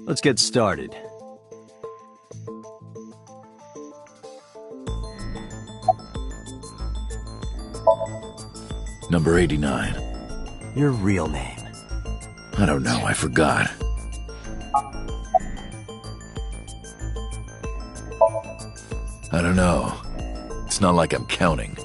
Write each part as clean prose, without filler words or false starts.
Let's get started. Number 89. Your real name. I don't know, I forgot. I don't know. It's not like I'm counting.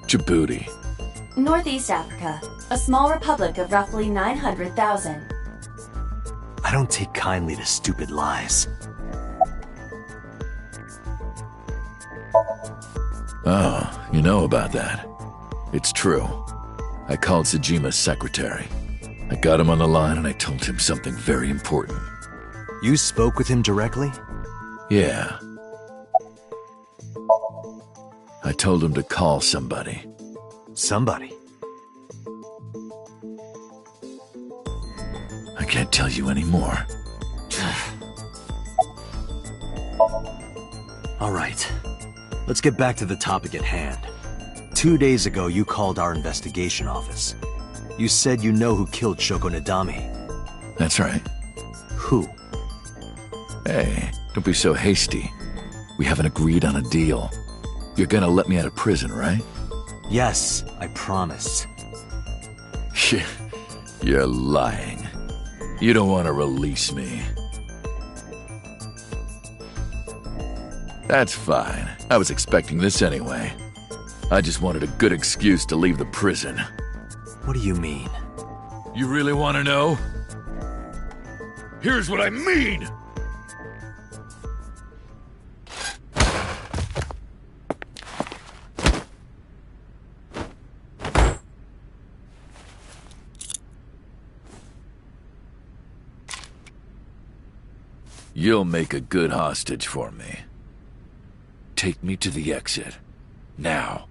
Djibouti. Northeast Africa, a small republic of roughly 900,000. I don't take kindly to stupid lies. Oh, you know about that. It's true. I called Sajima's secretary. I got him on the line and I told him something very important. You spoke with him directly? Yeah. I told him to call somebody. Somebody? I can't tell you anymore. All right. Let's get back to the topic at hand. 2 days ago, you called our investigation office. You said you know who killed Shoko Nadami. That's right. Who? Hey, don't be so hasty. We haven't agreed on a deal. You're gonna let me out of prison, right? Yes, I promise. You're lying. You don't want to release me. That's fine. I was expecting this anyway. I just wanted a good excuse to leave the prison. What do you mean? You really want to know? Here's what I mean! You'll make a good hostage for me. Take me to the exit. Now.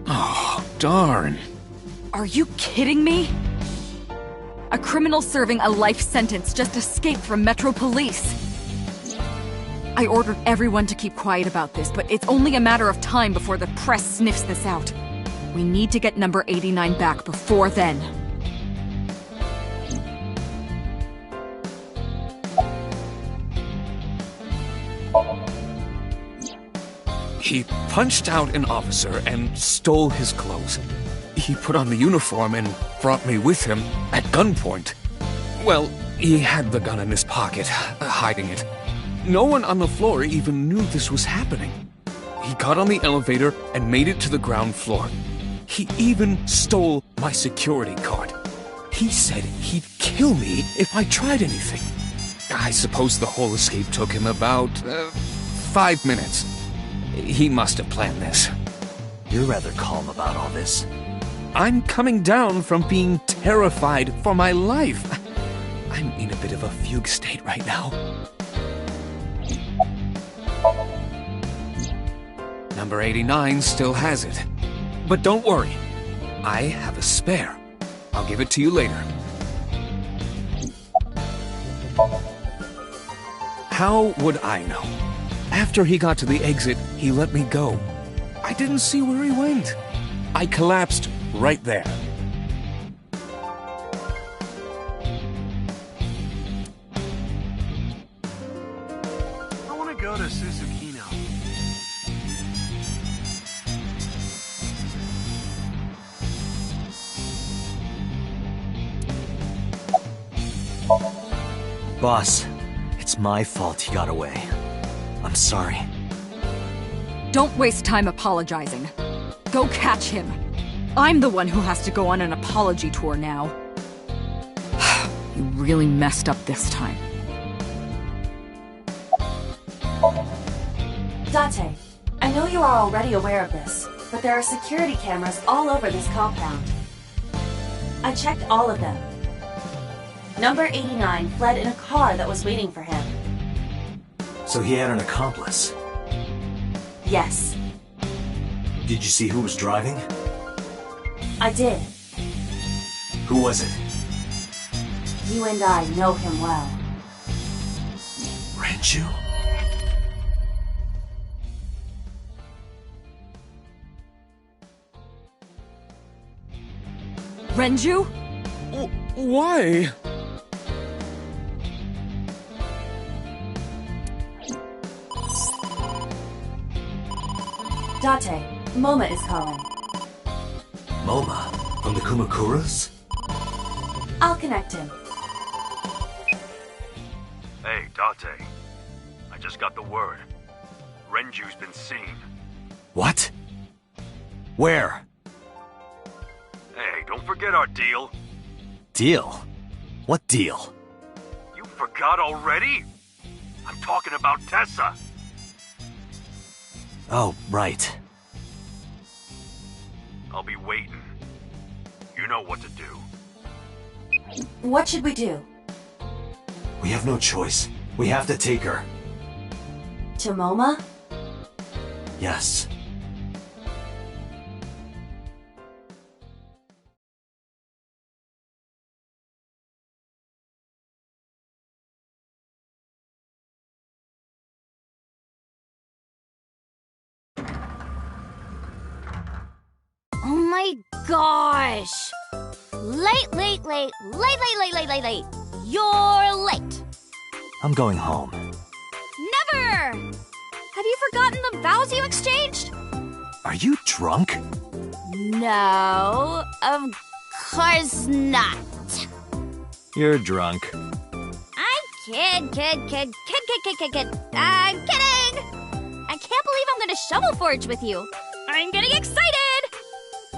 Oh, darn. Are you kidding me? A criminal serving a life sentence just escaped from Metro Police. I ordered everyone to keep quiet about this, but it's only a matter of time before the press sniffs this out. We need to get number 89 back before then. He punched out an officer and stole his clothes. He put on the uniform and brought me with him at gunpoint. Well, he had the gun in his pocket, hiding it. No one on the floor even knew this was happening. He got on the elevator and made it to the ground floor. He even stole my security card. He said he'd kill me if I tried anything. I suppose the whole escape took him about 5 minutes. He must have planned this. You're rather calm about all this. I'm coming down from being terrified for my life. I'm in a bit of a fugue state right now. Number 89 still has it. But don't worry. I have a spare. I'll give it to you later. How would I know? After he got to the exit, he let me go. I didn't see where he went. I collapsed right there. I want to go to Susukino. Boss, it's my fault he got away. I'm sorry. Don't waste time apologizing. Go catch him. I'm the one who has to go on an apology tour now. You really messed up this time. Date, I know you are already aware of this, but there are security cameras all over this compound. I checked all of them. Number 89 fled in a car that was waiting for him. So he had an accomplice. Yes, Did you see who was driving? I did. Who was it? You and I know him well. Renju? Renju? Why? Date, Moma is calling. Moma? From the Kumakuras? I'll connect him. Hey, Date. I just got the word. Renju's been seen. What? Where? Hey, don't forget our deal. Deal? What deal? You forgot already? I'm talking about Tessa. Oh, right. I'll be waiting. You know what to do. What should we do? We have no choice. We have to take her. To Moma? Yes. Oh my gosh! Late. You're late. I'm going home. Never! Have you forgotten the vows you exchanged? Are you drunk? No, of course not. You're drunk. I kid. I'm kidding! I can't believe I'm gonna shovel forge with you. I'm getting excited!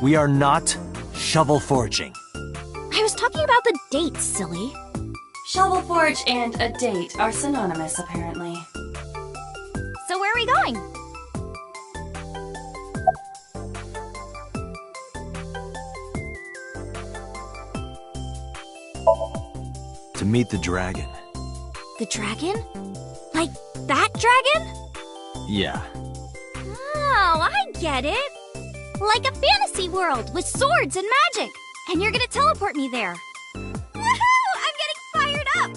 We are not shovel forging. I was talking about the date, silly. Shovel Forge and a date are synonymous, apparently. So where are we going? To meet the dragon. The dragon? Like that dragon? Yeah. Oh, I get it. Like a fantasy world with swords and magic. And you're gonna teleport me there. Woohoo! I'm getting fired up!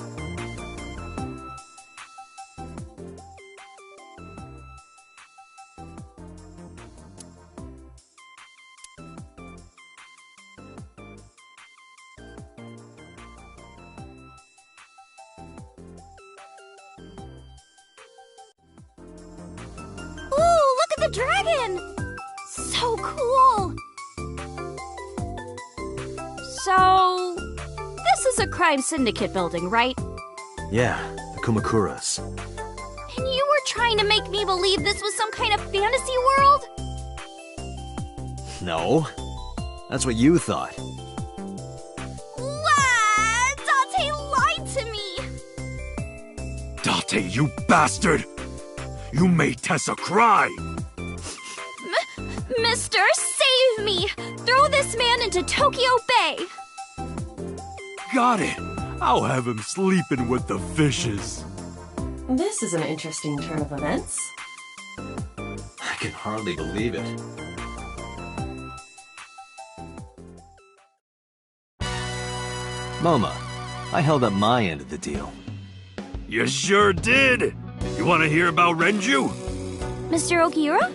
Ooh, look at the dragon! So cool! So, this is a crime syndicate building, right? Yeah, the Kumakuras. And you were trying to make me believe this was some kind of fantasy world? No. That's what you thought. What? Date lied to me! Date, you bastard! You made Tessa cry! Mister, save me! Throw this man into Tokyo Bay! Got it! I'll have him sleeping with the fishes. This is an interesting turn of events. I can hardly believe it. Moma, I held up my end of the deal. You sure did! You want to hear about Renju? Mr. Okiura?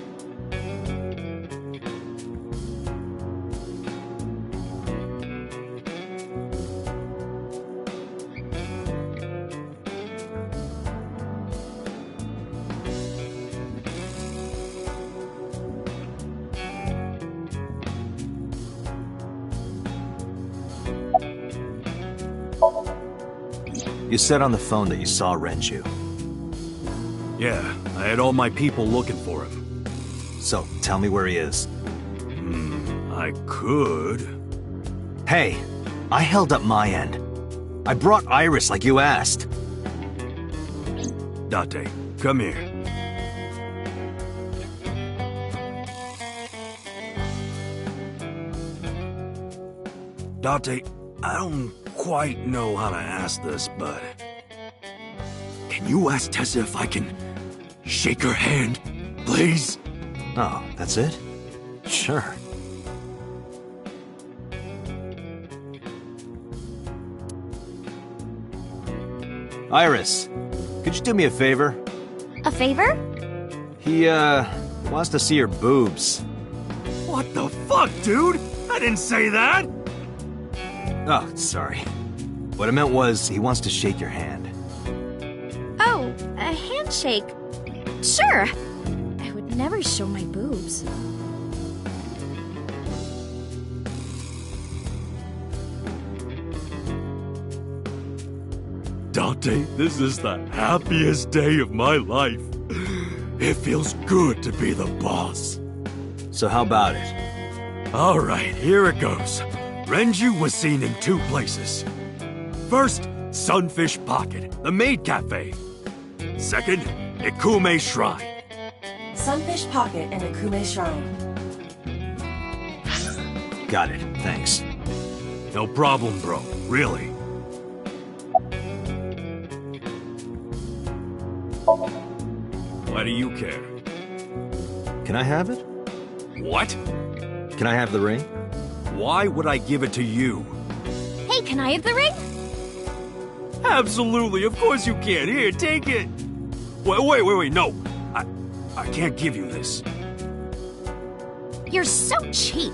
You said on the phone that you saw Renju. Yeah, I had all my people looking for him. So, tell me where he is. I could. Hey, I held up my end. I brought Iris like you asked. Date, come here. Date, I don't quite know how to ask this, but... Can you ask Tessa if I can shake her hand, please? Oh, that's it? Sure. Iris, could you do me a favor? A favor? He, wants to see your boobs. What the fuck, dude? I didn't say that! Oh, sorry. What I meant was, he wants to shake your hand. Oh, a handshake. Sure. I would never show my boobs. Dante, this is the happiest day of my life. It feels good to be the boss. So how about it? Alright, here it goes. Renju was seen in 2 places. First, Sunfish Pocket, the maid cafe. Second, Ikume Shrine. Sunfish Pocket and Akume Shrine. Got it, thanks. No problem, bro. Really. Why do you care? Can I have it? What? Can I have the ring? Why would I give it to you? Hey, can I have the ring? Absolutely, of course you can. Here, take it. Wait, no. I can't give you this. You're so cheap.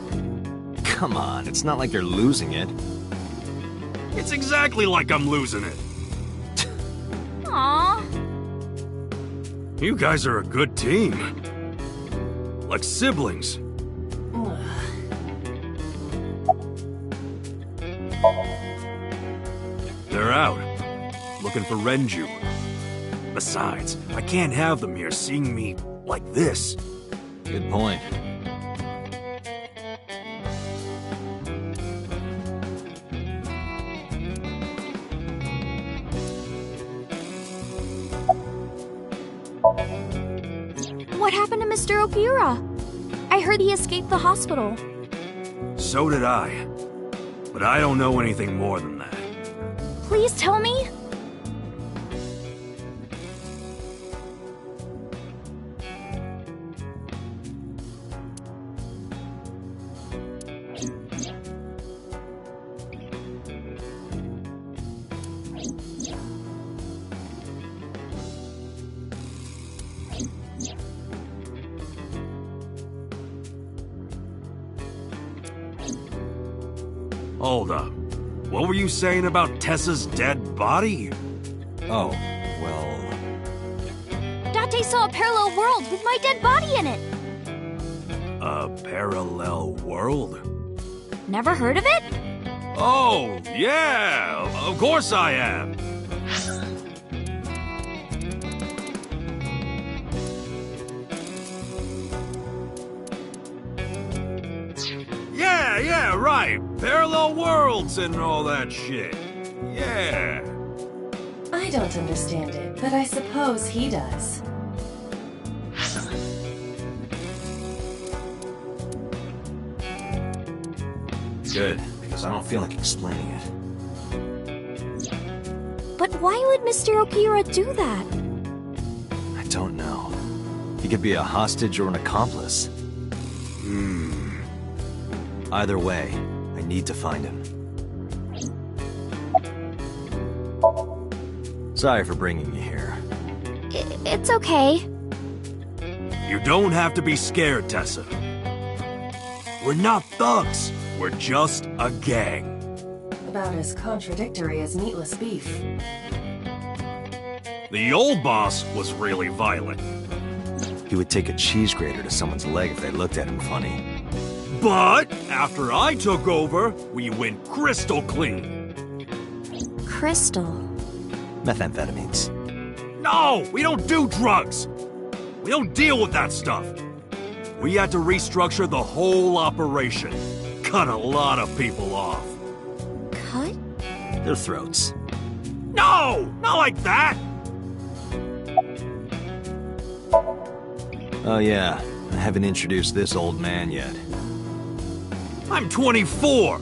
Come on, it's not like you're losing it. It's exactly like I'm losing it. Aww. You guys are a good team. Like siblings. They're out. Looking for Renju. Besides, I can't have them here seeing me like this. Good point. What happened to Mr. Okura? I heard he escaped the hospital. So did I. But I don't know anything more than that. Please tell me? Hold up. What were you saying about Tessa's dead body? Oh, well... Date saw a parallel world with my dead body in it. A parallel world? Never heard of it? Oh, yeah! Of course I have! Yeah, right! Parallel worlds and all that shit. Yeah. I don't understand it, but I suppose he does. Good, because I don't feel like explaining it. But why would Mr. Okura do that? I don't know. He could be a hostage or an accomplice. Either way, I need to find him. Sorry for bringing you here. It's okay. You don't have to be scared, Tessa. We're not thugs. We're just a gang. About as contradictory as meatless beef. The old boss was really violent. He would take a cheese grater to someone's leg if they looked at him funny. But after I took over, we went crystal clean. Crystal. Methamphetamines. No, we don't do drugs. We don't deal with that stuff. We had to restructure the whole operation. Cut a lot of people off. Cut? Their throats. No, not like that. Oh yeah, I haven't introduced this old man yet. I'm 24.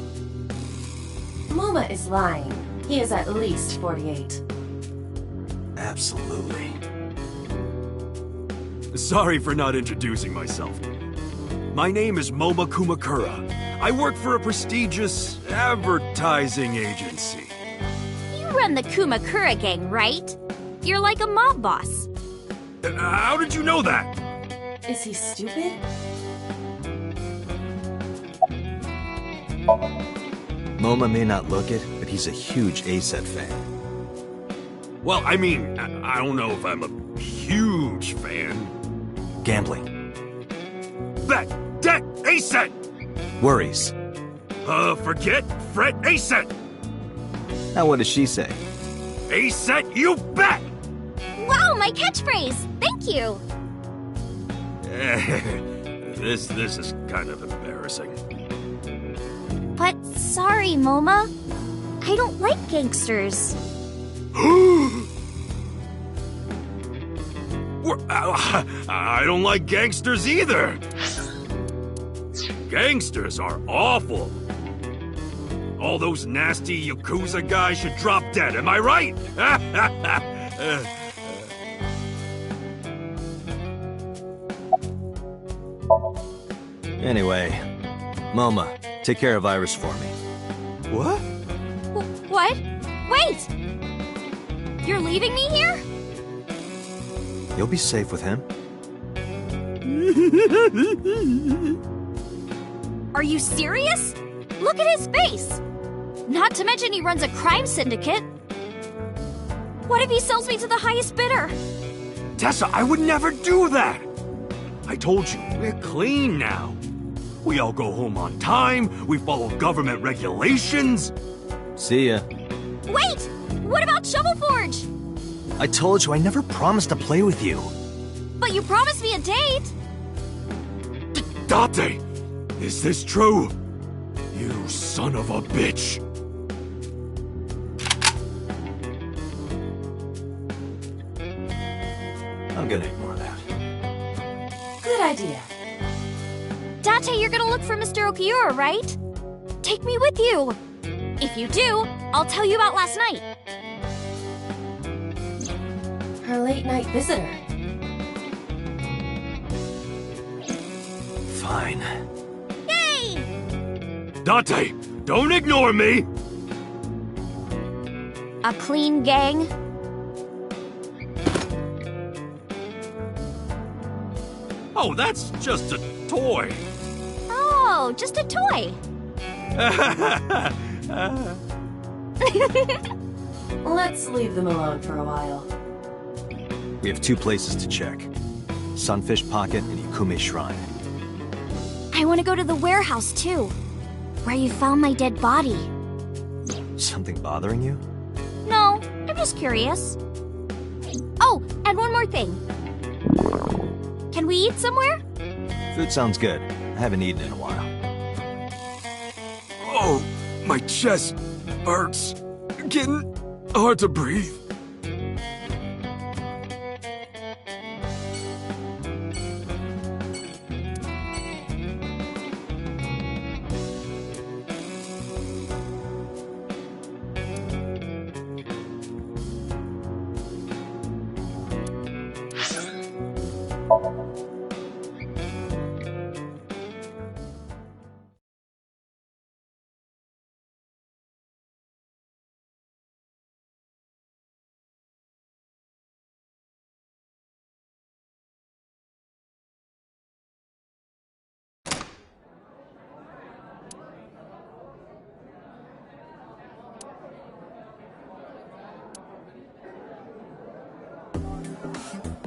Moma is lying. He is at least 48. Absolutely. Sorry for not introducing myself. My name is Moma Kumakura. I work for a prestigious advertising agency. You run the Kumakura gang, right? You're like a mob boss. How did you know that? Is he stupid? MoMA may not look it, but he's a huge ASET fan. Well, I mean, I don't know if I'm a huge fan. Gambling. Bet! Debt! ASET! Worries. Forget, fret, ASET! Now what does she say? ASET, you bet! Wow, my catchphrase! Thank you! This is kind of embarrassing. But sorry, Moma. I don't like gangsters. I don't like gangsters either. Gangsters are awful. All those nasty Yakuza guys should drop dead, am I right? Anyway, MoMA, take care of Iris for me. What? What? Wait! You're leaving me here? You'll be safe with him. Are you serious? Look at his face! Not to mention he runs a crime syndicate. What if he sells me to the highest bidder? Tessa, I would never do that! I told you, we're clean now. We all go home on time, we follow government regulations. See ya. Wait! What about Shovel Forge? I told you I never promised to play with you. But you promised me a date! Date! Is this true? You son of a bitch! I'm gonna ignore that. Good idea. Date, you're gonna look for Mr. Okiura, right? Take me with you! If you do, I'll tell you about last night. Her late night visitor. Fine. Yay! Date, don't ignore me! A clean gang? Oh, that's just a toy. Oh, just a toy. Let's leave them alone for a while. We have 2 places to check. Sunfish Pocket and Ikume Shrine. I want to go to the warehouse, too. Where you found my dead body. Something bothering you? No, I'm just curious. Oh, and one more thing. Can we eat somewhere? Food sounds good. I haven't eaten in a while. Oh, my chest hurts. Getting hard to breathe.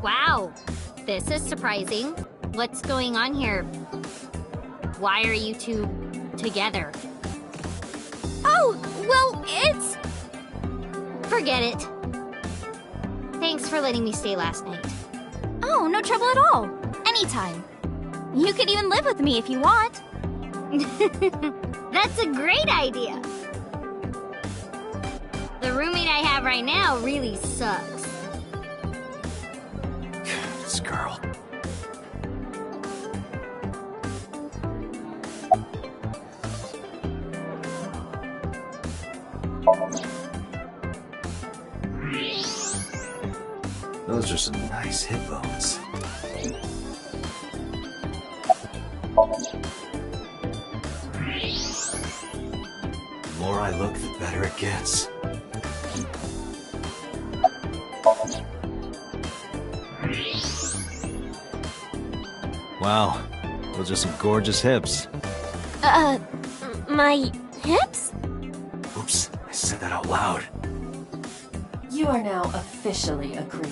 Wow, this is surprising. What's going on here? Why are you two together? Oh, well, it's... Forget it. Thanks for letting me stay last night. Oh, no trouble at all. Anytime. You could even live with me if you want. That's a great idea. The roommate I have right now really sucks. This girl. Those are some nice hip bones. The more I look, the better it gets. Wow, those are some gorgeous hips. My hips? Oops, I said that out loud. You are now officially a creep.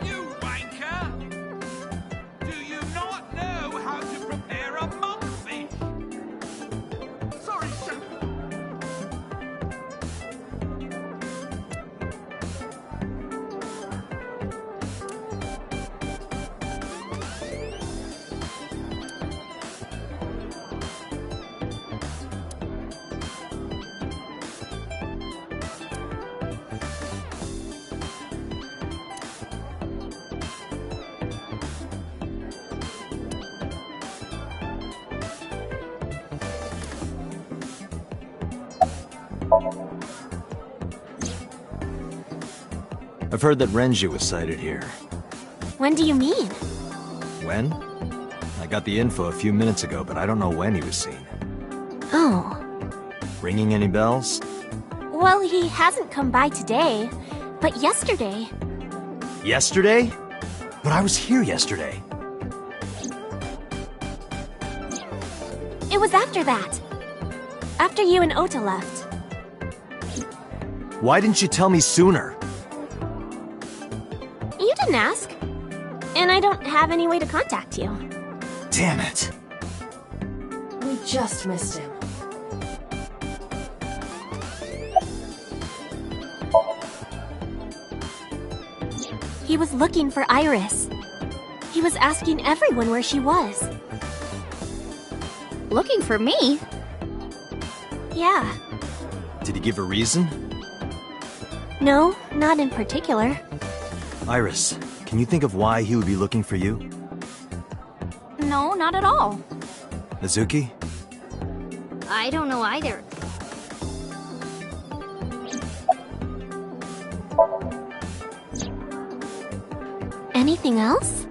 You wanker! Do you not know how to prepare a monkfish? Sorry, chef. I've heard that Renju was sighted here. When do you mean? When? I got the info a few minutes ago, but I don't know when he was seen. Oh. Ringing any bells? Well, he hasn't come by today, but yesterday. Yesterday? But I was here yesterday. It was after that. After you and Ota left. Why didn't you tell me sooner? You didn't ask. And I don't have any way to contact you. Damn it. We just missed him. He was looking for Iris. He was asking everyone where she was. Looking for me? Yeah. Did he give a reason? No, not in particular. Iris, can you think of why he would be looking for you? No, not at all. Mizuki? I don't know either. Anything else?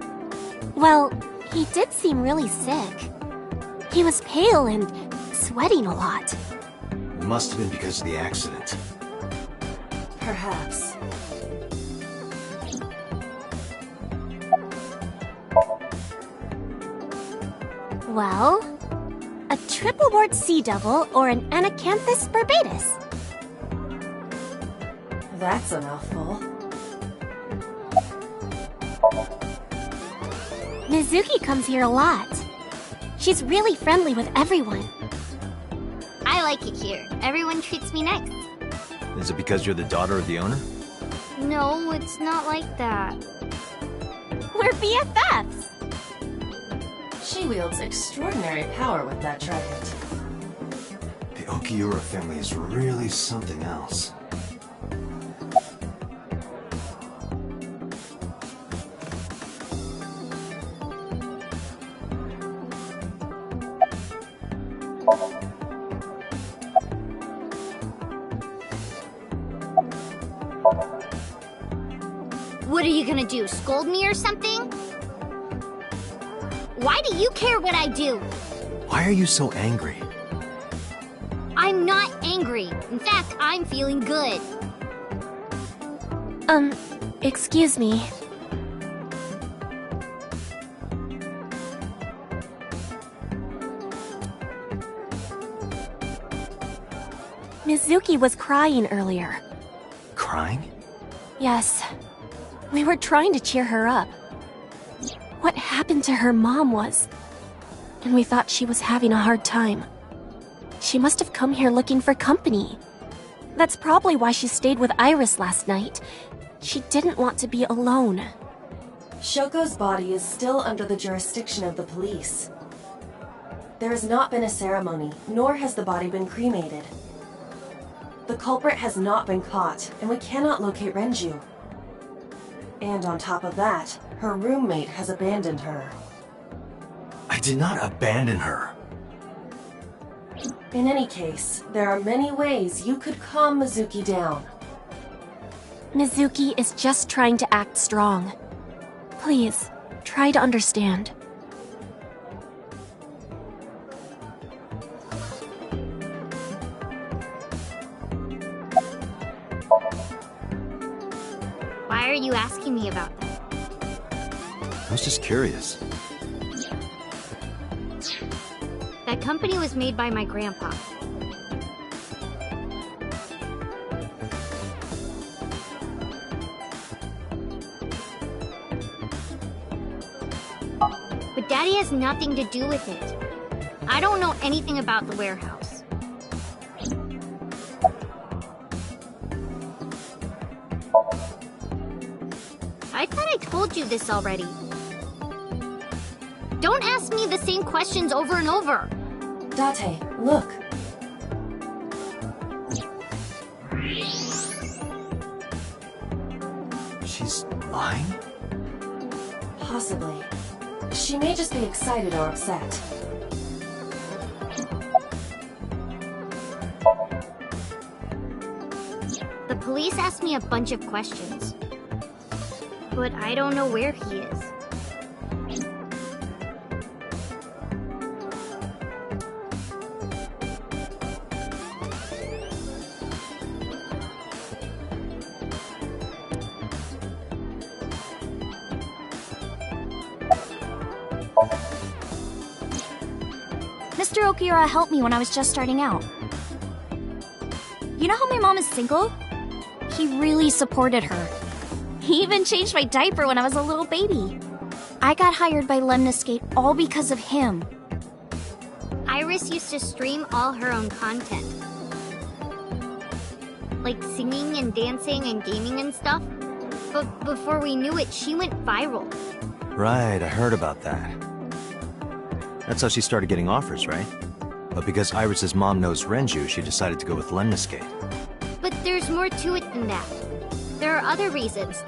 Well, he did seem really sick. He was pale and sweating a lot. It must have been because of the accident. Perhaps. Well, a triple wart sea devil or an Anacanthus barbatus. That's a mouthful. Mizuki comes here a lot. She's really friendly with everyone. I like it here. Everyone treats me nice. Is it because you're the daughter of the owner? No, it's not like that. We're BFFs. She wields extraordinary power with that trident. The Okiura family is really something else. What are you gonna do, scold me or something? Why do you care what I do? Why are you so angry? I'm not angry. In fact, I'm feeling good. Excuse me. Mizuki was crying earlier. Crying? Yes. We were trying to cheer her up. What happened to her mom was... And we thought she was having a hard time. She must have come here looking for company. That's probably why she stayed with Iris last night. She didn't want to be alone. Shoko's body is still under the jurisdiction of the police. There has not been a ceremony, nor has the body been cremated. The culprit has not been caught, and we cannot locate Renju. And on top of that, her roommate has abandoned her. I did not abandon her. In any case, there are many ways you could calm Mizuki down. Mizuki is just trying to act strong. Please, try to understand. Why are you asking me about that? I was just curious. That company was made by my grandpa. But Daddy has nothing to do with it. I don't know anything about the warehouse. I thought I told you this already. Don't ask me the same questions over and over. Date, look. She's lying? Possibly. She may just be excited or upset. The police asked me a bunch of questions. But I don't know where he is. Mr. Okiura helped me when I was just starting out. You know how my mom is single? He really supported her. He even changed my diaper when I was a little baby. I got hired by Lemniscate all because of him. Iris used to stream all her own content. Like singing and dancing and gaming and stuff. But before we knew it, she went viral. Right, I heard about that. That's how she started getting offers, right? But because Iris's mom knows Renju, she decided to go with Lemniscate. But there's more to it than that. There are other reasons.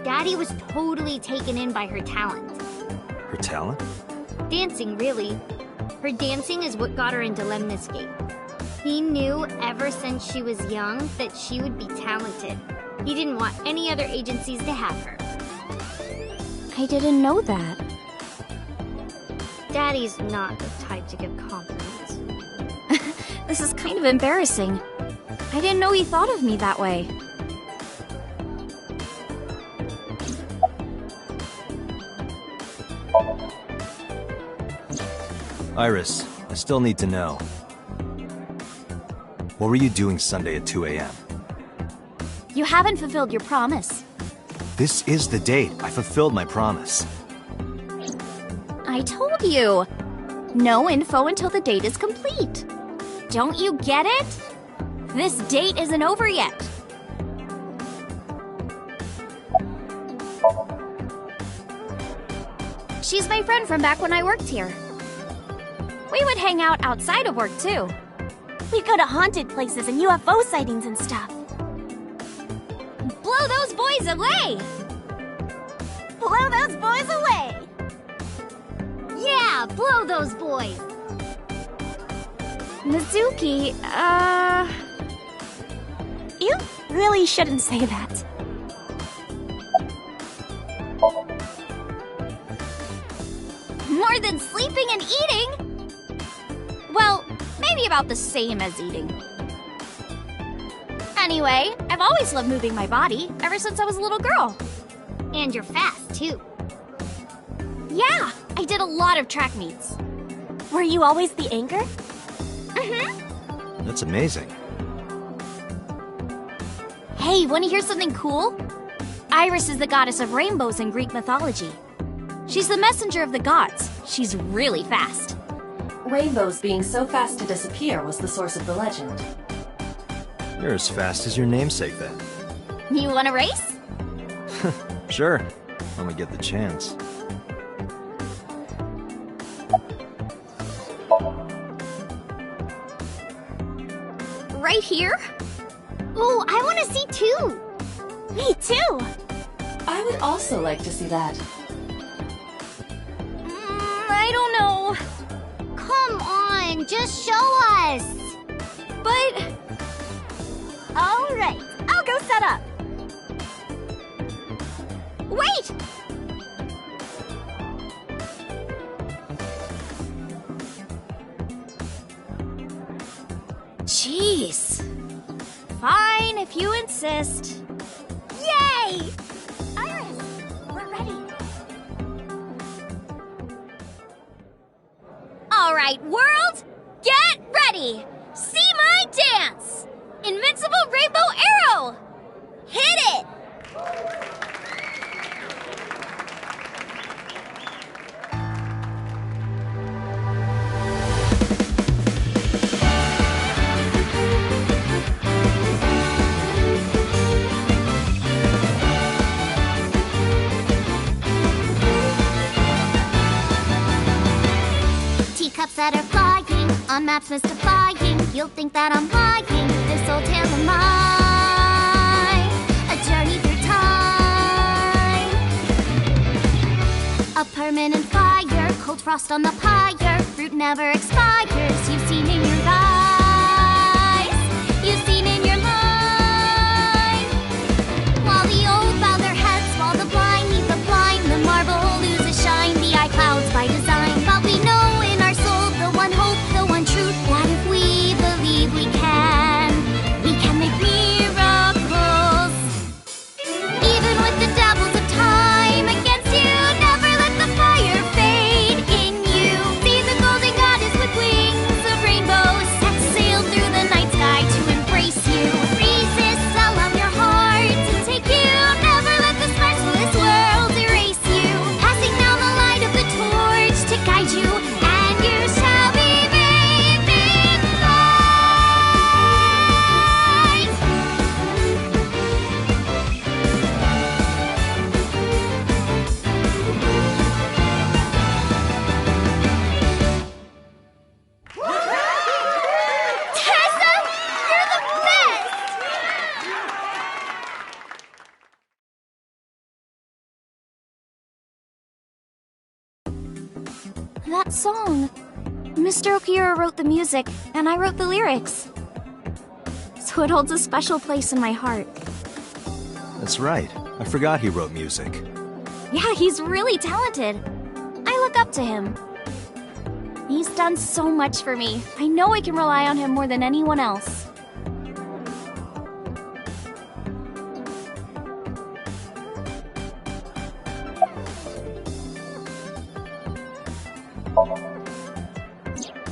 Daddy was totally taken in by her talent. Her talent? Dancing, really. Her dancing is what got her into Lemniscate. He knew ever since she was young that she would be talented. He didn't want any other agencies to have her. I didn't know that. Daddy's not the type to give compliments. This is kind of embarrassing. I didn't know he thought of me that way. Iris, I still need to know. What were you doing Sunday at 2 a.m.? You haven't fulfilled your promise. This is the date. I fulfilled my promise. I told you. No info until the date is complete. Don't you get it? This date isn't over yet. She's my friend from back when I worked here. We would hang out outside of work, too. We'd go to haunted places and UFO sightings and stuff. Blow those boys away! Blow those boys away! Yeah, blow those boys! Mizuki, You really shouldn't say that. More than sleeping and eating? Well, maybe about the same as eating. Anyway, I've always loved moving my body, ever since I was a little girl. And you're fast, too. Yeah, I did a lot of track meets. Were you always the anchor? That's amazing. Hey, want to hear something cool? Iris is the goddess of rainbows in Greek mythology. She's the messenger of the gods. She's really fast. Rainbows being so fast to disappear was the source of the legend. You're as fast as your namesake, then. You want to race? Sure, when we get the chance. right here? Oh, I want to see too. Me too! I would also like to see that. I don't know. Come on, just show us. But... Alright, I'll go set up. Wait! Jeez. Fine, if you insist. Yay! Iris, we're ready. All right, world, get ready. See my dance. Invincible Rainbow Arrow. Hit it. Teacups that are flying, on maps mystifying. You'll think that I'm lying. This old tale of mine, a journey through time. A permanent fire, cold frost on the pyre. Fruit never expires. You've seen in your eyes, you've seen in your mind. While the old bow their heads, while the blind meet the blind, the marble loses shine. The eye clouds by design, but we know in our soul the one hope, the one truth, that if we believe we can make miracles. Even with the devils of time against you, never let the fire fade in you. See the golden goddess with wings of rainbows set sail through the night sky to embrace you. Resist, allow your heart to take you. Never let this merciless world erase you. Passing down the light of the torch to guide you, and you shall be bathed in light. Tessa, you're the best. That song. Mr. Okira wrote the music, and I wrote the lyrics. So it holds a special place in my heart. That's right. I forgot he wrote music. Yeah, he's really talented. I look up to him. He's done so much for me. I know I can rely on him more than anyone else.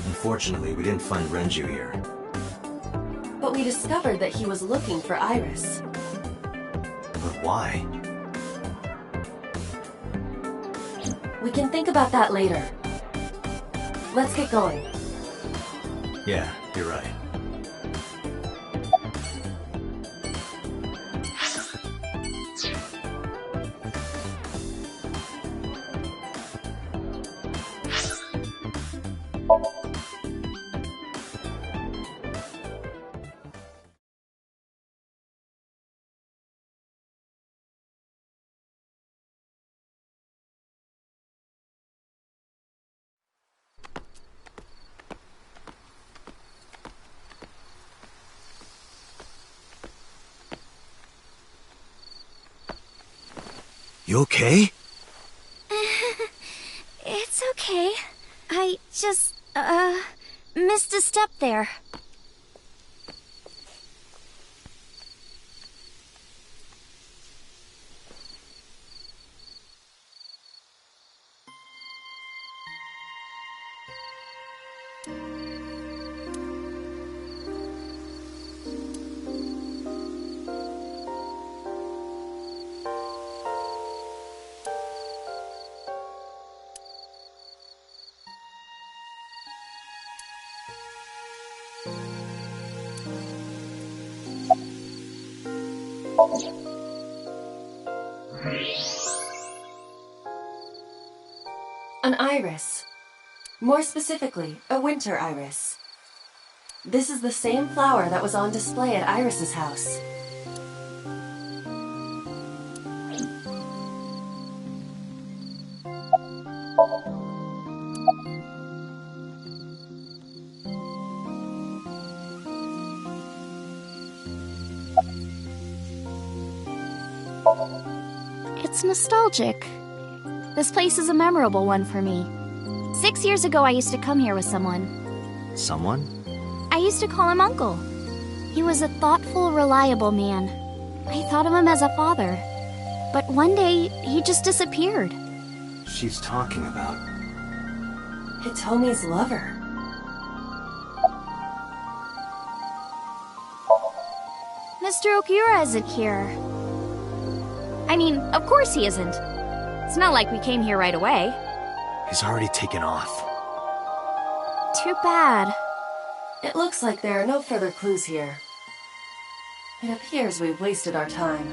Unfortunately, we didn't find Renju here. But we discovered that he was looking for Iris. But why? We can think about that later. Let's get going. Yeah, you're right. You okay? It's okay. I just, missed a step there. An iris. More specifically, a winter iris. This is the same flower that was on display at Iris's house. It's nostalgic. This place is a memorable one for me. 6 years ago, I used to come here with someone. Someone? I used to call him Uncle. He was a thoughtful, reliable man. I thought of him as a father. But one day, he just disappeared. She's talking about... Hitomi's lover. Mr. Okura isn't here. I mean, of course he isn't. It's not like we came here right away. He's already taken off. Too bad. It looks like there are no further clues here. It appears we've wasted our time.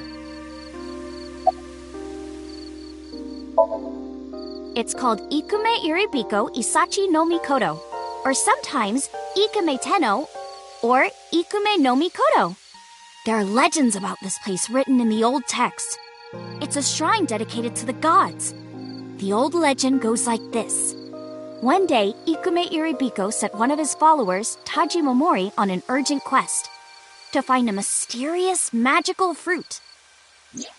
It's called Ikume Iribiko Isachi no Mikoto, or sometimes Ikume Tenno, or Ikume no Mikoto. There are legends about this place written in the old text. It's a shrine dedicated to the gods. The old legend goes like this. One day, Ikume Iribiko sent one of his followers, Taji Momori, on an urgent quest to find a mysterious, magical fruit.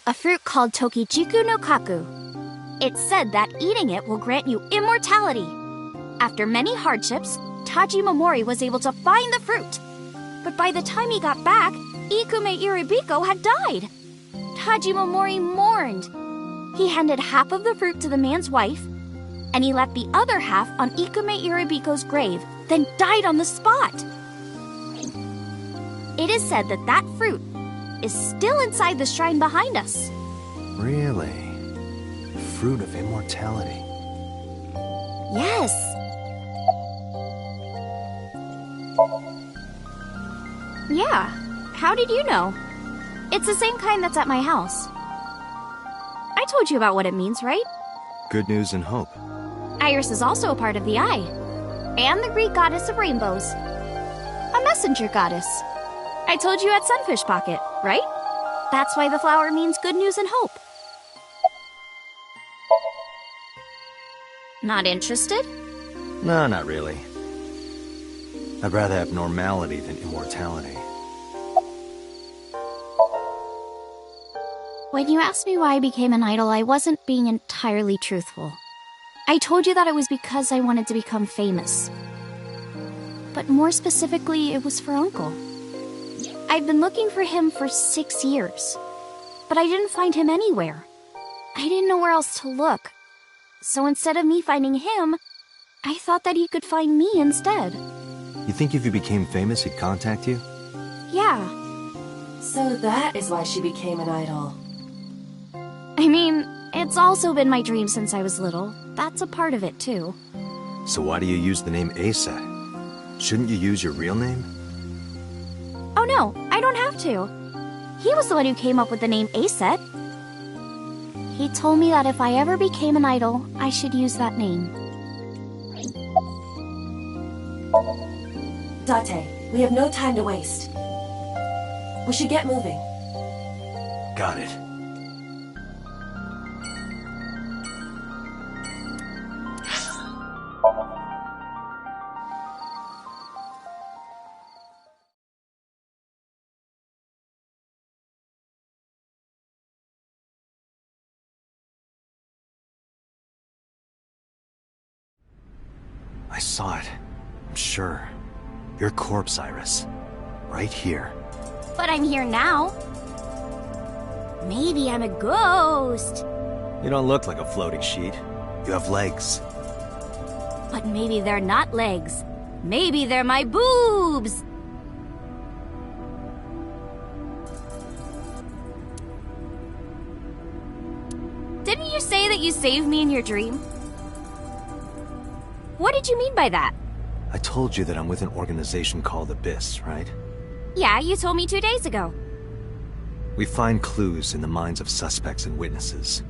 A fruit called Tokijiku no Kaku. It's said that eating it will grant you immortality. After many hardships, Taji Momori was able to find the fruit. But by the time he got back, Ikume Iribiko had died. Taji Momori mourned. He handed half of the fruit to the man's wife, and he left the other half on Ikume Iribiko's grave, then died on the spot. It is said that that fruit is still inside the shrine behind us. Really? Fruit of immortality. Yes. Yeah. How did you know? It's the same kind that's at my house. I told you about what it means, right? Good news and hope. Iris is also a part of the Eye, and the Greek goddess of rainbows. A messenger goddess. I told you at Sunfish Pocket, right? That's why the flower means good news and hope. Not interested? No, not really. I'd rather have normality than immortality. When you asked me why I became an idol, I wasn't being entirely truthful. I told you that it was because I wanted to become famous. But more specifically, it was for Uncle. I've been looking for him for 6 years, but I didn't find him anywhere. I didn't know where else to look. So instead of me finding him, I thought that he could find me instead. You think if you became famous, he'd contact you? Yeah. So that is why she became an idol. I mean, it's also been my dream since I was little. That's a part of it, too. So why do you use the name Asa? Shouldn't you use your real name? Oh no, I don't have to. He was the one who came up with the name Aset. He told me that if I ever became an idol, I should use that name. Date, we have no time to waste. We should get moving. Got it. I saw it. I'm sure. Your corpse, Iris. Right here. But I'm here now. Maybe I'm a ghost. You don't look like a floating sheet. You have legs. But maybe they're not legs. Maybe they're my boobs. Didn't you say that you saved me in your dream? What did you mean by that? I told you that I'm with an organization called Abyss, right? Yeah, you told me 2 days ago. We find clues in the minds of suspects and witnesses.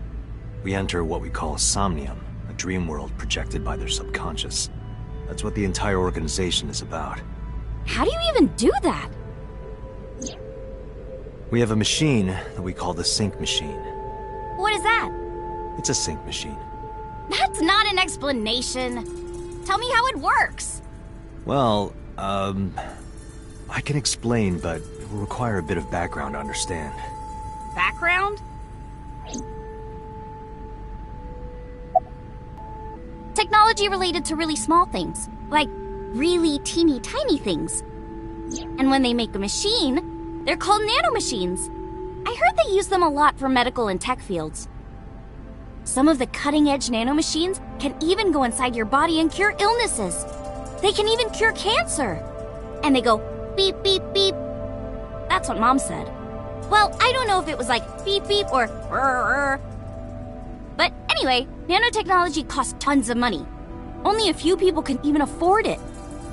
We enter what we call SOMNIUM, a dream world projected by their subconscious. That's what the entire organization is about. How do you even do that? We have a machine that we call the sync machine. What is that? It's a sync machine. That's not an explanation. Tell me how it works. Well, I can explain, but it will require a bit of background to understand. Background? Technology related to really small things, like really teeny tiny things. And when they make a machine, they're called nanomachines. I heard they use them a lot for medical and tech fields. Some of the cutting-edge nanomachines can even go inside your body and cure illnesses. They can even cure cancer. And they go beep, beep, beep. That's what Mom said. Well, I don't know if it was like beep, beep or rrr. But anyway, nanotechnology costs tons of money. Only a few people can even afford it.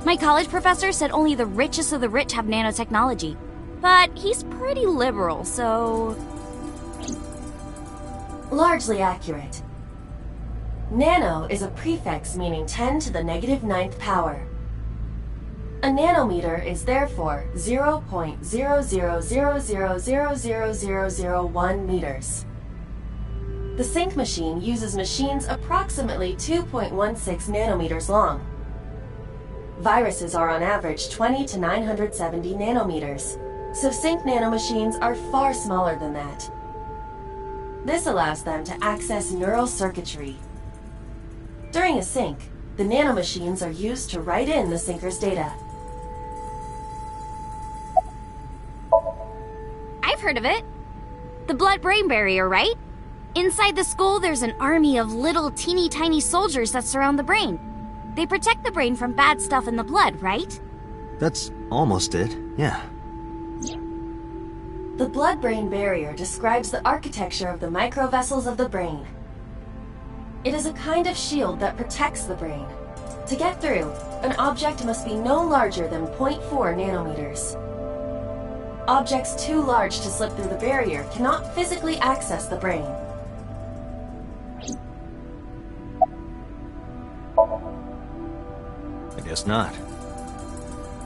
My college professor said only the richest of the rich have nanotechnology. But he's pretty liberal, so... Largely accurate. Nano is a prefix meaning 10 to the negative 9th power. A nanometer is therefore 0.0000000001 meters. The sync machine uses machines approximately 2.16 nanometers long. Viruses are on average 20 to 970 nanometers, so sync nanomachines are far smaller than that. This allows them to access neural circuitry. During a sync, the nanomachines are used to write in the syncer's data. I've heard of it. The blood-brain barrier, right? Inside the skull, there's an army of little teeny tiny soldiers that surround the brain. They protect the brain from bad stuff in the blood, right? That's almost it, yeah. The blood-brain barrier describes the architecture of the microvessels of the brain. It is a kind of shield that protects the brain. To get through, an object must be no larger than 0.4 nanometers. Objects too large to slip through the barrier cannot physically access the brain. I guess not.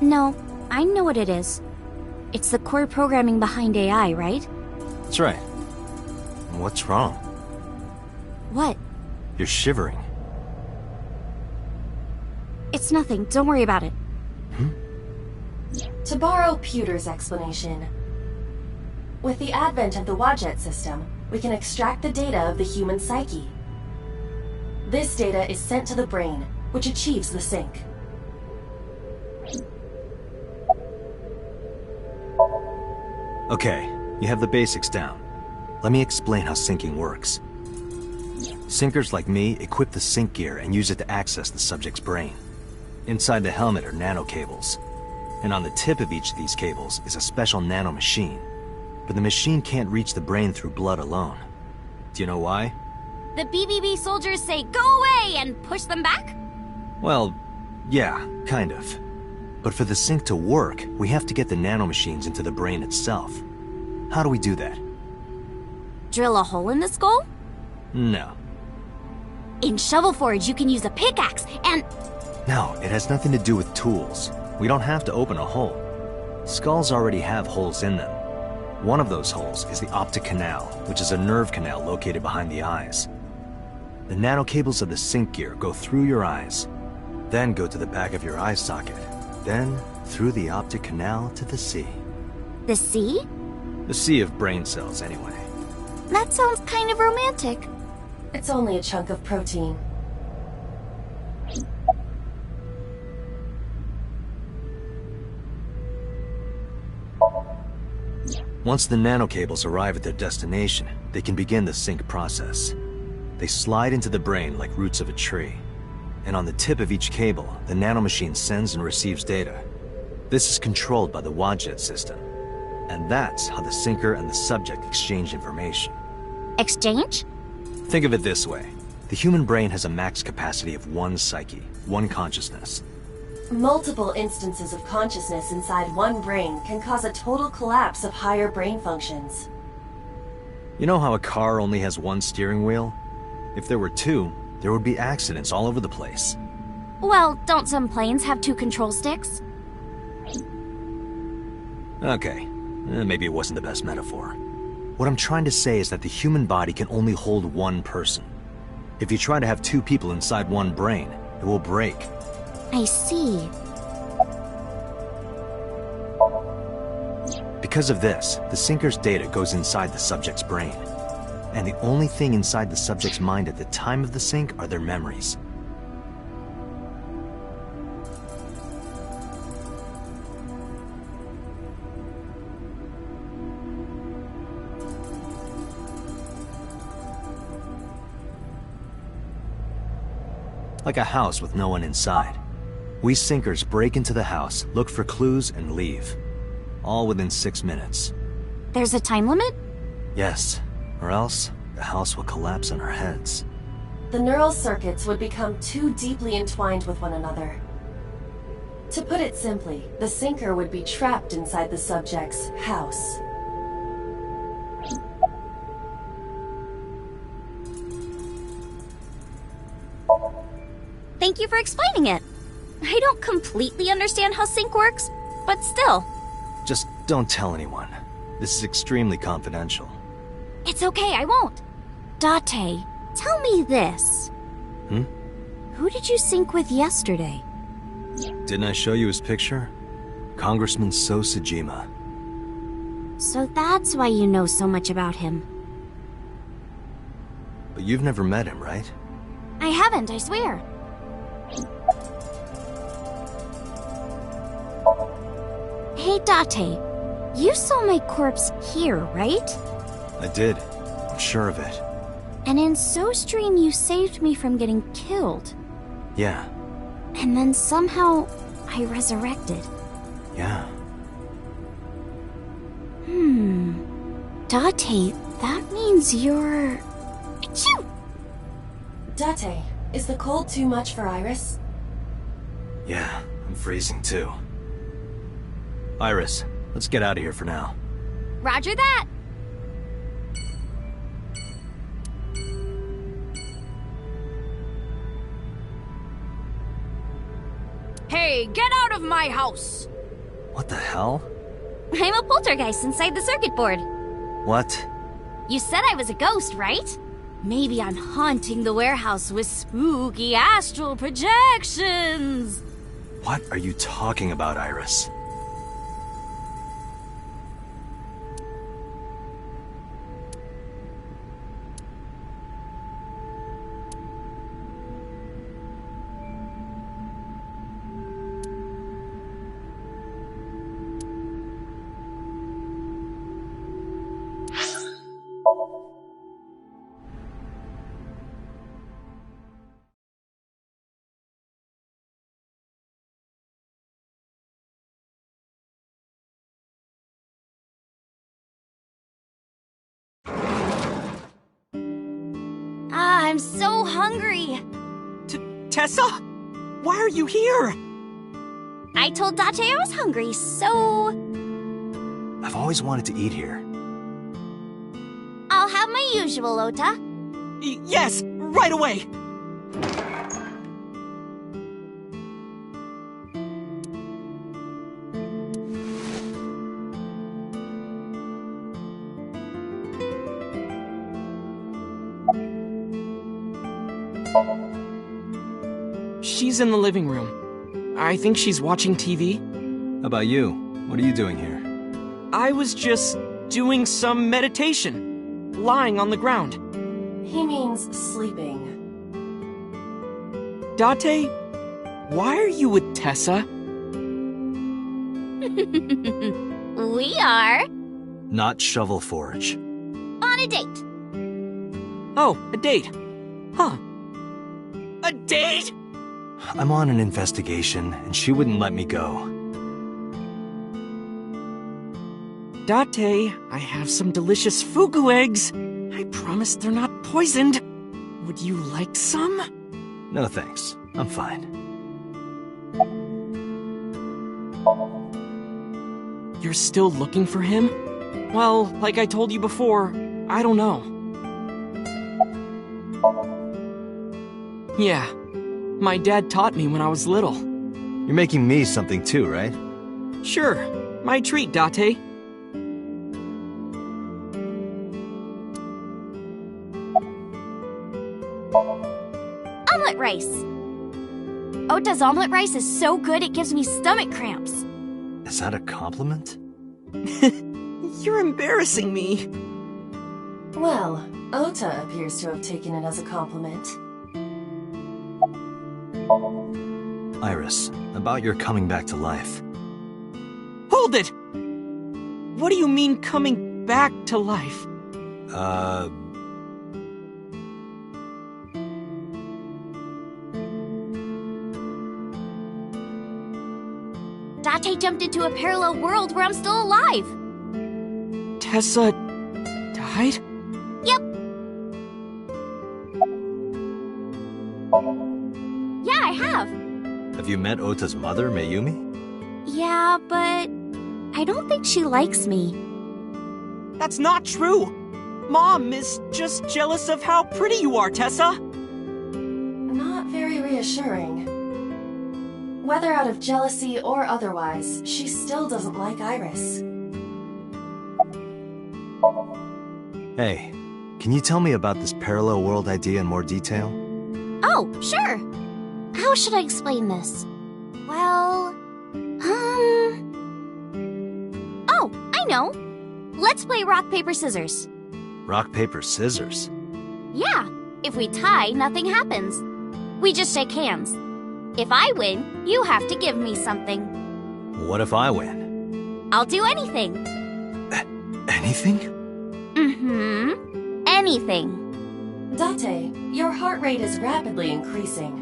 No, I know what it is. It's the core programming behind AI, right? That's right. What's wrong? What? You're shivering. It's nothing. Don't worry about it. To borrow Pewter's explanation, with the advent of the Wadjet system, we can extract the data of the human psyche. This data is sent to the brain, which achieves the sync. Okay, you have the basics down. Let me explain how syncing works. Syncers like me equip the sync gear and use it to access the subject's brain. Inside the helmet are nanocables, and on the tip of each of these cables is a special nanomachine. But the machine can't reach the brain through blood alone. Do you know why? The BBB soldiers say, "Go away!" and push them back? Well, yeah, kind of. But for the sync to work, we have to get the nanomachines into the brain itself. How do we do that? Drill a hole in the skull? No. In Shovel Forge, you can use a pickaxe and... No, it has nothing to do with tools. We don't have to open a hole. Skulls already have holes in them. One of those holes is the optic canal, which is a nerve canal located behind the eyes. The nanocables of the sync gear go through your eyes, then go to the back of your eye socket, then through the optic canal to the sea. The sea? The sea of brain cells, anyway. That sounds kind of romantic. It's only a chunk of protein. Once the nanocables arrive at their destination, they can begin the sync process. They slide into the brain like roots of a tree. And on the tip of each cable, the nanomachine sends and receives data. This is controlled by the Wadjet system. And that's how the syncer and the subject exchange information. Exchange? Think of it this way. The human brain has a max capacity of one psyche, one consciousness. Multiple instances of consciousness inside one brain can cause a total collapse of higher brain functions. You know how a car only has one steering wheel? If there were two, there would be accidents all over the place. Well, don't some planes have 2 control sticks? Okay, maybe it wasn't the best metaphor. What I'm trying to say is that the human body can only hold one person. If you try to have two people inside one brain, it will break. I see. Because of this, the sinker's data goes inside the subject's brain. And the only thing inside the subject's mind at the time of the sync are their memories. Like a house with no one inside. We sinkers break into the house, look for clues, and leave. All within 6 minutes. There's a time limit? Yes, or else the house will collapse on our heads. The neural circuits would become too deeply entwined with one another. To put it simply, the sinker would be trapped inside the subject's house. Thank you for explaining it. I don't completely understand how sync works, but still. Just don't tell anyone. This is extremely confidential. It's okay, I won't. Date, tell me this. Who did you sync with yesterday? Didn't I show you his picture? Congressman Sojima. So that's why you know so much about him. But you've never met him, right? I haven't, I swear. Hey, Date, you saw my corpse here, right? I did. I'm sure of it. And in SOStream, you saved me from getting killed. Yeah. And then somehow, I resurrected. Yeah. Date, that means you're... Achoo! Date, is the cold too much for Iris? Yeah, I'm freezing too. Iris, let's get out of here for now. Roger that! Hey, get out of my house! What the hell? I'm a poltergeist inside the circuit board. What? You said I was a ghost, right? Maybe I'm haunting the warehouse with spooky astral projections. What are you talking about, Iris? I'm so hungry. Tessa? Why are you here? I told Date I was hungry, so... I've always wanted to eat here. I'll have my usual, Ota. Yes, right away! She's in the living room. I think she's watching TV. How about you? What are you doing here? I was just doing some meditation, lying on the ground. He means sleeping. Date, why are you with Tessa? We are... Not Shovel Forge. on a date. Oh, a date. Huh. A date?! I'm on an investigation, and she wouldn't let me go. Date, I have some delicious fugu eggs. I promise they're not poisoned. Would you like some? No thanks. I'm fine. You're still looking for him? Well, like I told you before, I don't know. Yeah, my dad taught me when I was little. You're making me something too, right? Sure, my treat, Date. Omelet rice. Ota's omelet rice is so good it gives me stomach cramps. Is that a compliment? You're embarrassing me. Well, Ota appears to have taken it as a compliment. Iris, about your coming back to life. Hold it! What do you mean coming back to life? Date jumped into a parallel world where I'm still alive. Tessa died? Yep. Yeah, I have. Have you met Ota's mother, Mayumi? Yeah, but I don't think she likes me. That's not true! Mom is just jealous of how pretty you are, Tessa! Not very reassuring. Whether out of jealousy or otherwise, she still doesn't like Iris. Hey, can you tell me about this parallel world idea in more detail? Oh, sure. How should I explain this? Well, Oh, I know. Let's play rock, paper, scissors. Rock, paper, scissors? Yeah, if we tie, nothing happens. We just shake hands. If I win, you have to give me something. What if I win? I'll do anything. Anything? Mm-hmm. Anything. Date, your heart rate is rapidly increasing.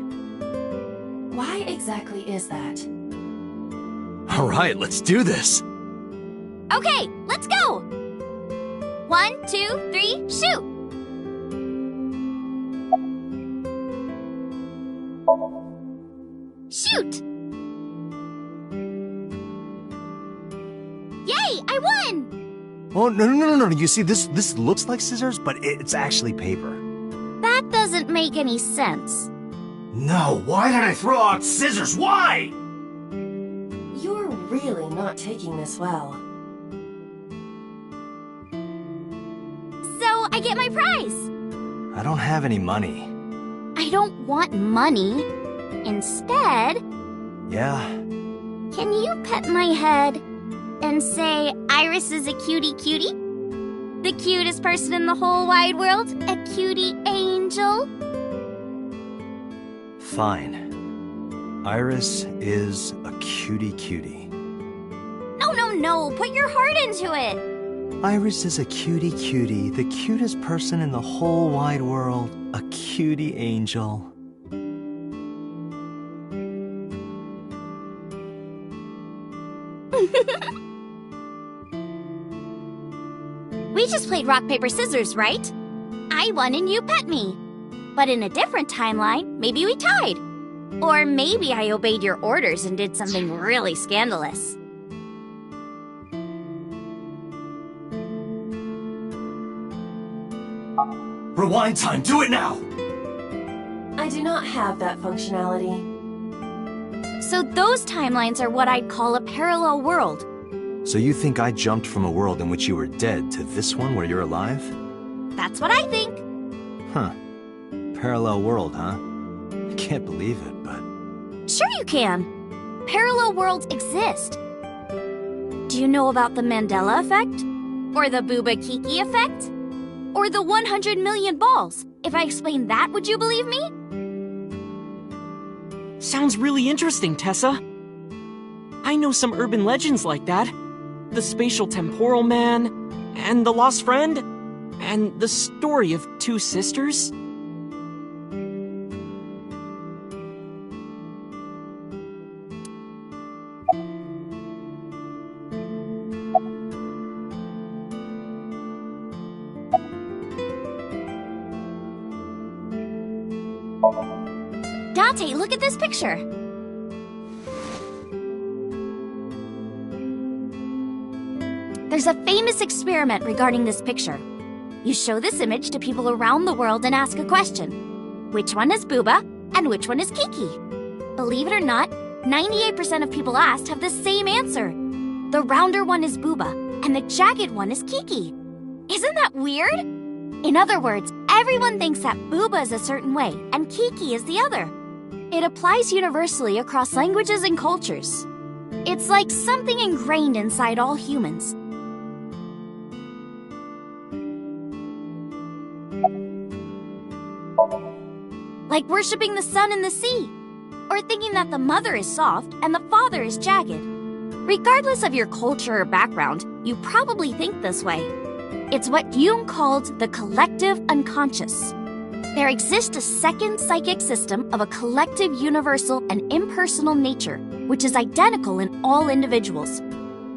Why exactly is that? All right, let's do this. Okay, let's go! 1, 2, 3, shoot! Shoot! Yay, I won! Oh, no. You see, this looks like scissors, but it's actually paper. That doesn't make any sense. No, why did I throw out scissors? Why? You're really not taking this well. So, I get my prize! I don't have any money. I don't want money. Instead, Yeah? can you pet my head and say Iris is a cutie cutie? The cutest person in the whole wide world? A cutie angel? Fine. Iris is a cutie cutie. No, put your heart into it! Iris is a cutie cutie, the cutest person in the whole wide world. A cutie angel. We just played rock, paper, scissors, right? I won and you pet me. But in a different timeline, maybe we tied. Or maybe I obeyed your orders and did something really scandalous. Rewind time, do it now! I do not have that functionality. So those timelines are what I'd call a parallel world. So you think I jumped from a world in which you were dead to this one where you're alive? That's what I think. Huh. Parallel world, huh? I can't believe it, but... Sure you can. Parallel worlds exist. Do you know about the Mandela effect? Or the Booba Kiki effect? Or the 100 million balls? If I explain that, would you believe me? Sounds really interesting, Tessa. I know some urban legends like that. The spatial temporal man, and the lost friend, and the story of two sisters. Date, look at this picture. There's a famous experiment regarding this picture. You show this image to people around the world and ask a question. Which one is Booba and which one is Kiki? Believe it or not, 98% of people asked have the same answer. The rounder one is Booba, and the jagged one is Kiki. Isn't that weird? In other words, everyone thinks that Booba is a certain way and Kiki is the other. It applies universally across languages and cultures. It's like something ingrained inside all humans. Like worshipping the sun and the sea, or thinking that the mother is soft and the father is jagged. Regardless of your culture or background, you probably think this way. It's what Jung called the collective unconscious. There exists a second psychic system of a collective universal and impersonal nature, which is identical in all individuals.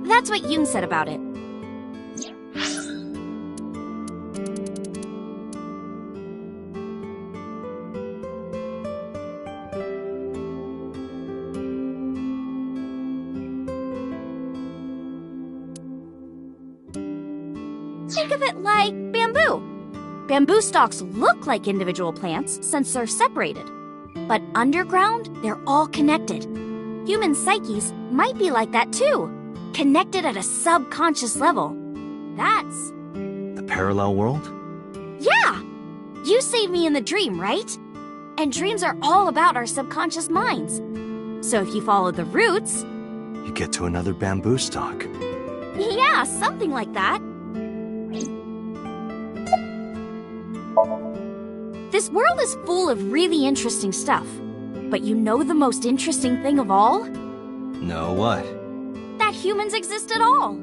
That's what Jung said about it. Think of it like bamboo. Bamboo stalks look like individual plants since they're separated. But underground, they're all connected. Human psyches might be like that too, connected at a subconscious level. That's... The parallel world? Yeah! You saved me in the dream, right? And dreams are all about our subconscious minds. So if you follow the roots... You get to another bamboo stalk. Yeah, something like that. This world is full of really interesting stuff. But you know the most interesting thing of all? No, what? That humans exist at all.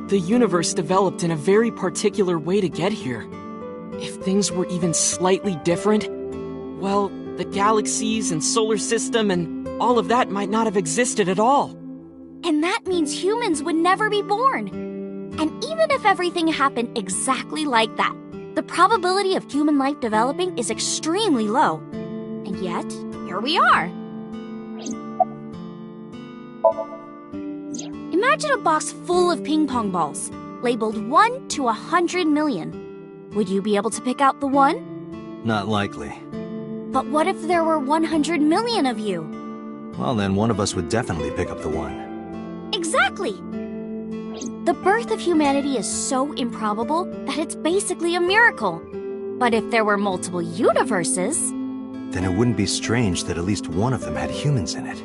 The universe developed in a very particular way to get here. If things were even slightly different, well, the galaxies and solar system and all of that might not have existed at all. And that means humans would never be born. And even if everything happened exactly like that, the probability of human life developing is extremely low. And yet, here we are. Imagine a box full of ping pong balls, labeled 1 to 100 million. Would you be able to pick out the one? Not likely. But what if there were 100 million of you? Well, then one of us would definitely pick up the one. Exactly! The birth of humanity is so improbable that it's basically a miracle. But if there were multiple universes... Then it wouldn't be strange that at least one of them had humans in it.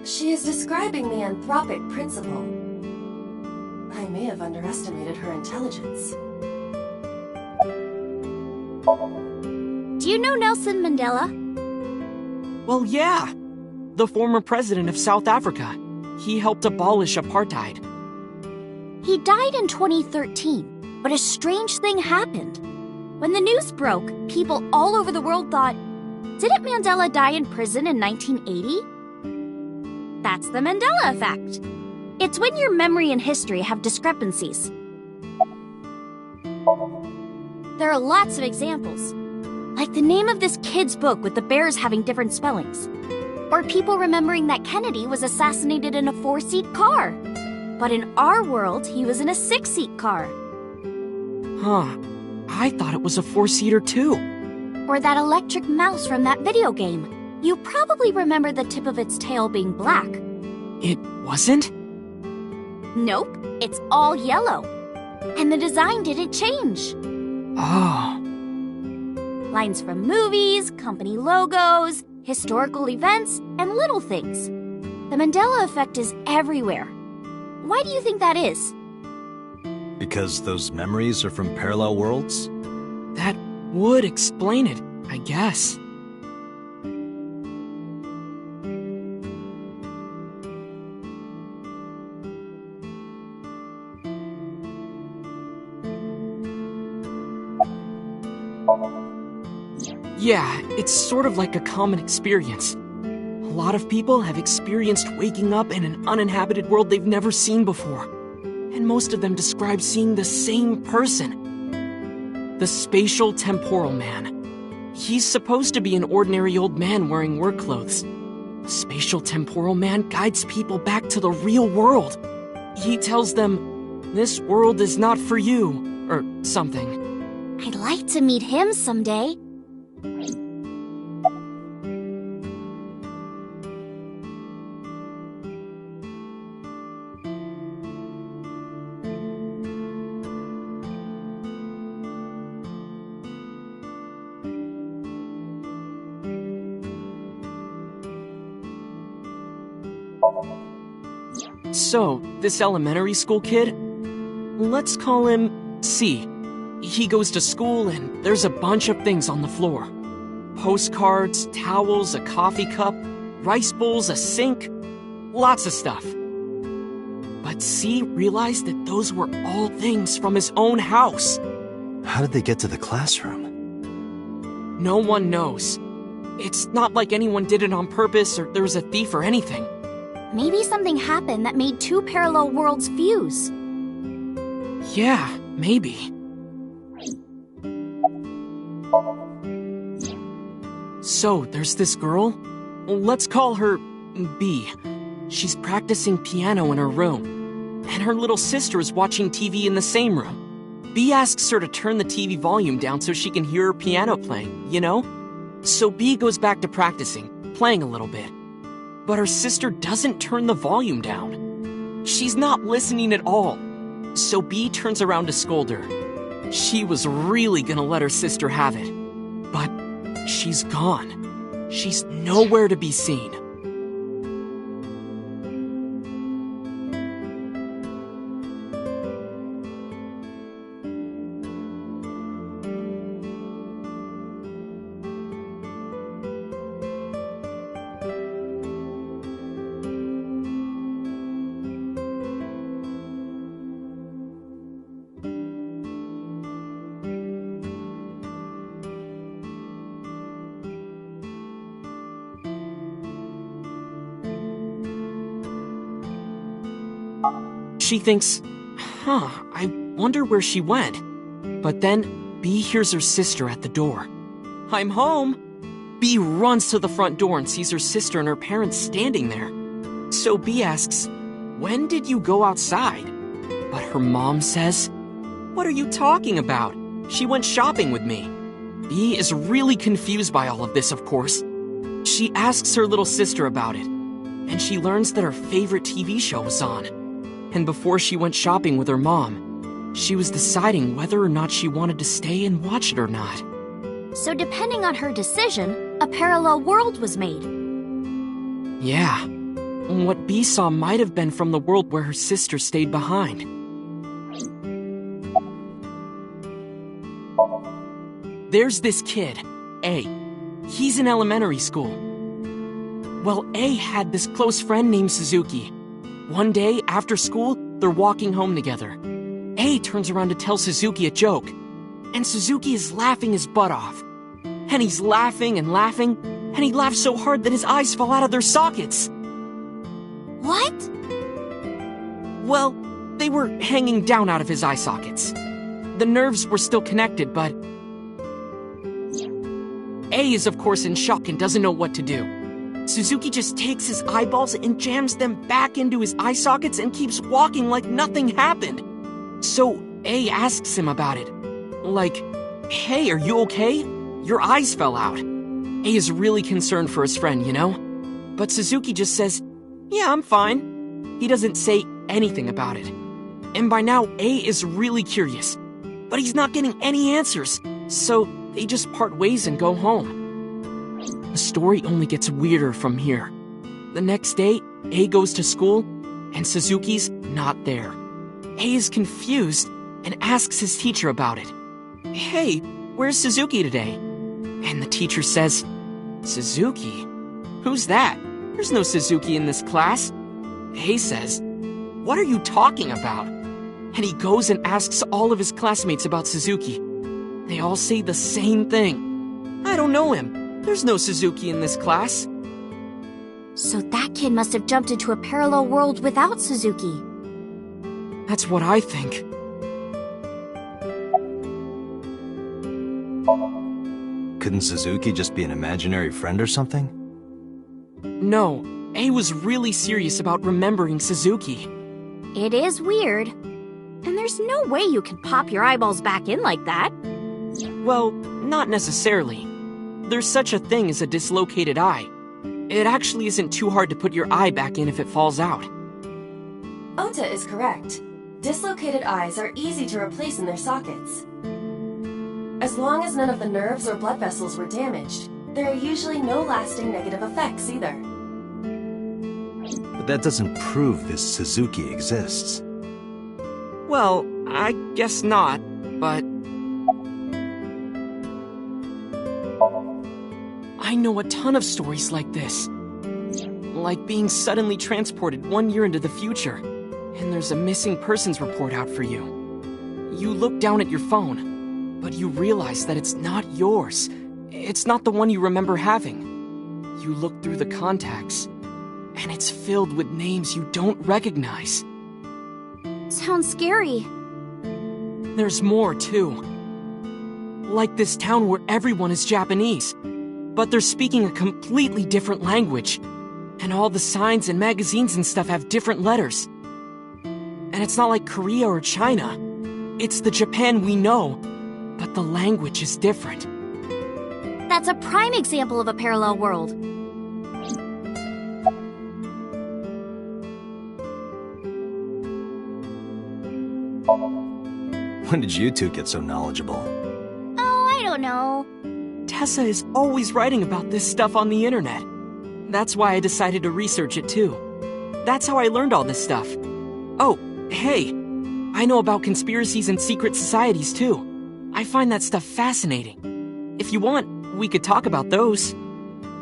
She is describing the anthropic principle. I may have underestimated her intelligence. Do you know Nelson Mandela? Well, yeah. The former president of South Africa. He helped abolish apartheid. He died in 2013, but a strange thing happened. When the news broke, people all over the world thought, didn't Mandela die in prison in 1980? That's the Mandela effect. It's when your memory and history have discrepancies. There are lots of examples, like the name of this kid's book with the bears having different spellings, or people remembering that Kennedy was assassinated in a 4-seat car. But in our world, he was in a 6-seat car. Huh. I thought it was a 4-seater too. Or that electric mouse from that video game. You probably remember the tip of its tail being black. It wasn't? Nope, it's all yellow. And the design didn't change. Oh. Lines from movies, company logos, historical events, and little things. The Mandela effect is everywhere. Why do you think that is? Because those memories are from parallel worlds? That would explain it, I guess. Yeah, it's sort of like a common experience. A lot of people have experienced waking up in an uninhabited world they've never seen before. And most of them describe seeing the same person. The spatial temporal man. He's supposed to be an ordinary old man wearing work clothes. The spatial temporal man guides people back to the real world. He tells them, this world is not for you, or something. I'd like to meet him someday. So, this elementary school kid, let's call him C. He goes to school and there's a bunch of things on the floor. Postcards, towels, a coffee cup, rice bowls, a sink, lots of stuff. But C realized that those were all things from his own house. How did they get to the classroom? No one knows. It's not like anyone did it on purpose or there was a thief or anything. Maybe something happened that made two parallel worlds fuse. Yeah, maybe. So, there's this girl. Let's call her B. She's practicing piano in her room, and her little sister is watching TV in the same room. B asks her to turn the TV volume down so she can hear her piano playing, you know? So B goes back to practicing, playing a little bit. But her sister doesn't turn the volume down. She's not listening at all. So B turns around to scold her. She was really gonna let her sister have it. But she's gone. She's nowhere to be seen. She thinks, I wonder where she went. But then B hears her sister at the door. I'm home. B runs to the front door and sees her sister and her parents standing there. So B asks, when did you go outside? But her mom says, what are you talking about? She went shopping with me. B is really confused by all of this, of course. She asks her little sister about it, and she learns that her favorite TV show was on. And before she went shopping with her mom, she was deciding whether or not she wanted to stay and watch it or not. So depending on her decision, a parallel world was made. Yeah. What B saw might have been from the world where her sister stayed behind. There's this kid, A. He's in elementary school. Well, A had this close friend named Suzuki. One day, after school, they're walking home together. A turns around to tell Suzuki a joke, and Suzuki is laughing his butt off. And he's laughing and laughing, and he laughs so hard that his eyes fall out of their sockets. What? Well, they were hanging down out of his eye sockets. The nerves were still connected, but A is of course in shock and doesn't know what to do. Suzuki just takes his eyeballs and jams them back into his eye sockets and keeps walking like nothing happened. So A asks him about it. Like, hey, are you okay? Your eyes fell out. A is really concerned for his friend, you know? But Suzuki just says, yeah, I'm fine. He doesn't say anything about it. And by now, A is really curious. But he's not getting any answers. So they just part ways and go home. The story only gets weirder from here. The next day, A goes to school, and Suzuki's not there. A is confused and asks his teacher about it. Hey, where's Suzuki today? And the teacher says, Suzuki? Who's that? There's no Suzuki in this class. A says, what are you talking about? And he goes and asks all of his classmates about Suzuki. They all say the same thing. I don't know him. There's no Suzuki in this class. So that kid must have jumped into a parallel world without Suzuki. That's what I think. Couldn't Suzuki just be an imaginary friend or something? No, A was really serious about remembering Suzuki. It is weird. And there's no way you can pop your eyeballs back in like that. Well, not necessarily. There's such a thing as a dislocated eye. It actually isn't too hard to put your eye back in if it falls out. Ota is correct. Dislocated eyes are easy to replace in their sockets. As long as none of the nerves or blood vessels were damaged, there are usually no lasting negative effects either. But that doesn't prove this Suzuki exists. Well, I guess not, but... I know a ton of stories like this. Like being suddenly transported 1 year into the future, and there's a missing persons report out for you. You look down at your phone, but you realize that it's not yours. It's not the one you remember having. You look through the contacts, and it's filled with names you don't recognize. Sounds scary. There's more, too. Like this town where everyone is Japanese, but they're speaking a completely different language. And all the signs and magazines and stuff have different letters. And it's not like Korea or China. It's the Japan we know, but the language is different. That's a prime example of a parallel world. When did you two get so knowledgeable? Oh, I don't know. Tessa is always writing about this stuff on the internet. That's why I decided to research it too. That's how I learned all this stuff. Oh, hey, I know about conspiracies and secret societies too. I find that stuff fascinating. If you want, we could talk about those.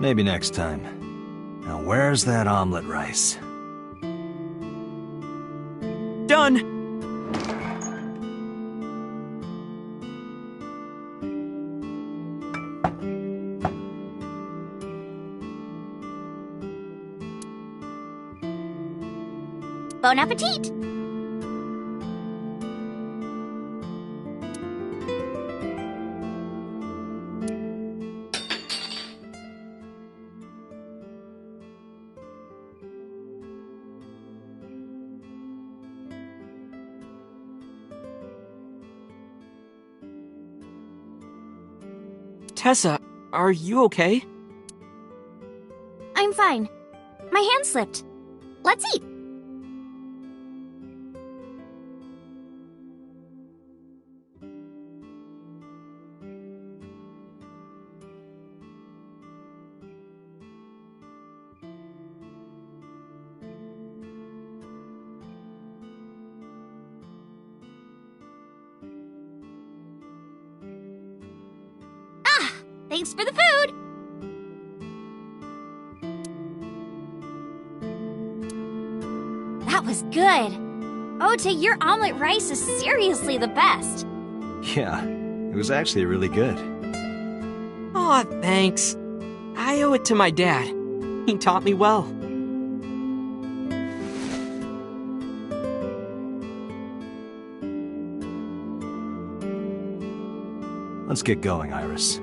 Maybe next time. Now where's that omelet rice? Done! Bon appetit! Tessa, are you okay? I'm fine. My hand slipped. Let's eat. Thanks for the food! That was good. Ote, your omelet rice is seriously the best. Yeah, it was actually really good. Aw, thanks. I owe it to my dad. He taught me well. Let's get going, Iris.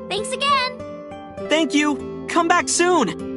Thanks again! Thank you! Come back soon!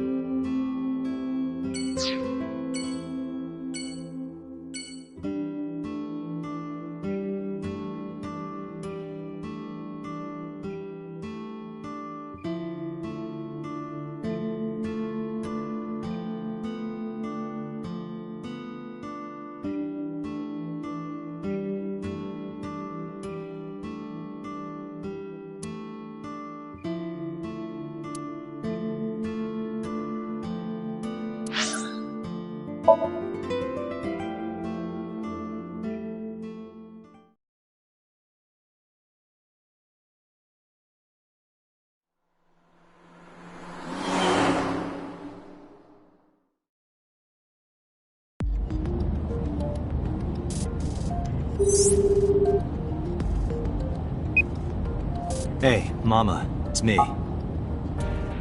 Hey, Mama, it's me.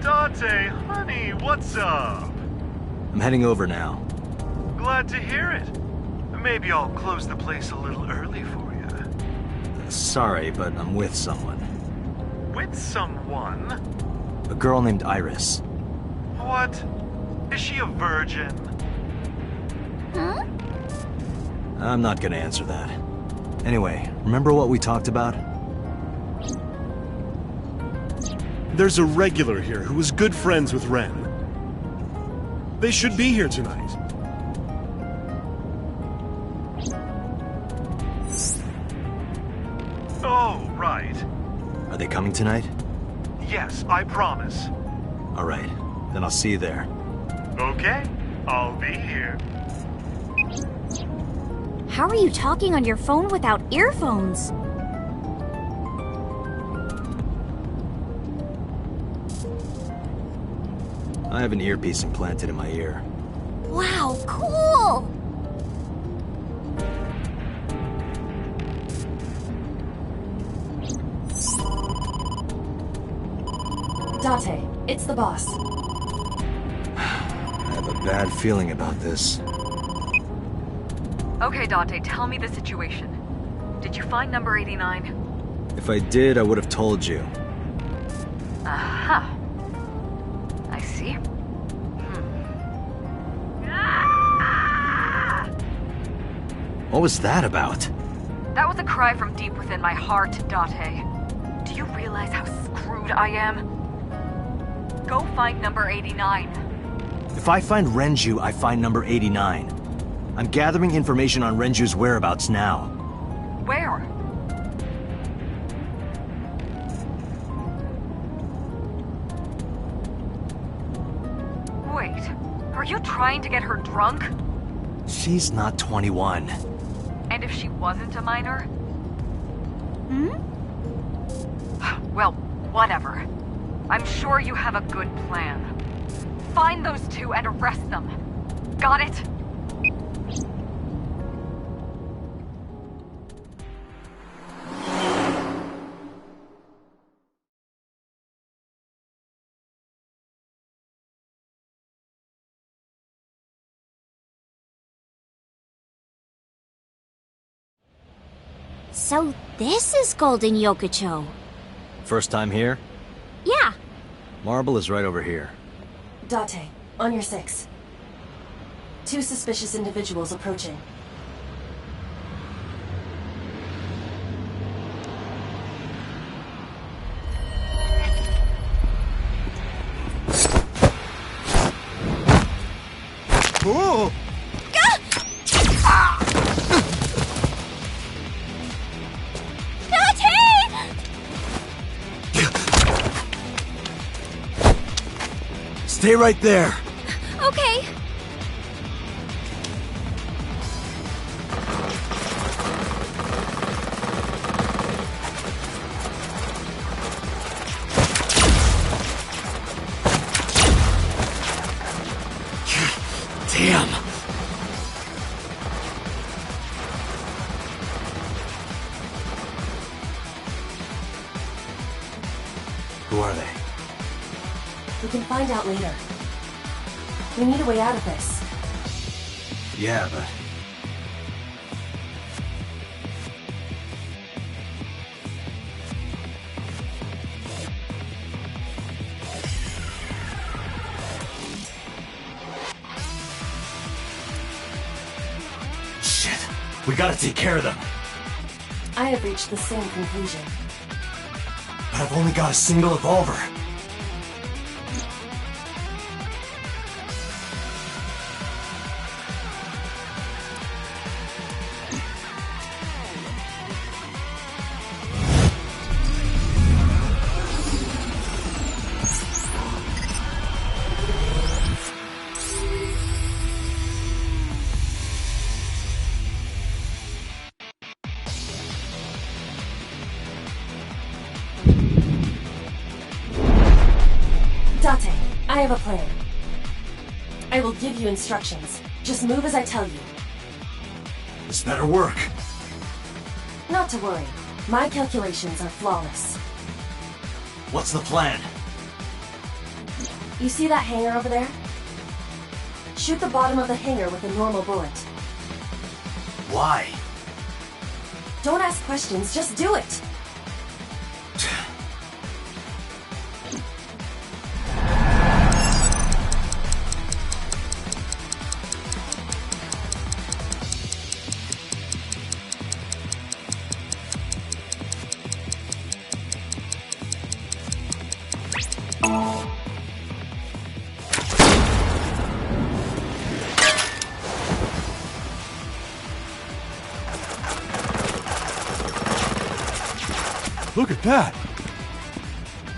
Dante, honey, what's up? I'm heading over now. Glad to hear it. Maybe I'll close the place a little early for you. Sorry, but I'm with someone. With someone? A girl named Iris. What? Is she a virgin? Huh? I'm not gonna answer that. Anyway, remember what we talked about? There's a regular here who is good friends with Ren. They should be here tonight. Oh, right. Are they coming tonight? Yes, I promise. Alright, then I'll see you there. Okay. I'll be here. How are you talking on your phone without earphones? I have an earpiece implanted in my ear. Wow, cool! Date, it's the boss. I have a bad feeling about this. Okay, Dante, tell me the situation. Did you find number 89? If I did, I would have told you. Aha. I see. What was that about? That was a cry from deep within my heart, Date. Do you realize how screwed I am? Go find number 89. If I find Renju, I find number 89. I'm gathering information on Renju's whereabouts now. Where? Wait, are you trying to get her drunk? She's not 21. And if she wasn't a minor? Hmm? Well, whatever. I'm sure you have a good plan. Find those two and arrest them. Got it? So this is Golden Yokocho. First time here? Yeah. Marble is right over here. Date, on your 6. 2 suspicious individuals approaching. Oh! Stay right there. Okay. Damn. Who are they? We can find out later. We need a way out of this. Yeah, but... Shit. We gotta take care of them. I have reached the same conclusion. But I've only got a single revolver. Date, I have a plan. I will give you instructions. Just move as I tell you. This better work. Not to worry. My calculations are flawless. What's the plan? You see that hangar over there? Shoot the bottom of the hangar with a normal bullet. Why? Don't ask questions, just do it! Look at that!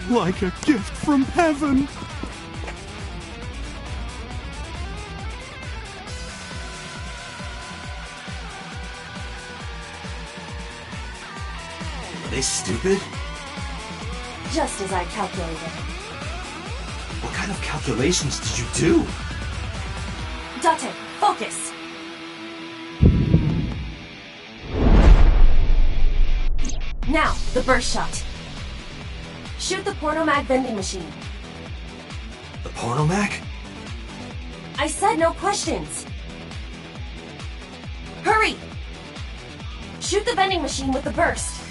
Like a gift from heaven! they stupid? Just as I calculated. What kind of calculations did you do? Date, focus! Now, the burst shot. Shoot the pornomag vending machine. The pornomag? I said no questions. Hurry! Shoot the vending machine with the burst.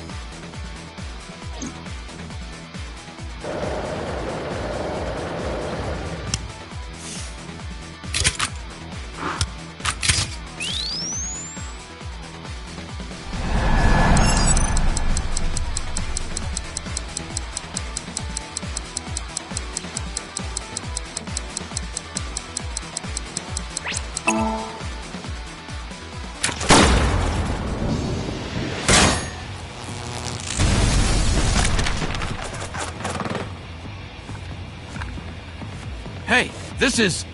Hey, this is...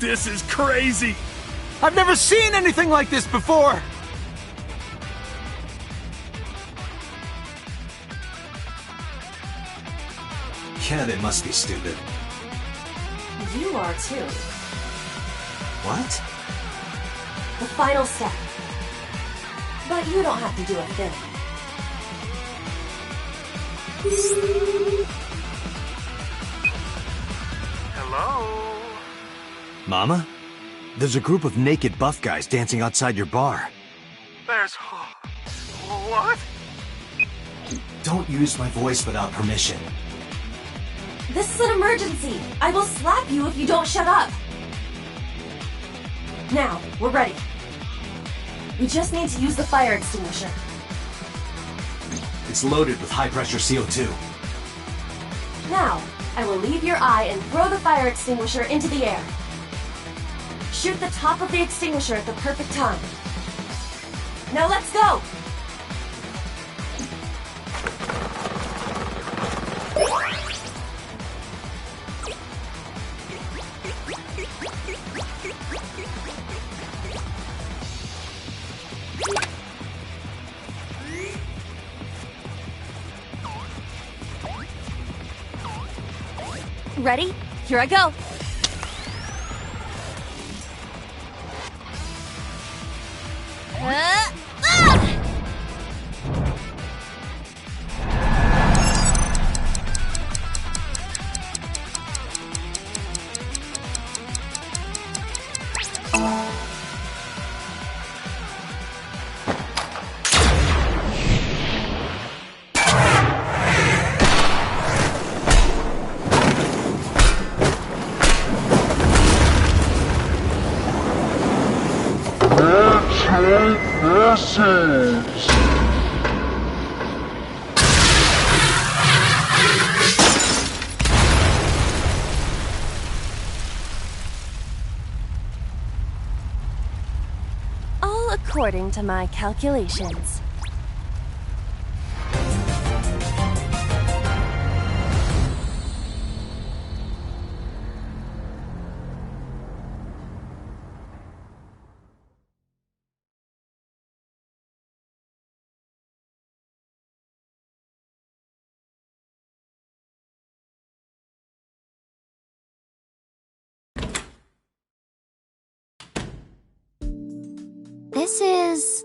This is crazy! I've never seen anything like this before! Yeah, they must be stupid. You are too. What? The final step. But you don't have to do a thing. Hello? Mama? There's a group of naked buff guys dancing outside your bar. There's... What? Don't use my voice without permission. This is an emergency! I will slap you if you don't shut up! Now, we're ready. We just need to use the fire extinguisher. It's loaded with high-pressure CO2. Now, I will leave your eye and throw the fire extinguisher into the air. Shoot the top of the extinguisher at the perfect time. Now let's go! Ready? Here I go. All according to my calculations. This is...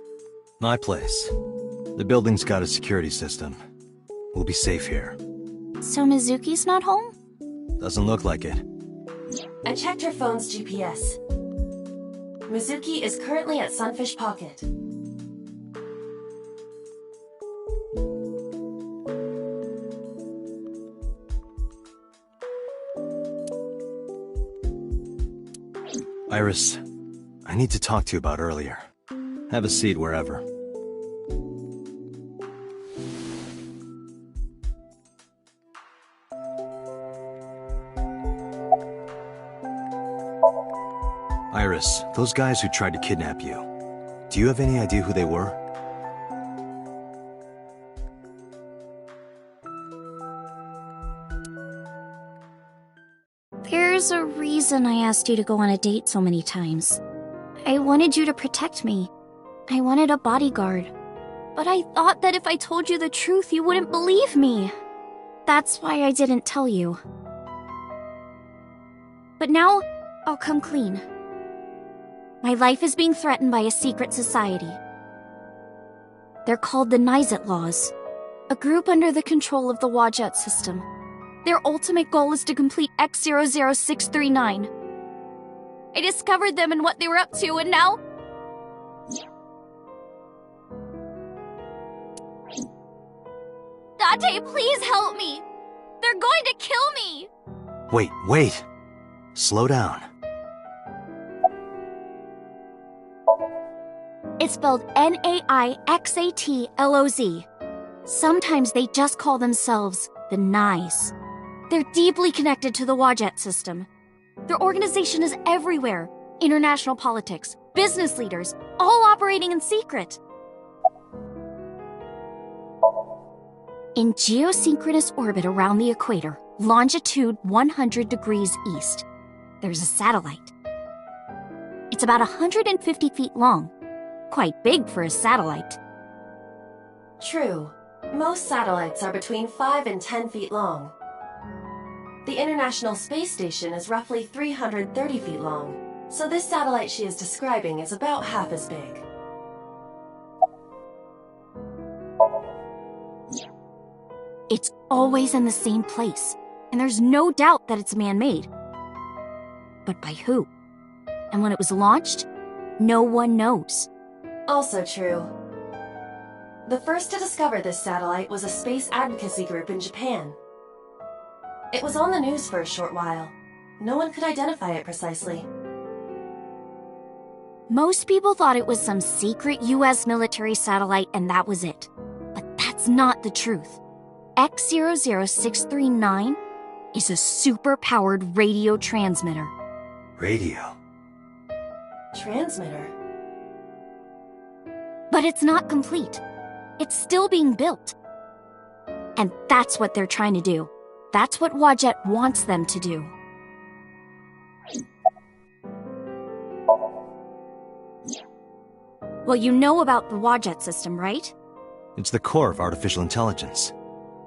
My place. The building's got a security system. We'll be safe here. So Mizuki's not home? Doesn't look like it. I checked her phone's GPS. Mizuki is currently at Sunfish Pocket. Iris, I need to talk to you about earlier. Have a seat wherever. Iris, those guys who tried to kidnap you, do you have any idea who they were? There's a reason I asked you to go on a date so many times. I wanted you to protect me. I wanted a bodyguard. But I thought that if I told you the truth, you wouldn't believe me. That's why I didn't tell you. But now, I'll come clean. My life is being threatened by a secret society. They're called the Nizet Laws, a group under the control of the Wadjet system. Their ultimate goal is to complete X00639. I discovered them and what they were up to, and now... Date, please help me! They're going to kill me! Wait. Slow down. It's spelled Naixatloz. Sometimes they just call themselves the Nice. They're deeply connected to the Wadjet system. Their organization is everywhere. International politics, business leaders, all operating in secret. In geosynchronous orbit around the equator, longitude 100 degrees east, there's a satellite. It's about 150 feet long. Quite big for a satellite. True. Most satellites are between 5 and 10 feet long. The International Space Station is roughly 330 feet long, so this satellite she is describing is about half as big. It's always in the same place, and there's no doubt that it's man-made. But by who? And when it was launched, no one knows. Also true. The first to discover this satellite was a space advocacy group in Japan. It was on the news for a short while. No one could identify it precisely. Most people thought it was some secret US military satellite and that was it. But that's not the truth. X00639 is a super-powered radio transmitter. Radio? Transmitter? But it's not complete. It's still being built. And that's what they're trying to do. That's what Wadjet wants them to do. Well, you know about the Wadjet system, right? It's the core of artificial intelligence.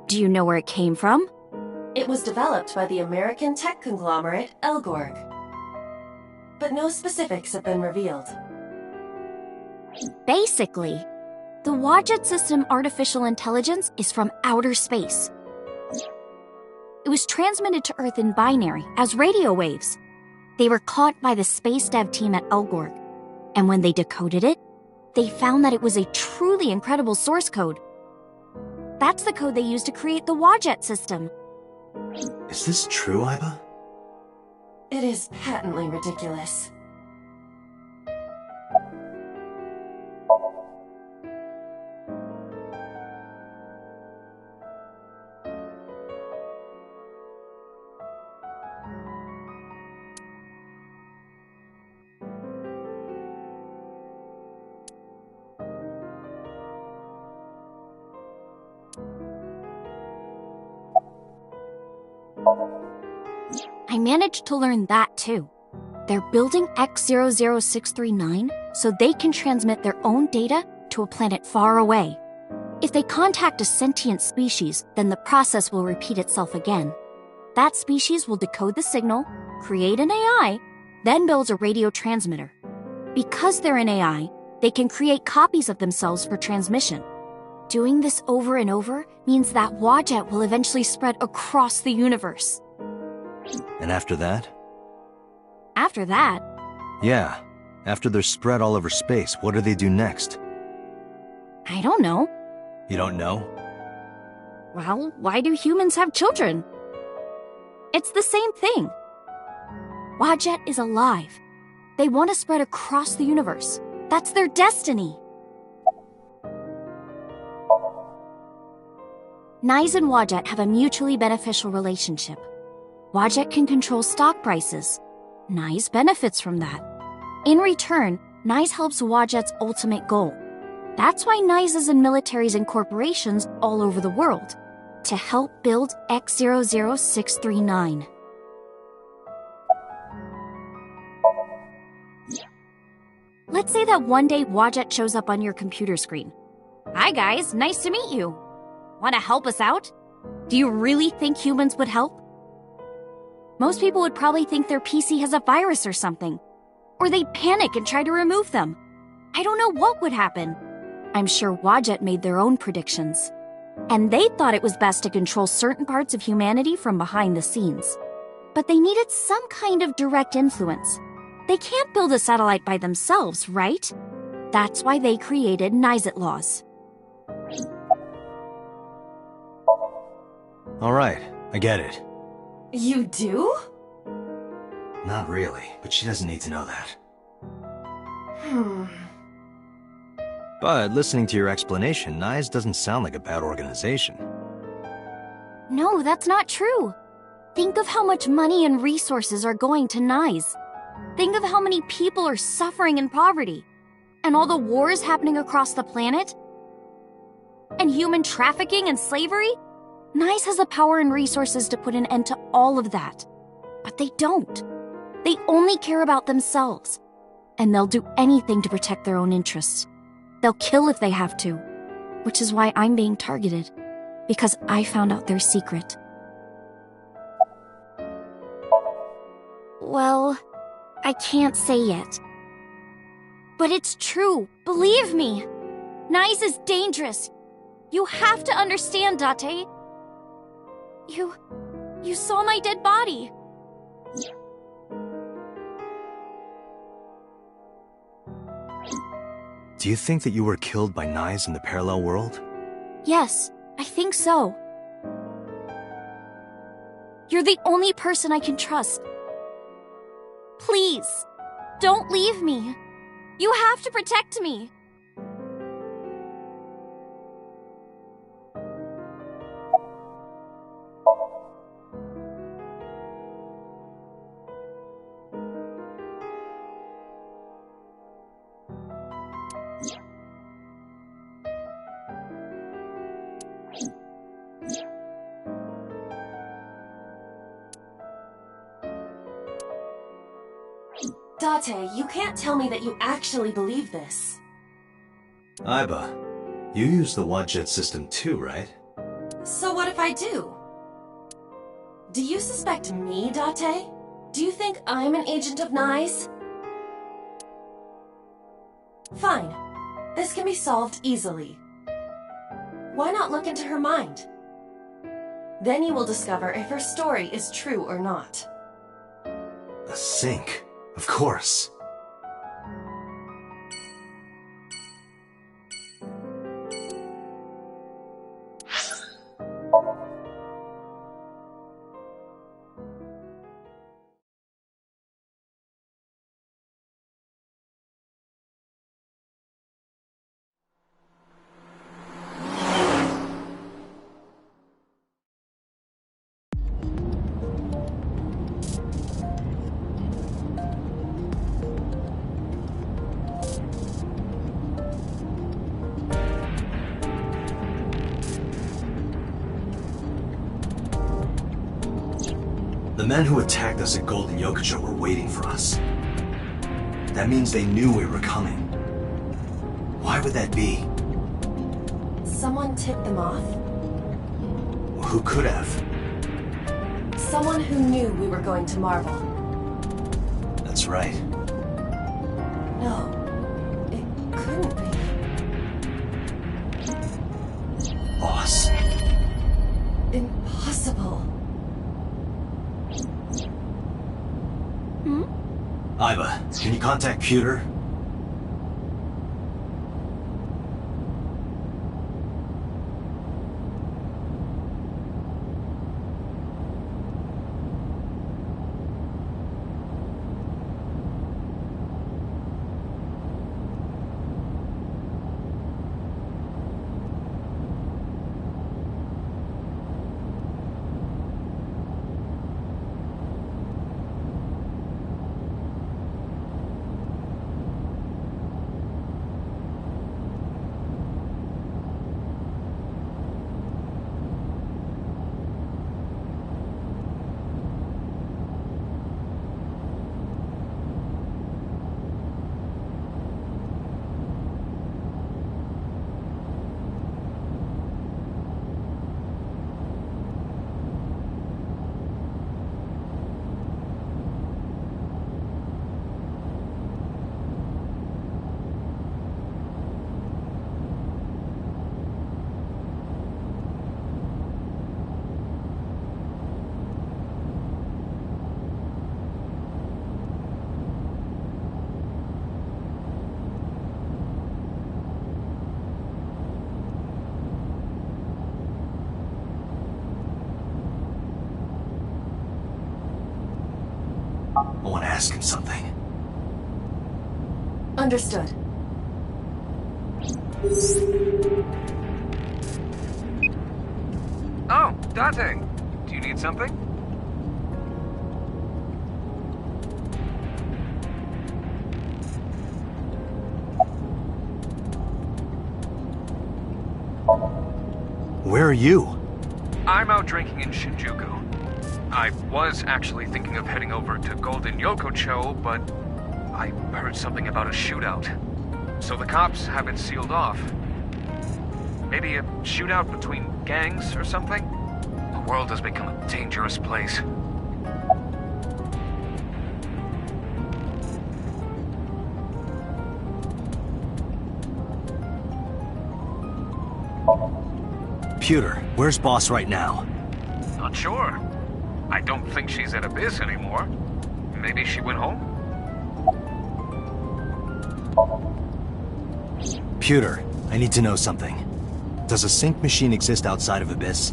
Do you know where it came from? It was developed by the American tech conglomerate Elgorg. But no specifics have been revealed. Basically, the Wadjet system artificial intelligence is from outer space. It was transmitted to Earth in binary, as radio waves. They were caught by the space dev team at Elgorg, and when they decoded it, they found that it was a truly incredible source code. That's the code they used to create the Wadjet system. Is this true, Iba? It is patently ridiculous. I managed to learn that too. They're building X00639 so they can transmit their own data to a planet far away. If they contact a sentient species, then the process will repeat itself again. That species will decode the signal, create an AI, then builds a radio transmitter. Because they're an AI, they can create copies of themselves for transmission. Doing this over and over means that Wadjet will eventually spread across the universe. And after that? After that? Yeah. After they're spread all over space, what do they do next? I don't know. You don't know? Well, why do humans have children? It's the same thing. Wadjet is alive. They want to spread across the universe. That's their destiny. Nyes and Wadjet have a mutually beneficial relationship. Wadjet can control stock prices. Nyes benefits from that. In return, Nyes helps Wadjet's ultimate goal. That's why Nyes is in militaries and corporations all over the world, to help build X00639. Let's say that one day Wadjet shows up on your computer screen. Hi guys, nice to meet you. Want to help us out? Do you really think humans would help? Most people would probably think their PC has a virus or something. Or they'd panic and try to remove them. I don't know what would happen. I'm sure Wadjet made their own predictions. And they thought it was best to control certain parts of humanity from behind the scenes. But they needed some kind of direct influence. They can't build a satellite by themselves, right? That's why they created Nizet laws. All right, I get it. You do? Not really, but she doesn't need to know that. But listening to your explanation, Nyes doesn't sound like a bad organization. No, that's not true. Think of how much money and resources are going to Nyes. Think of how many people are suffering in poverty. And all the wars happening across the planet. And human trafficking and slavery. Nyes has the power and resources to put an end to all of that. But they don't. They only care about themselves. And they'll do anything to protect their own interests. They'll kill if they have to. Which is why I'm being targeted. Because I found out their secret. Well, I can't say yet. But it's true, believe me. Nyes is dangerous. You have to understand, Date. You saw my dead body. Do you think that you were killed by Nyes in the parallel world? Yes, I think so. You're the only person I can trust. Please, don't leave me. You have to protect me. Date, you can't tell me that you actually believe this. Aiba, you use the Wadjet system too, right? So what if I do? Do you suspect me, Date? Do you think I'm an agent of Nyes? Fine. This can be solved easily. Why not look into her mind? Then you will discover if her story is true or not. A sync, of course. The men who attacked us at Golden Yokocho were waiting for us. That means they knew we were coming. Why would that be? Someone tipped them off? Who could have? Someone who knew we were going to Marvel. That's right. No, it couldn't be. Boss. Impossible. Aiba, can you contact Pewter? I want to ask him something. Understood. Oh, Date. Do you need something? Where are you? I'm out drinking in Shinjuku. I was actually thinking of heading over to Golden Yokocho, but I heard something about a shootout. So the cops have it sealed off. Maybe a shootout between gangs or something? The world has become a dangerous place. Pewter, where's Boss right now? Not sure. I don't think she's at Abyss anymore. Maybe she went home? Pewter, I need to know something. Does a sync machine exist outside of Abyss?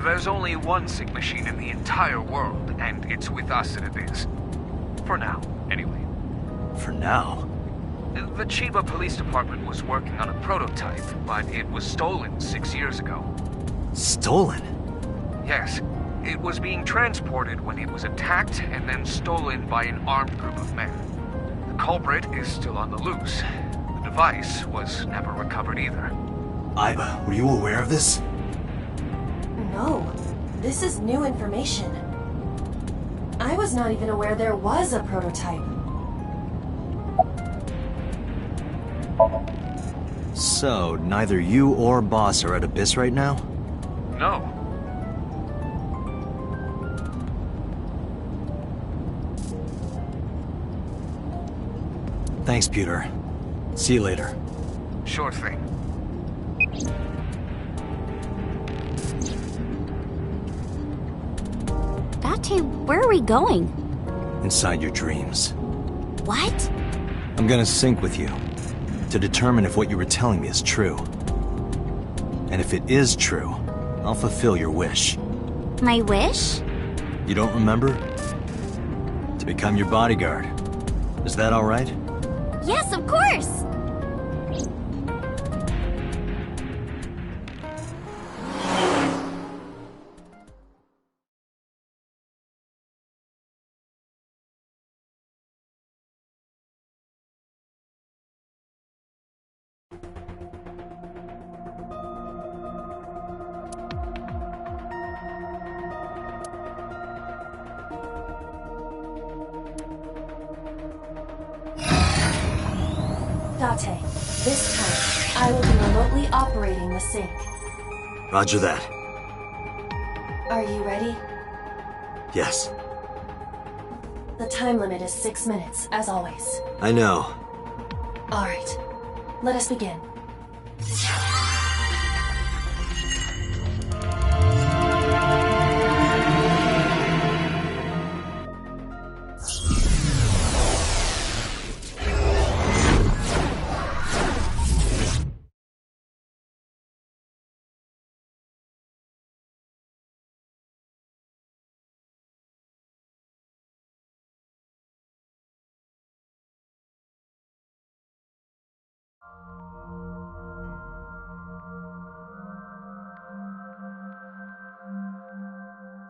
There's only one sync machine in the entire world, and it's with us at Abyss. For now, anyway. For now? The Chiba Police Department was working on a prototype, but it was stolen 6 years ago. Stolen? Yes. It was being transported when it was attacked and then stolen by an armed group of men. The culprit is still on the loose. The device was never recovered either. Iba, were you aware of this? No. This is new information. I was not even aware there was a prototype. So, neither you or Boss are at Abyss right now? No. Thanks, Pewter. See you later. Sure thing. Date, where are we going? Inside your dreams. What? I'm gonna sync with you to determine if what you were telling me is true. And if it is true, I'll fulfill your wish. My wish? You don't remember? To become your bodyguard. Is that all right? Yes, of course! Date, this time, I will be remotely operating the sync. Roger that. Are you ready? Yes. The time limit is 6 minutes, as always. I know. Alright, let us begin.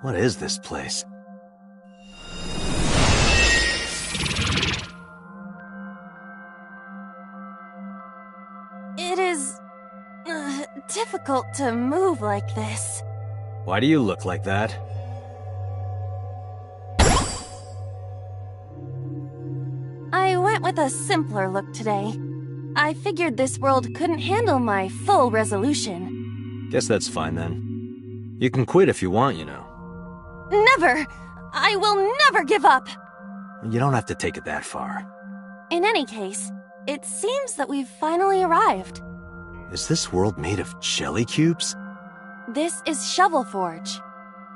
What is this place? It is... difficult to move like this. Why do you look like that? I went with a simpler look today. I figured this world couldn't handle my full resolution. Guess that's fine then. You can quit if you want, you know. Never! I will never give up! You don't have to take it that far. In any case, it seems that we've finally arrived. Is this world made of jelly cubes? This is Shovel Forge.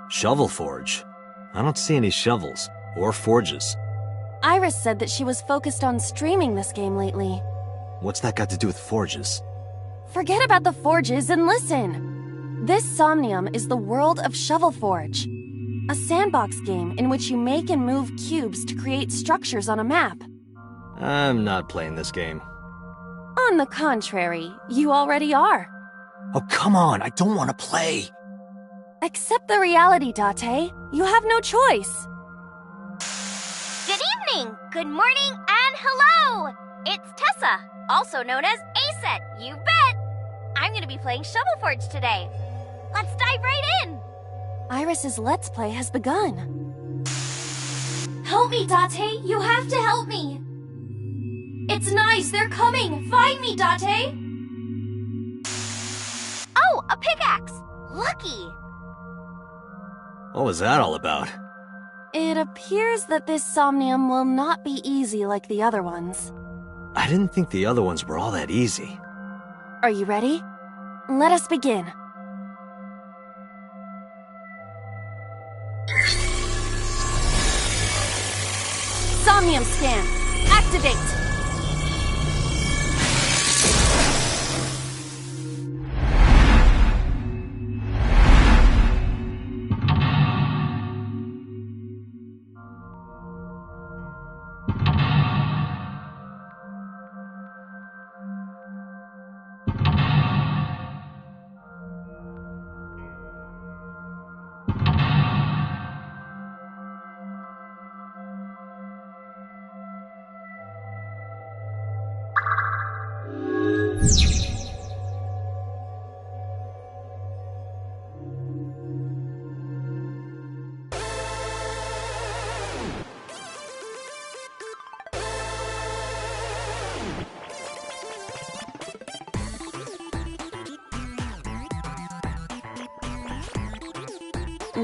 Shovel Forge? I don't see any shovels, or forges. Iris said that she was focused on streaming this game lately. What's that got to do with forges? Forget about the forges and listen! This Somnium is the world of Shovel Forge, a sandbox game in which you make and move cubes to create structures on a map. I'm not playing this game. On the contrary, you already are. Oh, come on, I don't want to play. Accept the reality, Date. You have no choice. Good evening, good morning, and hello! It's Tessa, also known as Aset, you bet! I'm gonna be playing Shovel Forge today. Let's dive right in! Iris's Let's Play has begun. Help me, Date! You have to help me! It's nice, they're coming! Find me, Date! Oh, a pickaxe! Lucky! What was that all about? It appears that this Somnium will not be easy like the other ones. I didn't think the other ones were all that easy. Are you ready? Let us begin. Somnium scan. Activate.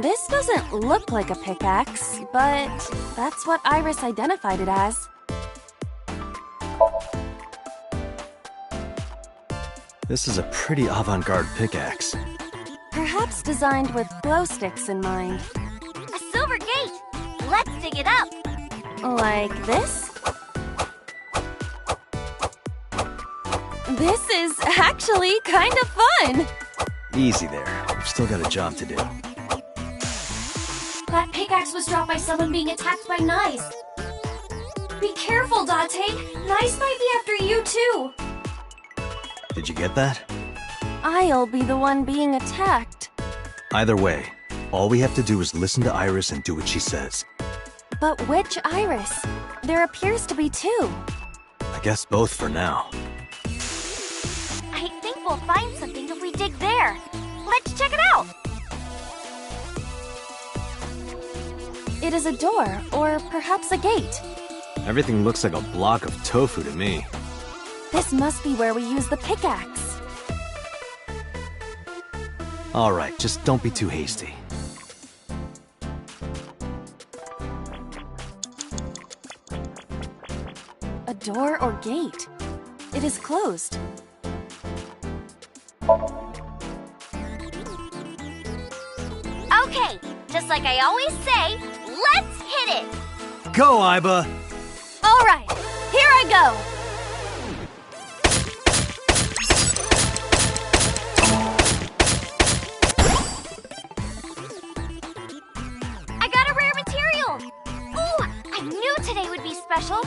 This doesn't look like a pickaxe, but that's what Iris identified it as. This is a pretty avant-garde pickaxe. Perhaps designed with glow sticks in mind. A silver gate! Let's dig it up! Like this? This is actually kind of fun! Easy there. We've still got a job to do. That pickaxe was dropped by someone being attacked by knives. Be careful, Date. Knives might be after you, too. Did you get that? I'll be the one being attacked. Either way, all we have to do is listen to Iris and do what she says. But which Iris? There appears to be two. I guess both for now. I think we'll find something if we dig there. Let's check it out! It is a door, or perhaps a gate. Everything looks like a block of tofu to me. This must be where we use the pickaxe. Alright, just don't be too hasty. A door or gate. It is closed. Okay, just like I always say, let's hit it! Go, Iba! Alright, here I go! I got a rare material! Ooh, I knew today would be special!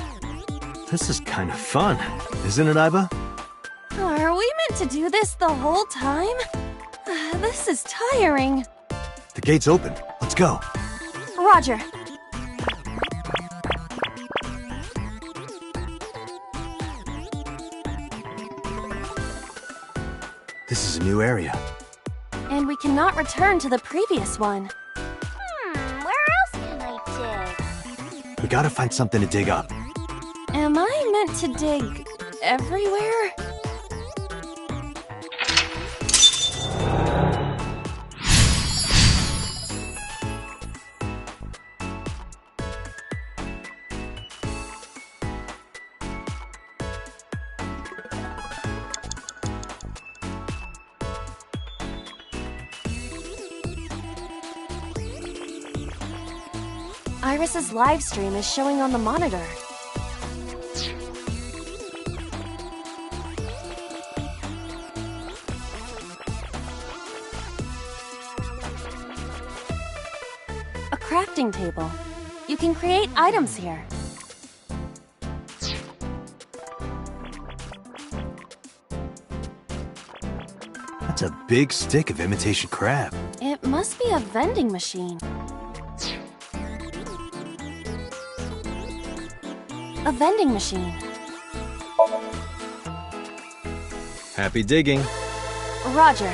This is kind of fun, isn't it, Iba? Are we meant to do this the whole time? This is tiring. The gate's open. Let's go. Roger. This is a new area. And we cannot return to the previous one. Where else can I dig? We gotta find something to dig up. Am I meant to dig everywhere? Iris's live stream is showing on the monitor. A crafting table. You can create items here. That's a big stick of imitation crab. It must be a vending machine. A vending machine. Happy digging. Roger.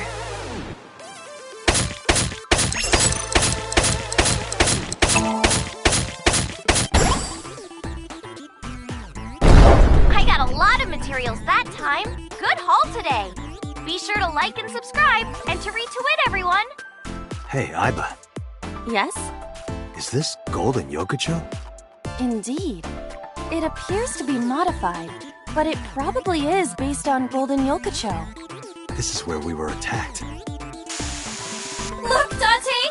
I got a lot of materials that time. Good haul today. Be sure to like and subscribe, and to retweet everyone. Hey, Aiba. Yes? Is this golden yokocho? Indeed. It appears to be modified, but it probably is based on golden yokocho. This is where we were attacked. Look, Dante!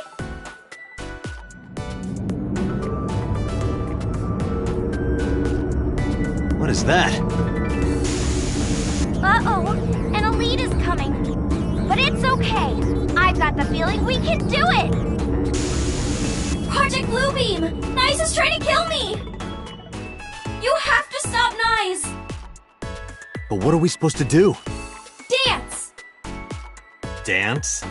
What is that? Uh-oh, an elite is coming. But it's okay. I've got the feeling we can do it! Project Bluebeam! Nyes is trying to kill me! You have to stop Nyes! But what are we supposed to do? Dance! Dance?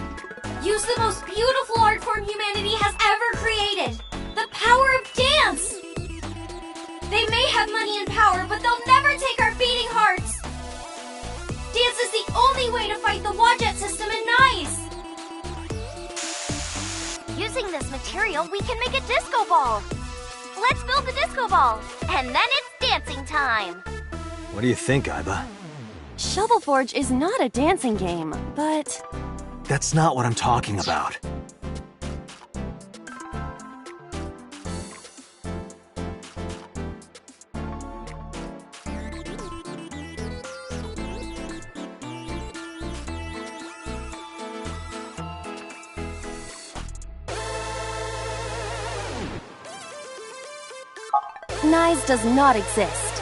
Use the most beautiful art form humanity has ever created! The power of dance! They may have money and power, but they'll never take our beating hearts! Dance is the only way to fight the Wadjet system and Nyes! Using this material, we can make a disco ball! Let's build the disco ball, and then it's dancing time! What do you think, Aiba? Shovel Forge is not a dancing game, but... That's not what I'm talking about. Nyes does not exist.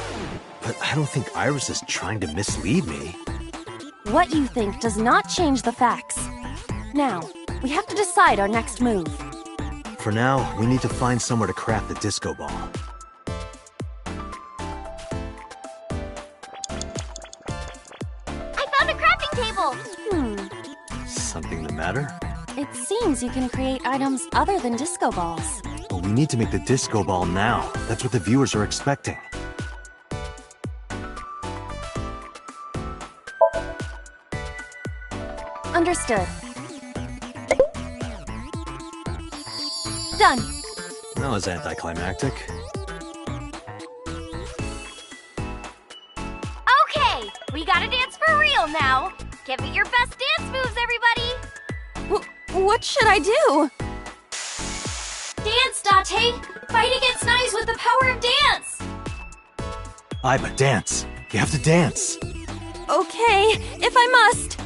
But I don't think Iris is trying to mislead me. What you think does not change the facts. Now, we have to decide our next move. For now, we need to find somewhere to craft the disco ball. I found a crafting table! Something the matter? It seems you can create items other than disco balls. But we need to make the disco ball now. That's what the viewers are expecting. Understood. Done. That was anticlimactic. Okay, we gotta dance for real now. Give it your best dance moves, everybody. What should I do? Dance, Date! Fight against Nyes with the power of dance! Aiba, dance! You have to dance! Okay, if I must.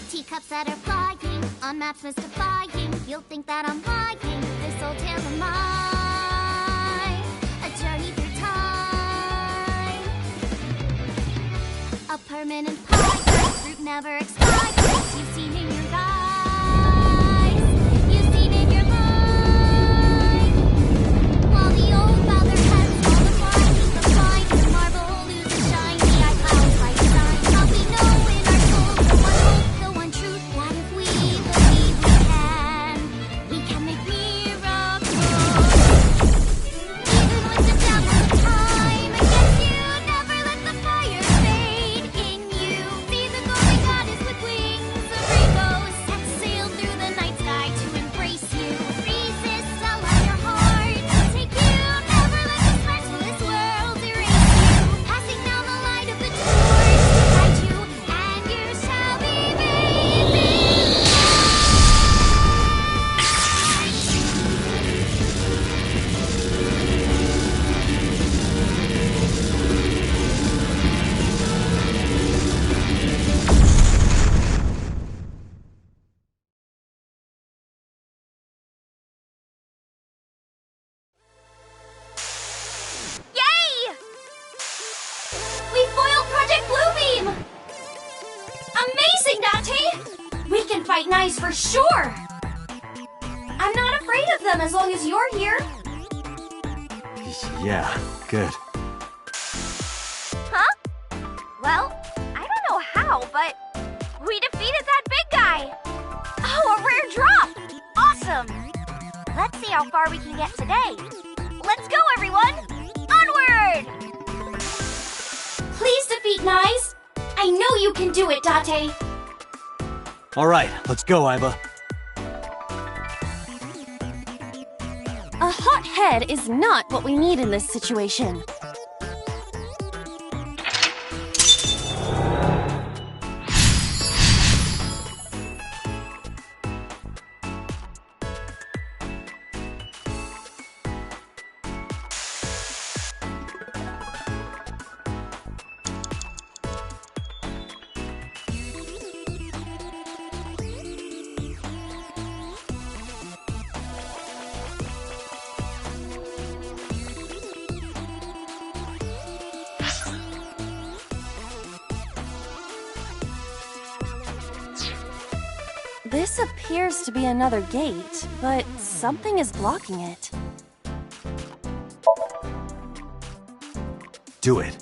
Teacups that are flying, on maps mystifying. You'll think that I'm lying, this old tale of mine. A journey through time. A permanent pie, fruit never expires. You've seen in your eyes, you've seen in your mind. While the old mother has all the flying, the flying marble loses shiny eyebrows like shine. How we know in our souls the one hope, the one truth, that if we believe we can make miracles. Even with the devil of time against you, never let the fire fade in you. See the golden goddess with fight nice for sure! I'm not afraid of them as long as you're here. Yeah, good. Huh? Well, I don't know how, but we defeated that big guy. Oh, a rare drop! Awesome! Let's see how far we can get today. Let's go, everyone! Onward! Please defeat Nyes. I know you can do it, Date. Alright, let's go, Iba. A hot head is not what we need in this situation. This appears to be another gate, but something is blocking it. Do it.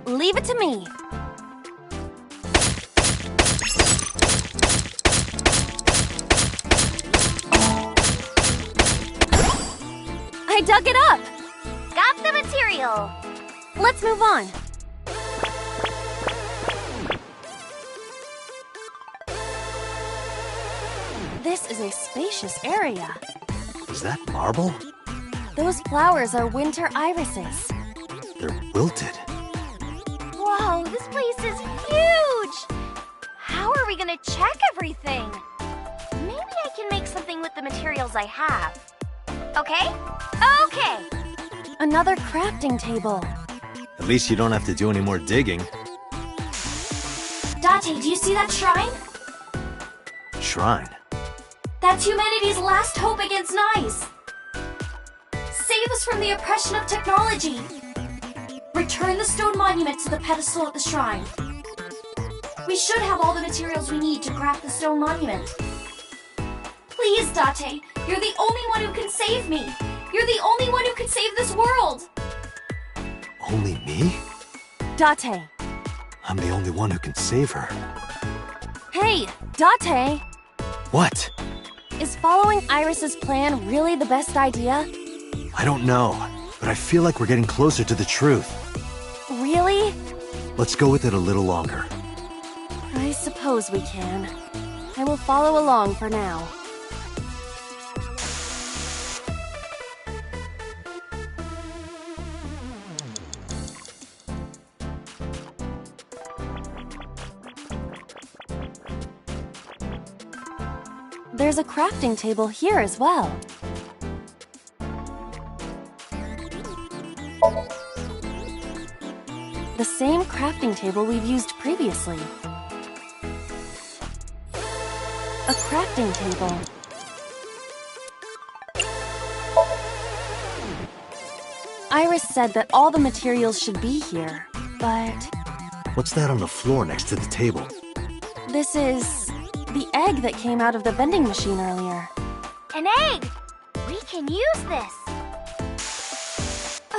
Leave it to me. I dug it up! Got the material! Let's move on. This is a spacious area. Is that marble? Those flowers are winter irises. They're wilted. Whoa, this place is huge! How are we gonna check everything? Maybe I can make something with the materials I have. Okay? Okay! Another crafting table. At least you don't have to do any more digging. Date, do you see that shrine? Shrine? That's humanity's last hope against Nyes. Save us from the oppression of technology. Return the stone monument to the pedestal at the shrine. We should have all the materials we need to craft the stone monument. Please, Date, you're the only one who can save me. You're the only one who can save this world. Only me? Date. I'm the only one who can save her. Hey, Date. What? Is following Iris's plan really the best idea? I don't know, but I feel like we're getting closer to the truth. Really? Let's go with it a little longer. I suppose we can. I will follow along for now. There's a crafting table here as well. The same crafting table we've used previously. A crafting table. Iris said that all the materials should be here, but... What's that on the floor next to the table? This is... the egg that came out of the vending machine earlier. An egg! We can use this!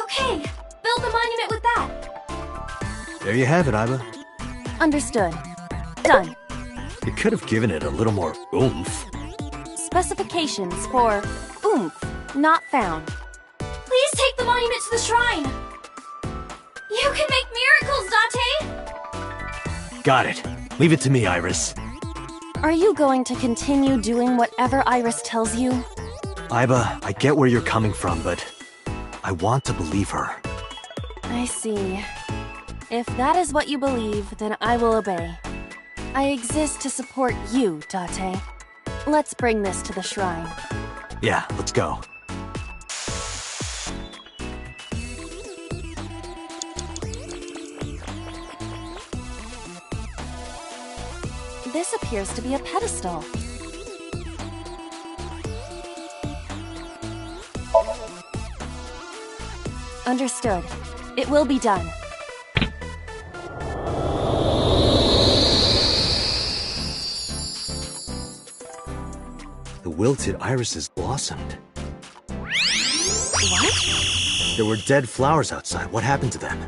Okay, build the monument with that! There you have it, Iba. Understood. Done. You could have given it a little more oomph. Specifications for oomph not found. Please take the monument to the shrine! You can make miracles, Date! Got it. Leave it to me, Iris. Are you going to continue doing whatever Iris tells you? Iba, I get where you're coming from, but I want to believe her. I see. If that is what you believe, then I will obey. I exist to support you, Date. Let's bring this to the shrine. Yeah, let's go. This appears to be a pedestal. Understood. It will be done. wilted irises blossomed. What? There were dead flowers outside. What happened to them?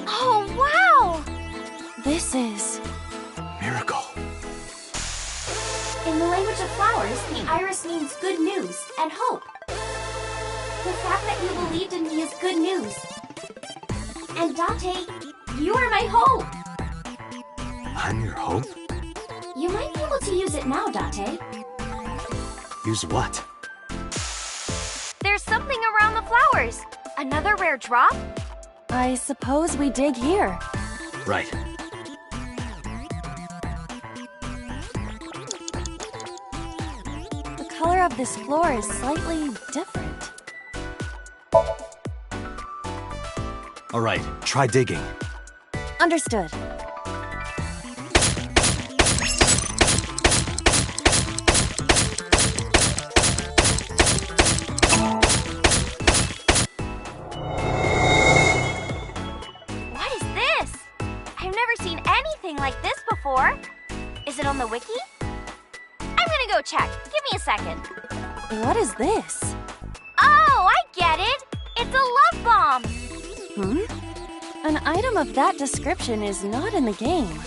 Oh, wow! This is... Miracle. In the language of flowers, the iris means good news and hope. The fact that you believed in me is good news. And Date, you are my hope! I'm your hope? You might be able to use it now, Date. Use what? There's something around the flowers. Another rare drop? I suppose we dig here. Right. The color of this floor is slightly different. All right, try digging. Understood. What is this? I've never seen anything like this before. Is it on the wiki? I'm gonna go check. Give me a second. What is this? Oh, I get it! It's a love bomb! An item of that description is not in the game.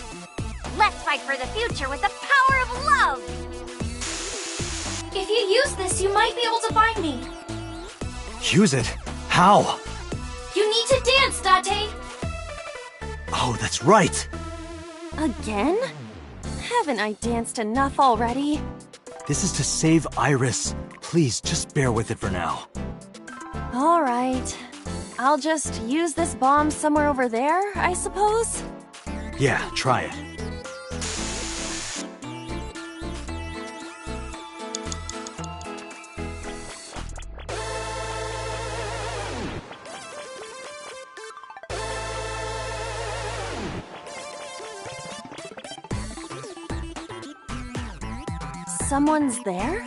Let's fight for the future with the power of love! If you use this, you might be able to find me. Use it? How? You need to dance, Date! Oh, that's right! Again? Haven't I danced enough already? This is to save Iris. Please, just bear with it for now. All right. I'll just use this bomb somewhere over there, I suppose? Yeah, try it. Someone's there?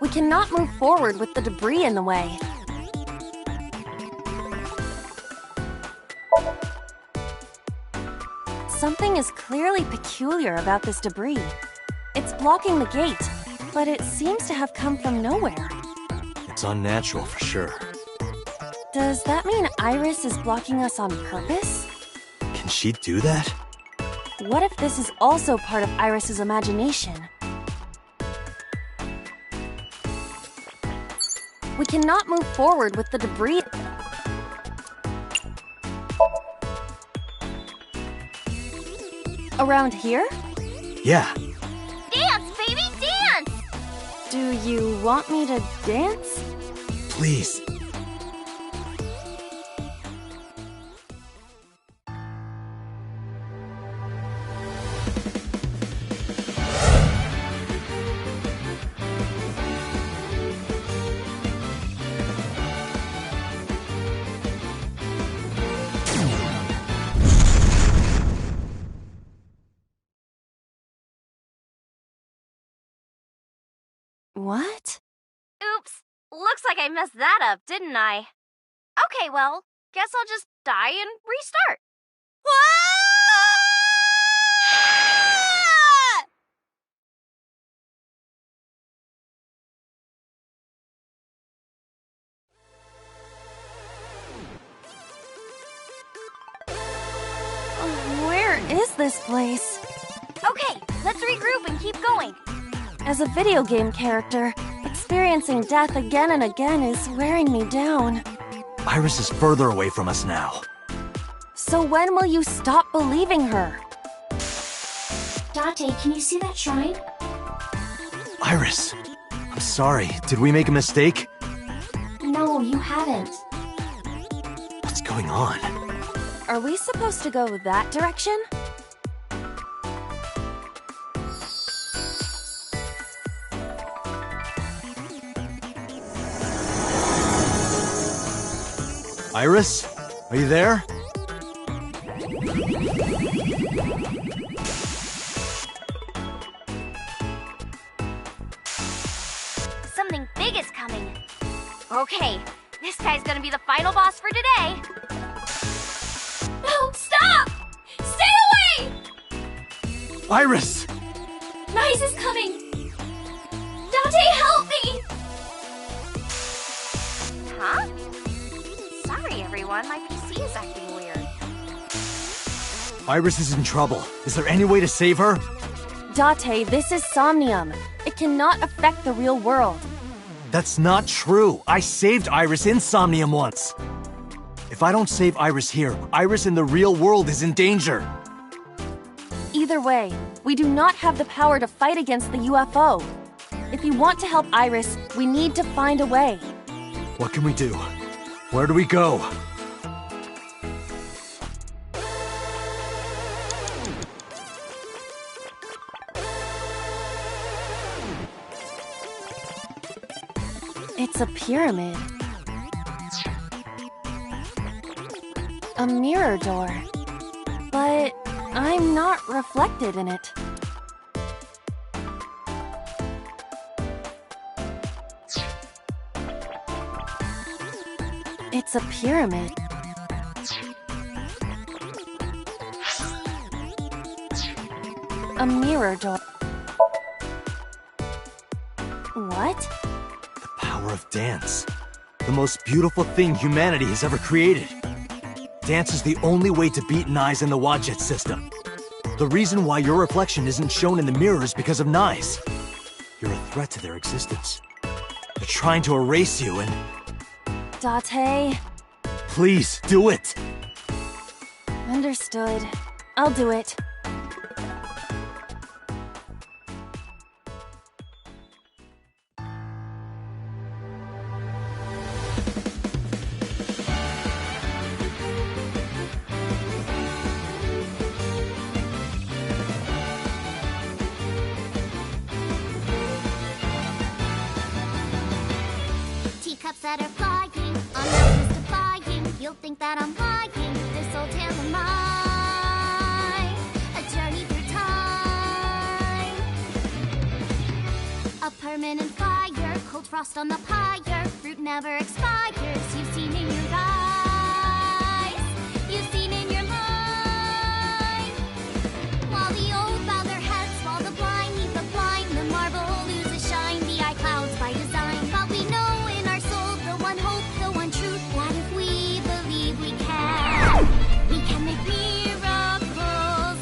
We cannot move forward with the debris in the way. Something is clearly peculiar about this debris. It's blocking the gate, but it seems to have come from nowhere. It's unnatural for sure. Does that mean Iris is blocking us on purpose? Can she do that? What if this is also part of Iris's imagination? We cannot move forward with the debris. Around here? Yeah. Dance, baby, dance! Do you want me to dance? Please. What? Oops. Looks like I messed that up, didn't I? Okay, well, guess I'll just die and restart. Where is this place? Okay, let's regroup and keep going. As a video game character, experiencing death again and again is wearing me down. Iris is further away from us now. So when will you stop believing her? Date, can you see that shrine? Iris, I'm sorry. Did we make a mistake? No, you haven't. What's going on? Are we supposed to go that direction? Iris? Are you there? something big is coming. Okay, this guy's gonna be the final boss for today. No, stop! Stay away! Iris! Nyes is coming! Dante, help me! Huh? Sorry, everyone. My PC is acting weird. Iris is in trouble. Is there any way to save her? Date, this is Somnium. It cannot affect the real world. That's not true. I saved Iris in Somnium once. If I don't save Iris here, Iris in the real world is in danger. Either way, we do not have the power to fight against the UFO. If you want to help Iris, we need to find a way. What can we do? Where do we go? It's a pyramid. A mirror door. But I'm not reflected in it. It's a pyramid. A mirror door. What? The power of dance. The most beautiful thing humanity has ever created. Dance is the only way to beat Nyes in the Wadjet system. The reason why your reflection isn't shown in the mirror is because of Nyes. You're a threat to their existence. They're trying to erase you and... Date. Please, do it! Understood. I'll do it. Teacups that are flying, on mountains defying. You'll think that I'm lying. This old tale of mine, a journey through time. A permanent fire, cold frost on the pyre. Fruit never expires. You've seen in your eyes, you've seen in your mind. While the old bow their heads, while the blind leave the blind, the marble loses shine. The eye clouds by design, but we know in our soul the one hope, the one truth, that if we believe we can make miracles.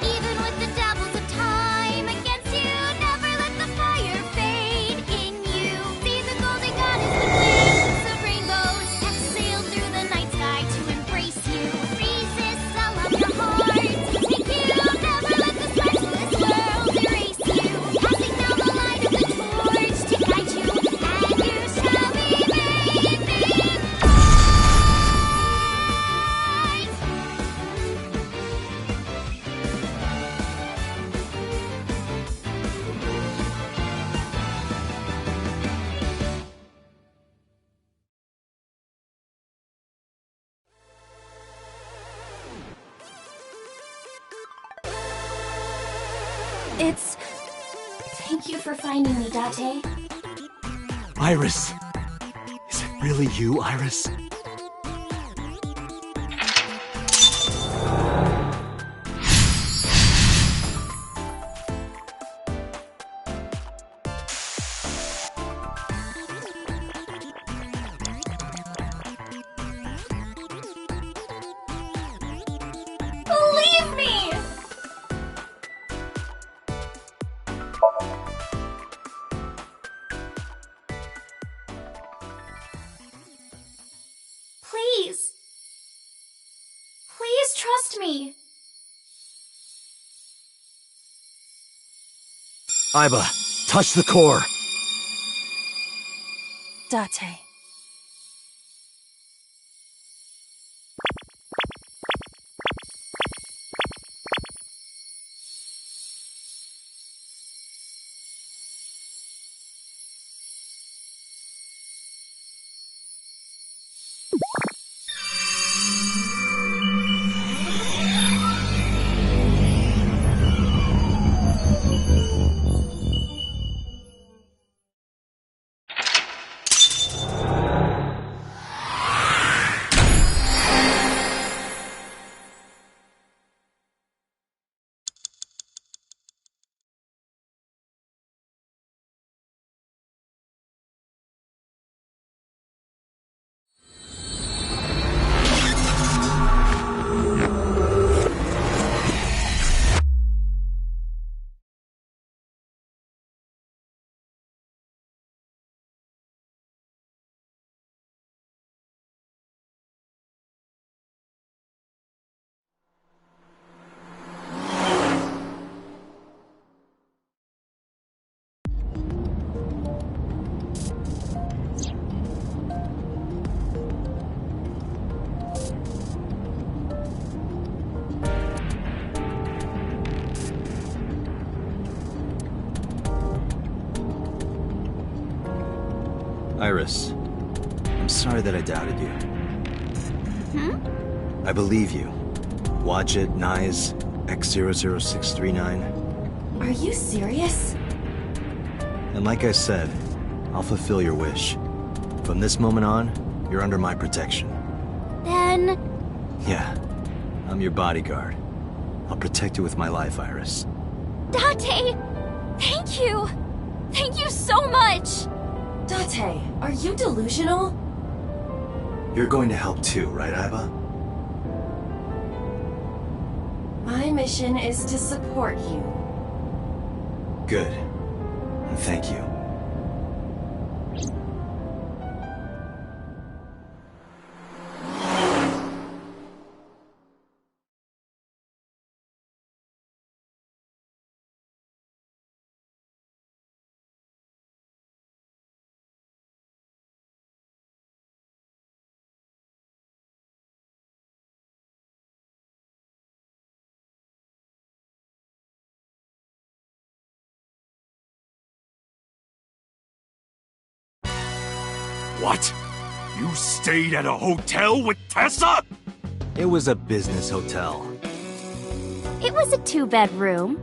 Even with the devils of time against you, never let the fire fade in you. See the golden goddess with wings of rainbows, exhale through the night sky to embrace you. Resist, I'll love your heart, take you. Never let the merciless world erase you. Passing down the light of the torch to guide you, and you shall be made big. It's... Thank you for finding me, Date. Iris! Is it really you, Iris? Believe me! Please. Please trust me. Iba, touch the core! Date. Iris, I'm sorry that I doubted you. Hmm? I believe you. Watch it, Nyes, X00639. Are you serious? And like I said, I'll fulfill your wish. From this moment on, you're under my protection. Then... Yeah, I'm your bodyguard. I'll protect you with my life, Iris. Date! Thank you! Thank you so much! Date, are you delusional? You're going to help too, right, Iva? My mission is to support you. Good. And thank you. What? You stayed at a hotel with Tessa? It was a business hotel. It was a 2-bedroom.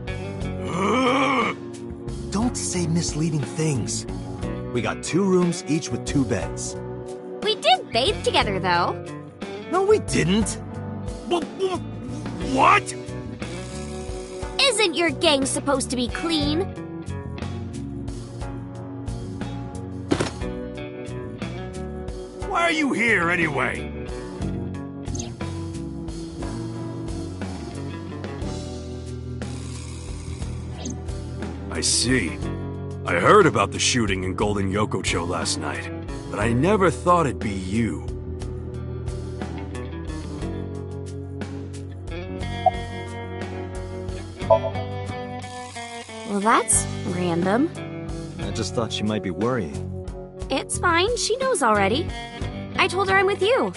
Don't say misleading things. We got 2 rooms, each with 2 beds. We did bathe together, though. No, we didn't. What? Isn't your gang supposed to be clean? Why are you here anyway? I see. I heard about the shooting in Golden Yokocho last night, but I never thought it'd be you. Well, that's random. I just thought she might be worrying. It's fine, she knows already. I told her I'm with you.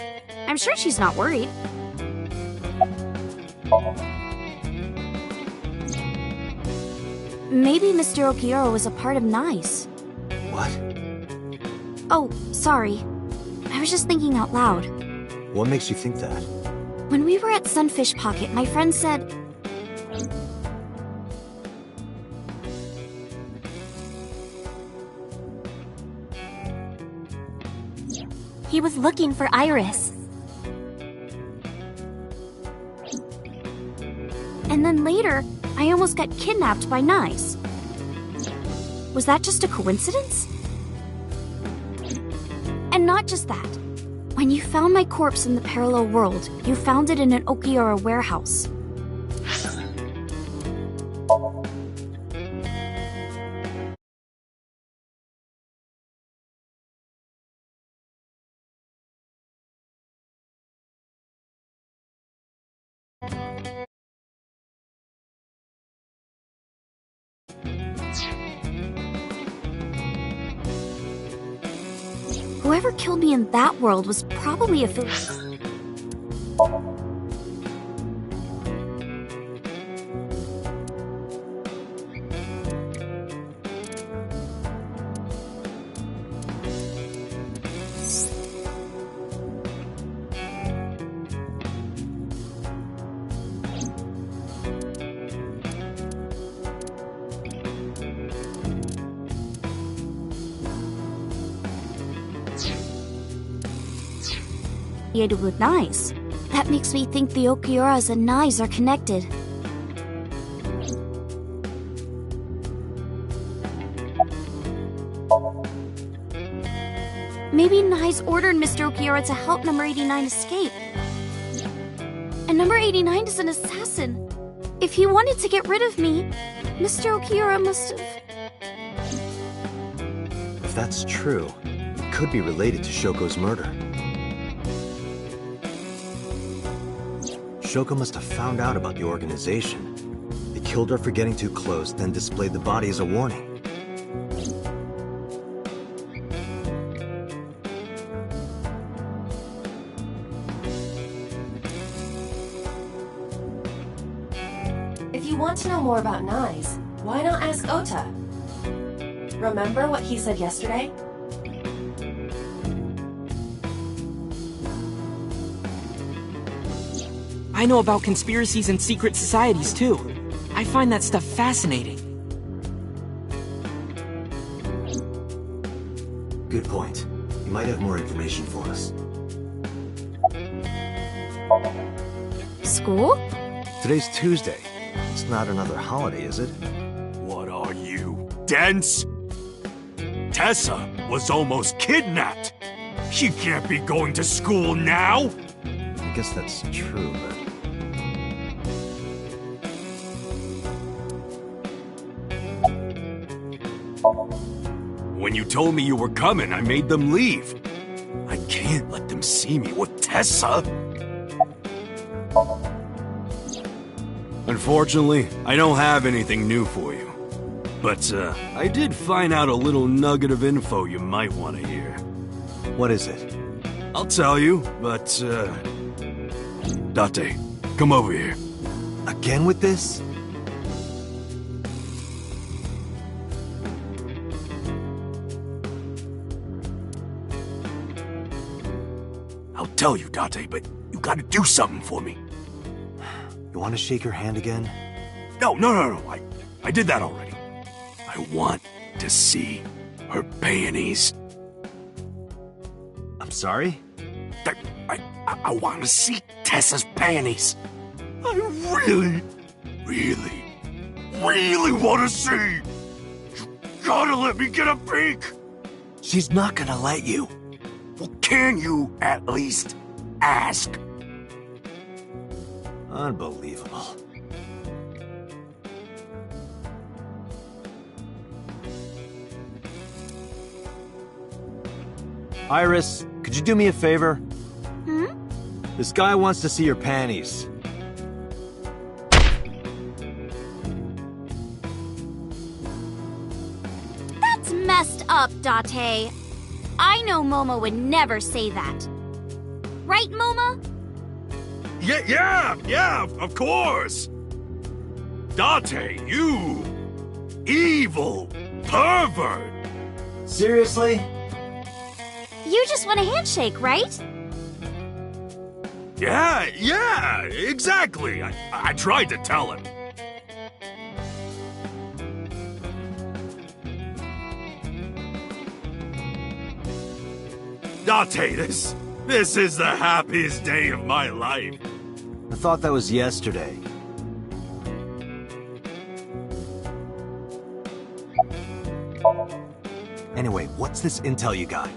I'm sure she's not worried. Maybe Mr. Okiura was a part of Nice. What? Oh, sorry. I was just thinking out loud. What makes you think that? When we were at Sunfish Pocket, my friend said... he was looking for Iris. And then later, I almost got kidnapped by Nice. Was that just a coincidence? And not just that. When you found my corpse in the parallel world, you found it in an Okiura warehouse. Whoever killed me in that world was probably a affiliated with Nice. That makes me think the Okiuras and Nice are connected. Maybe Nice ordered Mr. Okiura to help Number 89 escape. And Number 89 is an assassin. If he wanted to get rid of me, Mr. Okiura must have... If that's true, it could be related to Shoko's murder. Shoko must have found out about the organization. They killed her for getting too close, then displayed the body as a warning. If you want to know more about Nyes, why not ask Ota? Remember what he said yesterday? I know about conspiracies and secret societies, too. I find that stuff fascinating. Good point. You might have more information for us. School? Today's Tuesday. It's not another holiday, is it? What are you, dense? Tessa was almost kidnapped. She can't be going to school now. I guess that's true, but... When you told me you were coming, I made them leave. I can't let them see me with Tessa. Unfortunately, I don't have anything new for you. But, I did find out a little nugget of info you might want to hear. What is it? I'll tell you, but, Date, come over here. Again with this? I'll tell you, Date, but you gotta do something for me. You want to shake her hand again? No. I did that already. I want to see her panties. I'm sorry? I want to see Tessa's panties. I really want to see. You gotta let me get a peek. She's not gonna let you. Well, can you at least ask? Unbelievable. Iris, could you do me a favor? Hmm? This guy wants to see your panties. That's messed up, Date. I know Momo would never say that. Right, Momo? Yeah, of course. Date, you evil pervert. Seriously? You just want a handshake, right? Yeah, exactly. I tried to tell him. Date, this is the happiest day of my life. I thought that was yesterday. Anyway, what's this intel you got?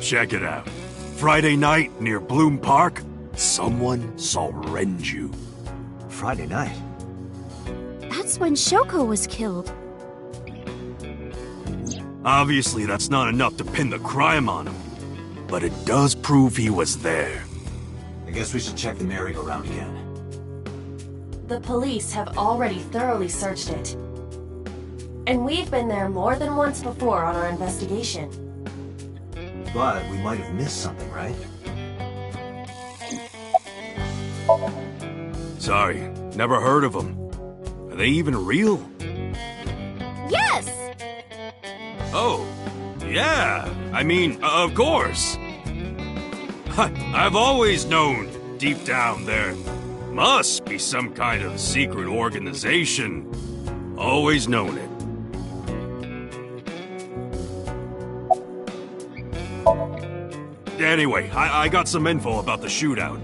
Check it out. Friday night near Bloom Park, someone saw Renju. Friday night? That's when Shoko was killed. Obviously, that's not enough to pin the crime on him, but it does prove he was there. I guess we should check the merry-go-round again. The police have already thoroughly searched it. And we've been there more than once before on our investigation. But we might have missed something, right? Sorry, never heard of them. Are they even real? Yes! Oh, yeah. I mean, of course. I've always known, deep down there, must be some kind of secret organization. Always known it. Anyway, I got some info about the shootout.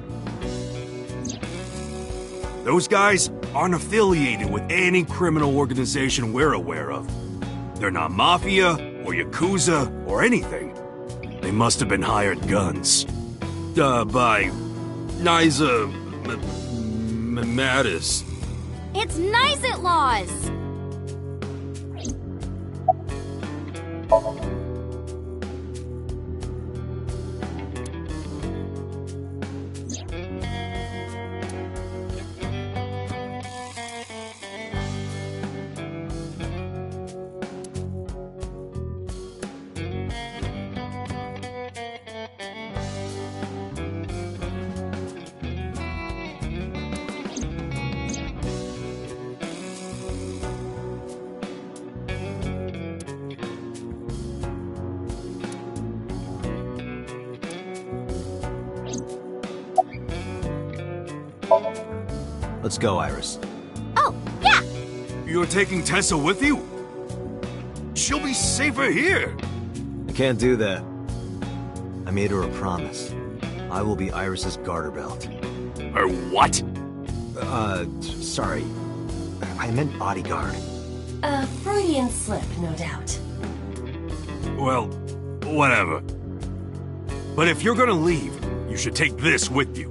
Those guys aren't affiliated with any criminal organization we're aware of. They're not mafia or yakuza or anything. They must have been hired guns. By Niza Mattis. It's Nizit Laws! Let's go, Iris. Oh, yeah! You're taking Tessa with you? She'll be safer here. I can't do that. I made her a promise. I will be Iris's garter belt. Or what? Sorry. I meant bodyguard. A Freudian slip, no doubt. Well, whatever. But if you're gonna leave, you should take this with you.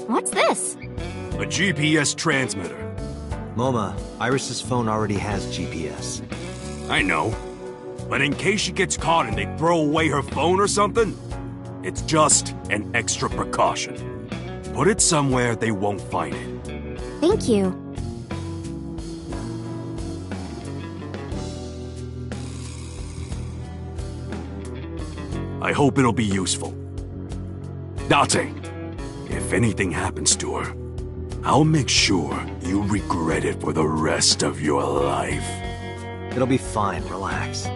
What's this? A GPS transmitter. Moma, Iris's phone already has GPS. I know. But in case she gets caught and they throw away her phone or something, it's just an extra precaution. Put it somewhere they won't find it. Thank you. I hope it'll be useful. Date, if anything happens to her, I'll make sure you regret it for the rest of your life. It'll be fine, relax.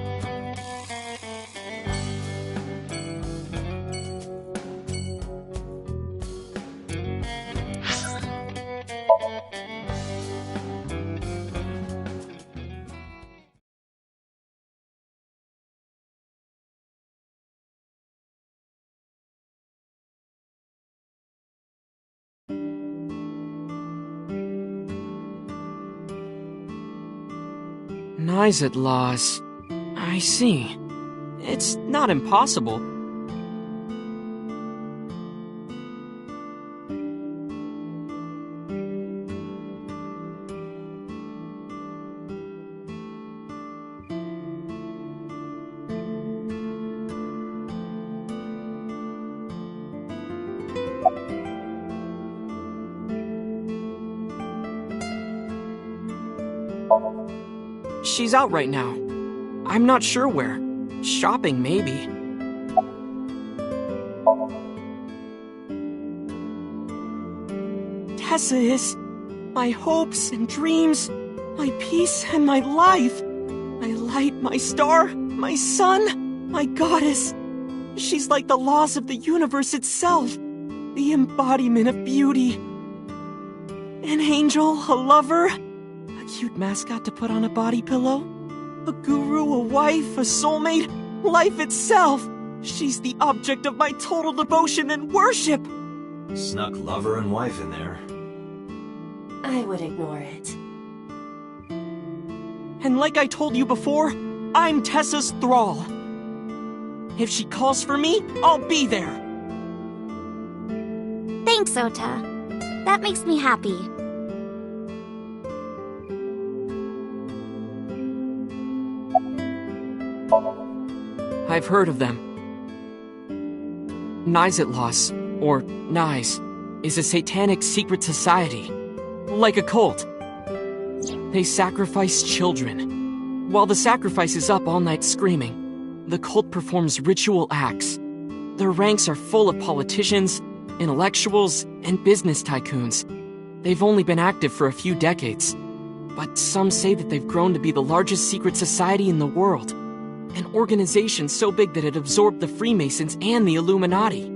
Nizet laws. I see. It's not impossible. She's out right now. I'm not sure where. Shopping, maybe. Tessa is my hopes and dreams, my peace and my life. My light, my star, my sun, my goddess. She's like the laws of the universe itself, the embodiment of beauty. An angel, a lover, a cute mascot to put on a body pillow, a guru, a wife, a soulmate, life itself. She's the object of my total devotion and worship. Snuck lover and wife in there. I would ignore it. And like I told you before, I'm Tessa's thrall. If she calls for me, I'll be there. Thanks, Ota. That makes me happy. I've heard of them. Nizet or Nize, is a satanic secret society. Like a cult. They sacrifice children. While the sacrifice is up all night screaming, the cult performs ritual acts. Their ranks are full of politicians, intellectuals, and business tycoons. They've only been active for a few decades, but some say that they've grown to be the largest secret society in the world. An organization so big that it absorbed the Freemasons and the Illuminati.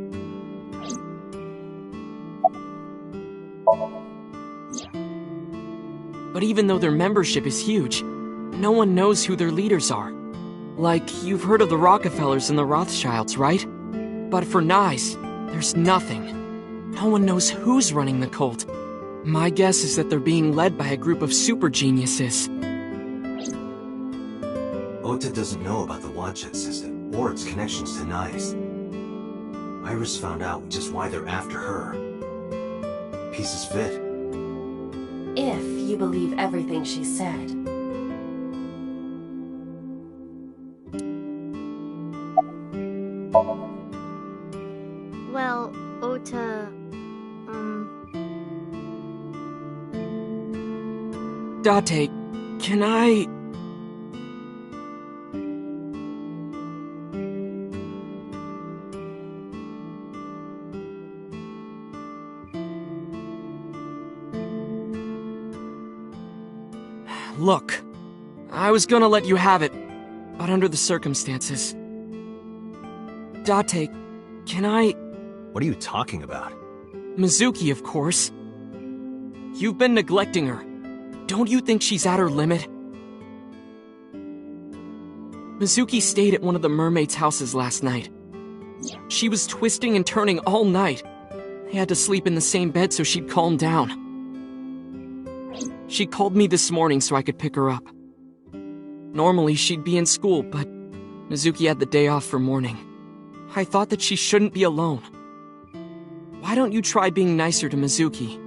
But even though their membership is huge, no one knows who their leaders are. Like, you've heard of the Rockefellers and the Rothschilds, right? But for Nize, there's nothing. No one knows who's running the cult. My guess is that they're being led by a group of super geniuses. Ota doesn't know about the Watchet system, or its connections to Nize. Iris found out, which is why they're after her. Pieces fit. If you believe everything she said. Well, Ota, Date, can I... Look, I was gonna let you have it, but under the circumstances. Date, can I... What are you talking about? Mizuki, of course. You've been neglecting her. Don't you think she's at her limit? Mizuki stayed at one of the mermaids' houses last night. She was twisting and turning all night. They had to sleep in the same bed so she'd calm down. She called me this morning so I could pick her up. Normally, she'd be in school, but Mizuki had the day off for mourning. I thought that she shouldn't be alone. Why don't you try being nicer to Mizuki?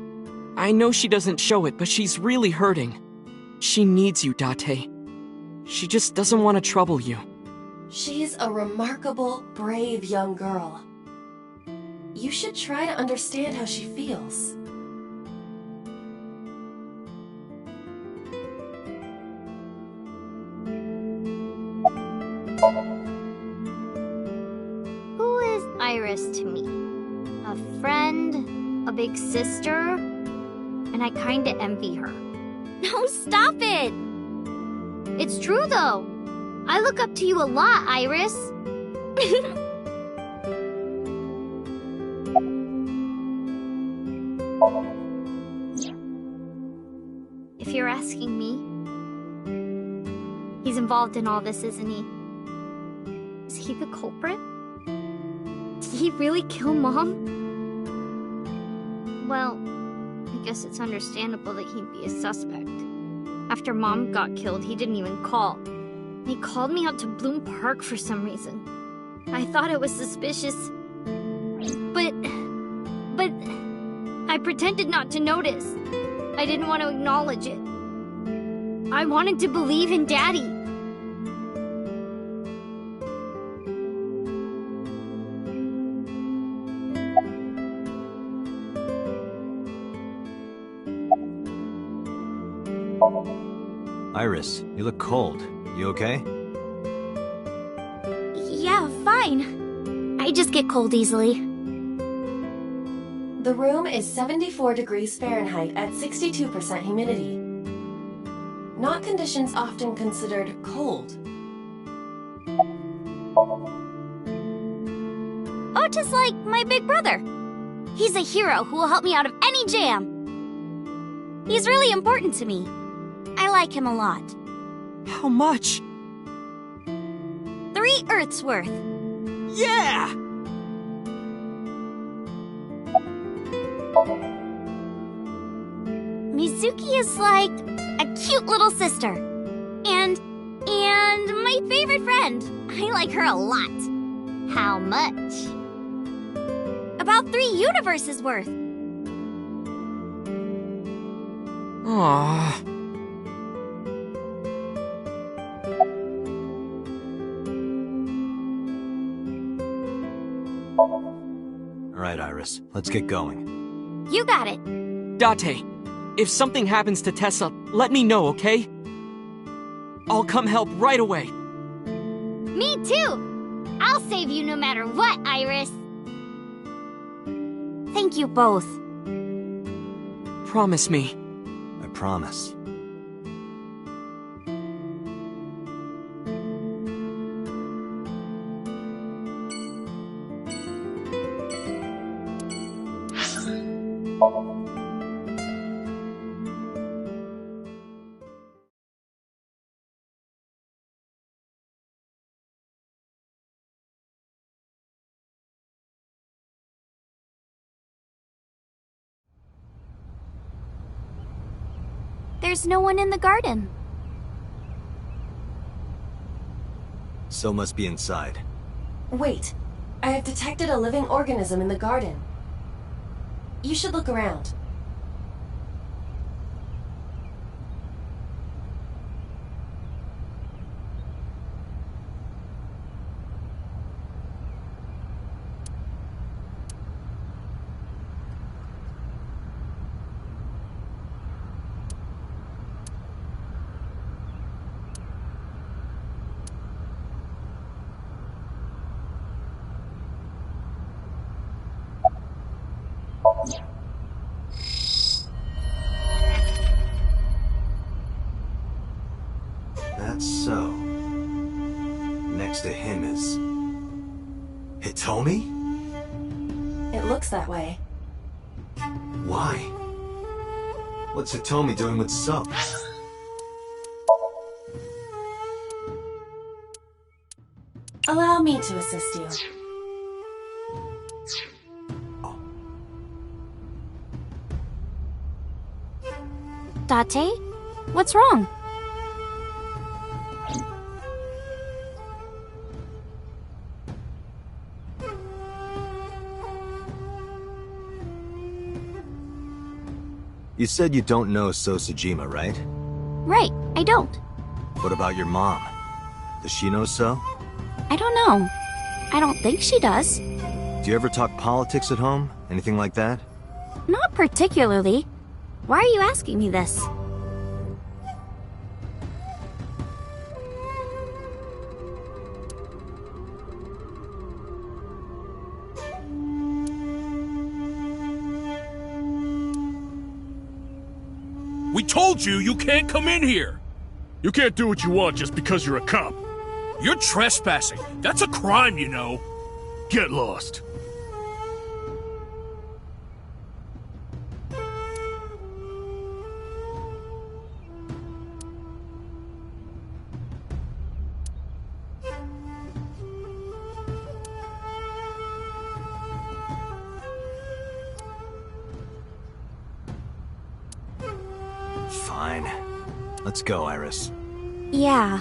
I know she doesn't show it, but she's really hurting. She needs you, Date. She just doesn't want to trouble you. She's a remarkable, brave young girl. You should try to understand how she feels. Who is Iris to me? A friend? A big sister? And I kinda envy her. No, stop it! It's true though. I look up to you a lot, Iris. If you're asking me, he's involved in all this, isn't he? Is he the culprit? Did he really kill Mom? Well, I guess it's understandable that he'd be a suspect. After Mom got killed, he didn't even call. He called me out to Bloom Park for some reason. I thought it was suspicious. But I pretended not to notice. I didn't want to acknowledge it. I wanted to believe in Daddy. Iris, you look cold. You okay? Yeah, fine. I just get cold easily. The room is 74 degrees Fahrenheit at 62% humidity. Not conditions often considered cold. Otis like my big brother. He's a hero who will help me out of any jam. He's really important to me. I like him a lot. How much? 3 Earths worth. Yeah! Mizuki is like a cute little sister. And my favorite friend. I like her a lot. How much? About 3 universes worth. Aww. Alright, Iris, let's get going. You got it. Date, if something happens to Tessa, let me know, okay? I'll come help right away. Me too! I'll save you no matter what, Iris. Thank you both. Promise me. I promise. There's no one in the garden. So must be inside. Wait, I have detected a living organism in the garden. You should look around. That's so. Next to him is... Hitomi? It looks that way. Why? What's Hitomi doing with Sub? Allow me to assist you. Date? What's wrong? You said you don't know So Sejima, right? Right, I don't. What about your mom? Does she know So? I don't know. I don't think she does. Do you ever talk politics at home? Anything like that? Not particularly. Why are you asking me this? We told you you can't come in here! You can't do what you want just because you're a cop. You're trespassing. That's a crime, you know. Get lost. Fine. Let's go, Iris. Yeah.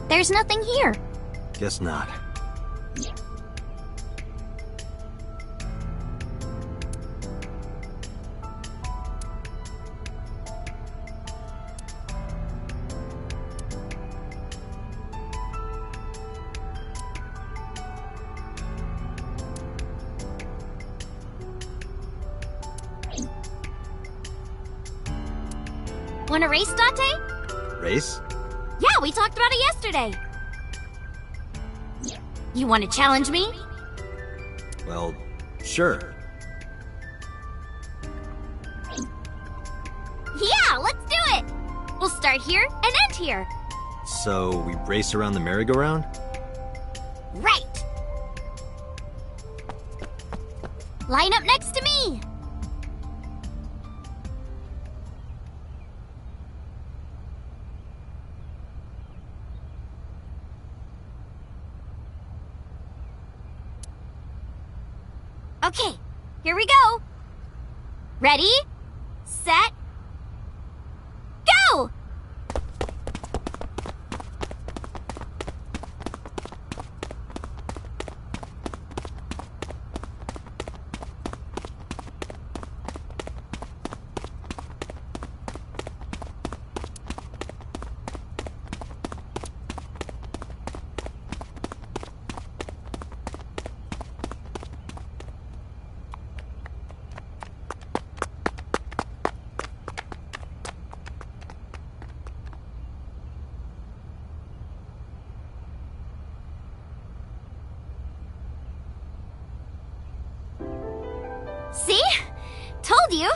There's nothing here. Guess not. Wanna race, Date? Race? Yeah, we talked about it yesterday. You want to challenge me? Well, sure. Yeah, let's do it! We'll start here and end here. So, we race around the merry-go-round? Right! Line up next to me! Okay, here we go. Ready, set, go! See? Told you!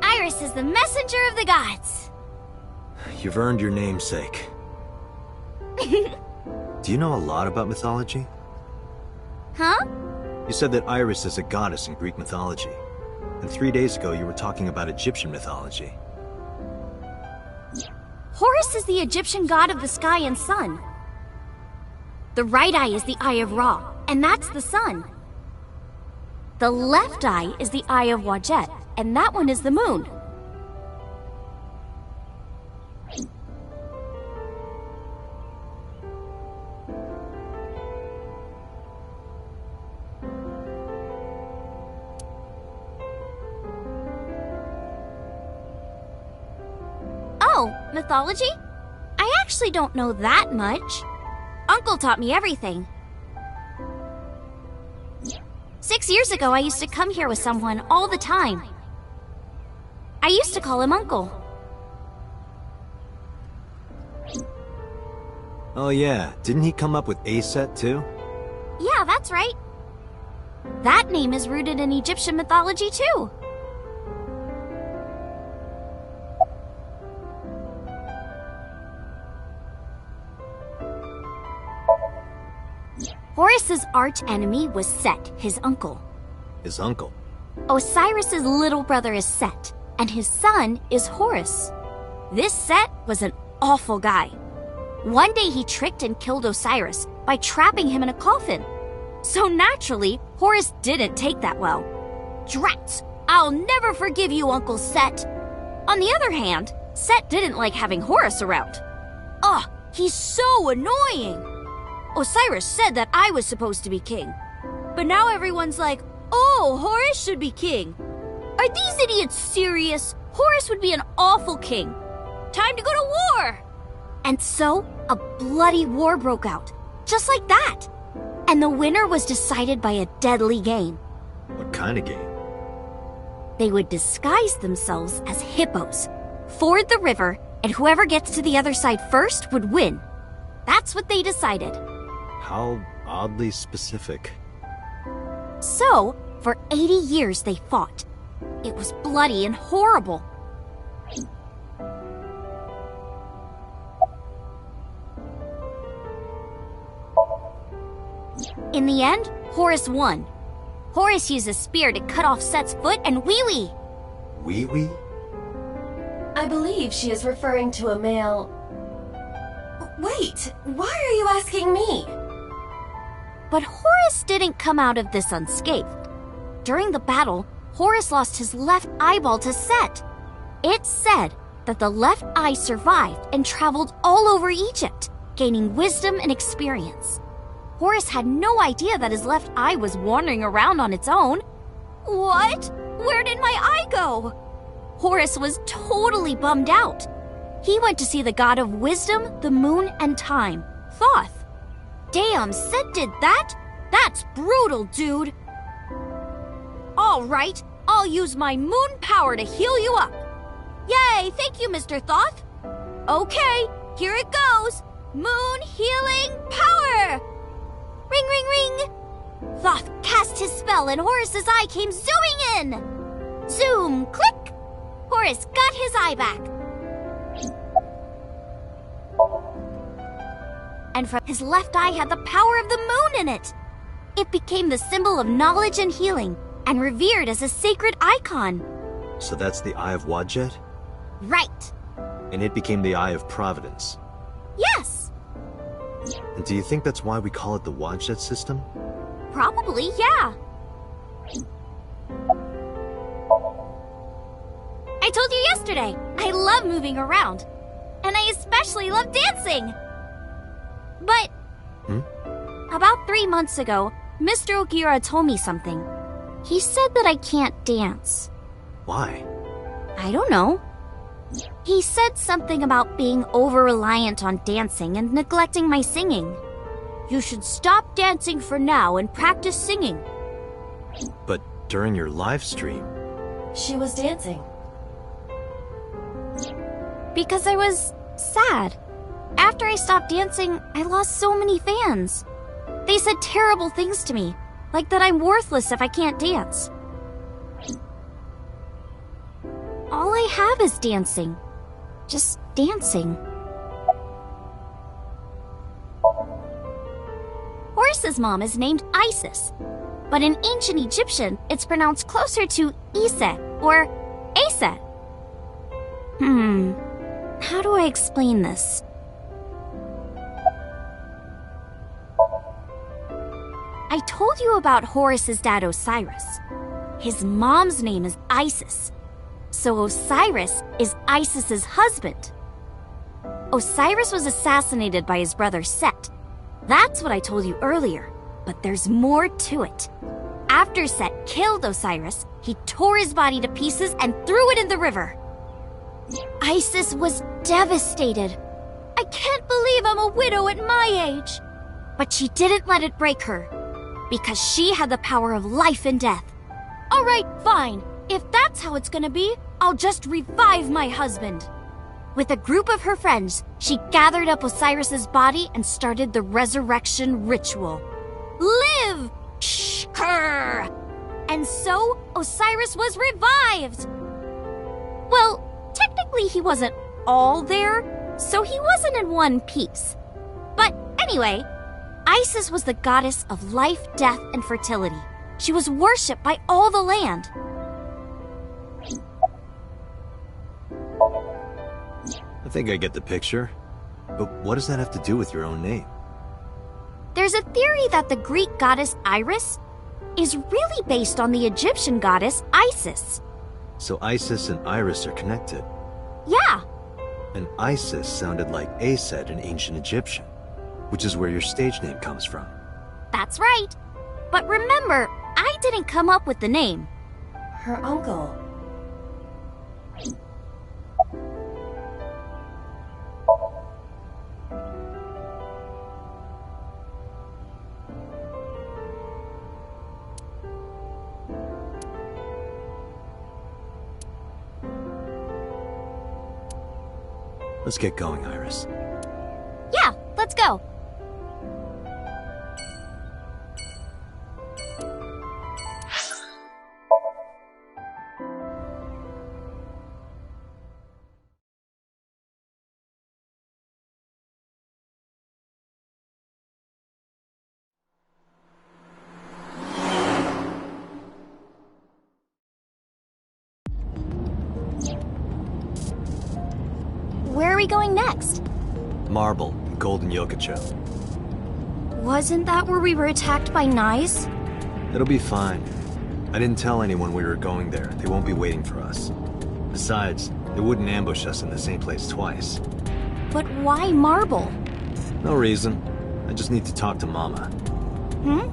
Iris is the messenger of the gods. You've earned your namesake. Do you know a lot about mythology? Huh? You said that Iris is a goddess in Greek mythology. And 3 days ago you were talking about Egyptian mythology. Horus is the Egyptian god of the sky and sun. The right eye is the eye of Ra, and that's the sun. The left eye is the eye of Wadjet, and that one is the moon. Oh, mythology? actually don't know that much. Uncle taught me everything. 6 years ago, I used to come here with someone all the time. I used to call him Uncle. Oh yeah, didn't he come up with Aset too? Yeah, that's right. That name is rooted in Egyptian mythology too. Horus's arch-enemy was Set, his uncle. His uncle? Osiris's little brother is Set, and his son is Horus. This Set was an awful guy. One day he tricked and killed Osiris by trapping him in a coffin. So naturally, Horus didn't take that well. Drats! I'll never forgive you, Uncle Set. On the other hand, Set didn't like having Horus around. Ugh, he's so annoying! Osiris said that I was supposed to be king. But now everyone's like, oh, Horus should be king. Are these idiots serious? Horus would be an awful king. Time to go to war! And so, a bloody war broke out, just like that. And the winner was decided by a deadly game. What kind of game? They would disguise themselves as hippos, ford the river, and whoever gets to the other side first would win. That's what they decided. How oddly specific. So, for 80 years they fought. It was bloody and horrible. In the end, Horus won. Horus used a spear to cut off Set's foot and wee-wee. Wee-wee? I believe she is referring to a male... Wait, why are you asking me? But Horus didn't come out of this unscathed. During the battle, Horus lost his left eyeball to Set. It's said that the left eye survived and traveled all over Egypt, gaining wisdom and experience. Horus had no idea that his left eye was wandering around on its own. What? Where did my eye go? Horus was totally bummed out. He went to see the god of wisdom, the moon, and time, Thoth. Damn, Set did that? That's brutal, dude. All right, I'll use my moon power to heal you up. Yay, thank you, Mr. Thoth. Okay, here it goes. Moon healing power! Ring, ring, ring! Thoth cast his spell and Horus's eye came zooming in! Zoom, click! Horus got his eye back. And from his left eye had the power of the moon in it. It became the symbol of knowledge and healing, and revered as a sacred icon. So that's the Eye of Wadjet? Right. And it became the Eye of Providence? Yes! And do you think that's why we call it the Wadjet system? Probably, yeah. I told you yesterday, I love moving around. And I especially love dancing. But... About 3 months ago, Mr. Ogira told me something. He said that I can't dance. Why? I don't know. He said something about being over-reliant on dancing and neglecting my singing. You should stop dancing for now and practice singing. But during your live stream... She was dancing. Because I was sad. After I stopped dancing, I lost so many fans. They said terrible things to me, like that I'm worthless if I can't dance. All I have is dancing. Just dancing. Horus's mom is named Isis, but in ancient Egyptian, it's pronounced closer to Iset or Aset. How do I explain this? I told you about Horus's dad Osiris. His mom's name is Isis. So Osiris is Isis's husband. Osiris was assassinated by his brother Set. That's what I told you earlier, but there's more to it. After Set killed Osiris, he tore his body to pieces and threw it in the river. Isis was devastated. I can't believe I'm a widow at my age. But she didn't let it break her, because she had the power of life and death. All right, fine. If that's how it's gonna be, I'll just revive my husband. With a group of her friends, she gathered up Osiris's body and started the resurrection ritual. Live! Shkur! And so, Osiris was revived! Well, technically he wasn't all there, so he wasn't in one piece. But anyway, Isis was the goddess of life, death, and fertility. She was worshipped by all the land. I think I get the picture. But what does that have to do with your own name? There's a theory that the Greek goddess Iris is really based on the Egyptian goddess Isis. So Isis and Iris are connected. Yeah. And Isis sounded like Aset in ancient Egyptian, which is where your stage name comes from. That's right. But remember, I didn't come up with the name. Her uncle. Let's get going, Iris. Yeah, let's go. Where are we going next? Marble and Golden Yokocho. Wasn't that where we were attacked by Knights? It'll be fine. I didn't tell anyone we were going there. They won't be waiting for us. Besides, they wouldn't ambush us in the same place twice. But why Marble? No reason. I just need to talk to Mama. Hmm?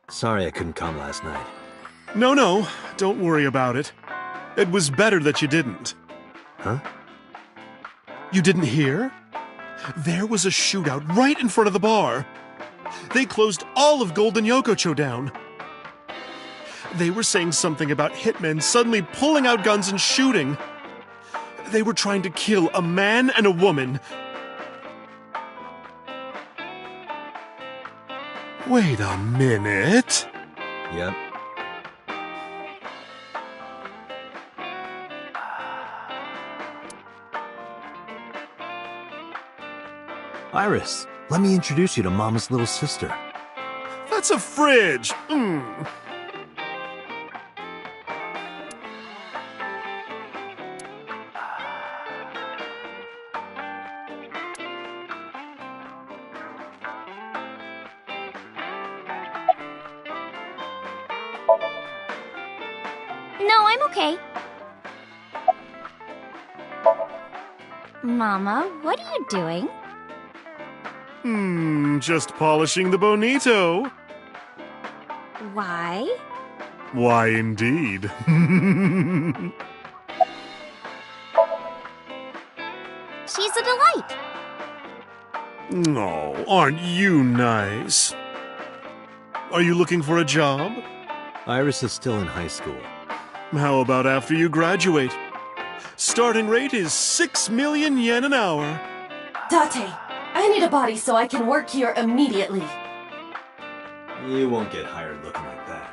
Sorry I couldn't come last night. No, don't worry about it. It was better that you didn't. Huh? You didn't hear? There was a shootout right in front of the bar. They closed all of Golden Yokocho down. They were saying something about hitmen suddenly pulling out guns and shooting. They were trying to kill a man and a woman. Wait a minute. Yep. Iris, let me introduce you to Mama's little sister. That's a fridge. No, I'm okay. Mama, what are you doing? Just polishing the bonito. Why? Why, indeed. She's a delight. Oh, aren't you nice? Are you looking for a job? Iris is still in high school. How about after you graduate? Starting rate is 6 million yen an hour. Date, I need a body so I can work here immediately. You won't get hired looking like that.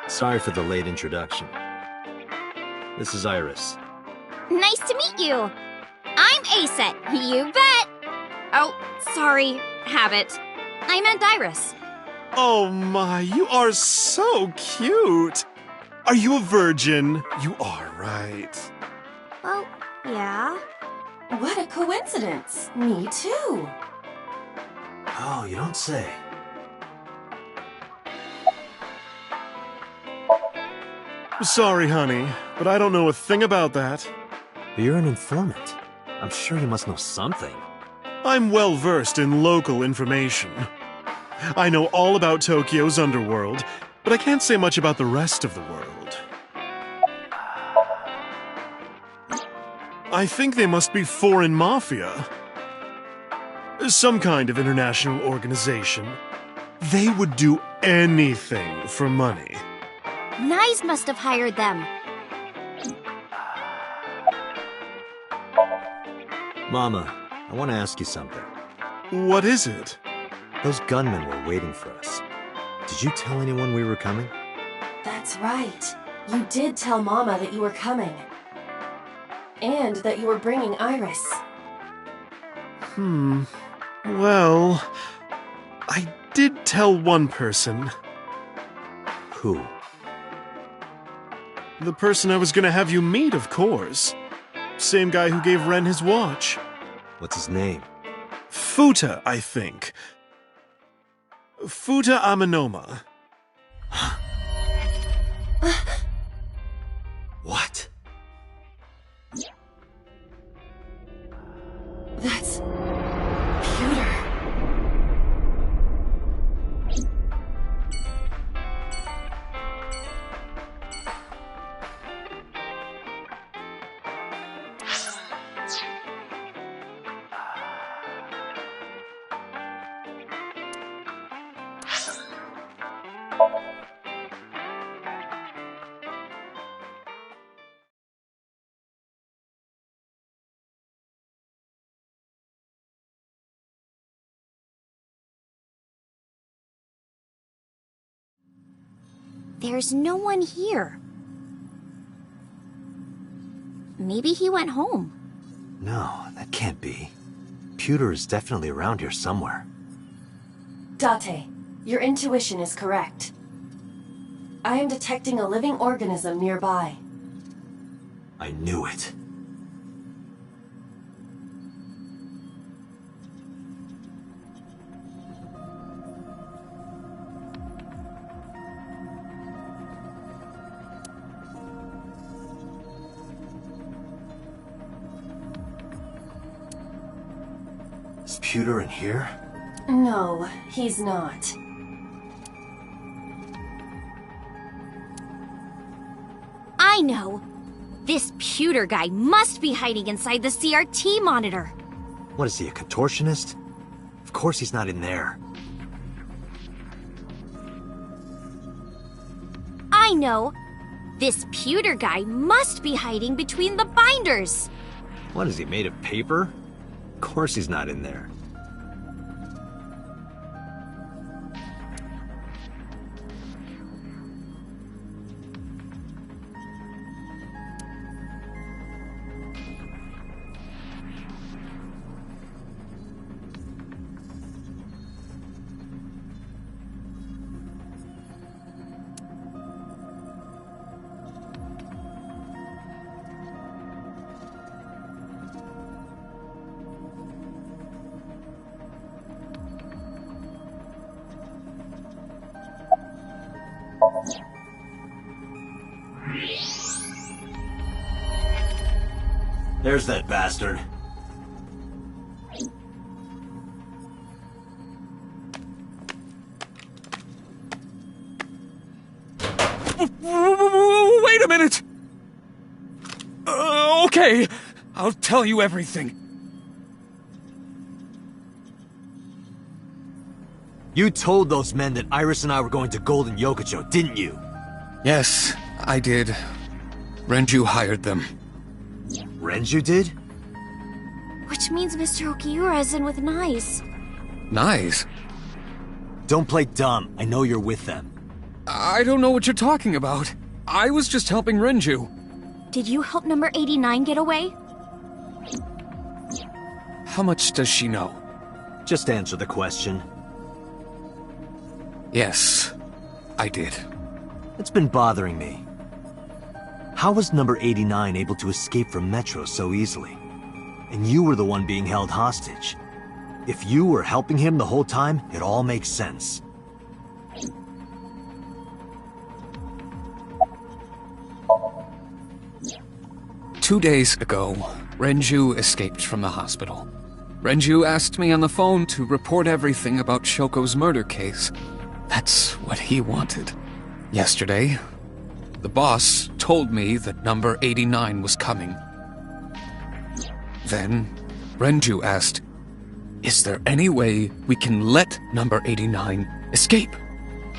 Sorry for the late introduction. This is Iris. Nice to meet you. I'm Aset, you bet. Oh, sorry, habit. I meant Iris. Oh my, you are so cute. Are you a virgin? You are, right? Well, yeah. What a coincidence. Me too. Oh, you don't say. Sorry, honey, but I don't know a thing about that. But you're an informant. I'm sure you must know something. I'm well versed in local information. I know all about Tokyo's underworld, but I can't say much about the rest of the world. I think they must be foreign mafia. Some kind of international organization. They would do anything for money. Nyes must have hired them. Mama, I want to ask you something. What is it? Those gunmen were waiting for us. Did you tell anyone we were coming? That's right. You did tell Mama that you were coming. And that you were bringing Iris. Well, I did tell one person. Who? The person I was gonna have you meet, of course. Same guy who gave Ren his watch. What's his name? Futa, I think. Futa Aminoma. What? That's... Pewter. There's no one here. Maybe he went home. No, that can't be. Pewter is definitely around here somewhere. Date, your intuition is correct. I am detecting a living organism nearby. I knew it. Is Pewter in here? No, he's not. I know. This Pewter guy must be hiding inside the CRT monitor. What is he, a contortionist? Of course he's not in there. I know. This Pewter guy must be hiding between the binders. What is he, made of paper? Of course he's not in there. There's that bastard. Wait a minute! Okay, I'll tell you everything. You told those men that Iris and I were going to Golden Yokocho, didn't you? Yes, I did. Renju hired them. Renju did? Which means Mr. Okiura is in with Nyes. Nice. Don't play dumb. I know you're with them. I don't know what you're talking about. I was just helping Renju. Did you help number 89 get away? How much does she know? Just answer the question. Yes, I did. It's been bothering me. How was number 89 able to escape from Metro so easily? and you were the one being held hostage. If you were helping him the whole time, it all makes sense. Two days ago, Renju escaped from the hospital. Renju asked me on the phone to report everything about Shoko's murder case. That's what he wanted. Yesterday, the boss told me that number 89 was coming. Then, Renju asked, "Is there any way we can let number 89 escape?"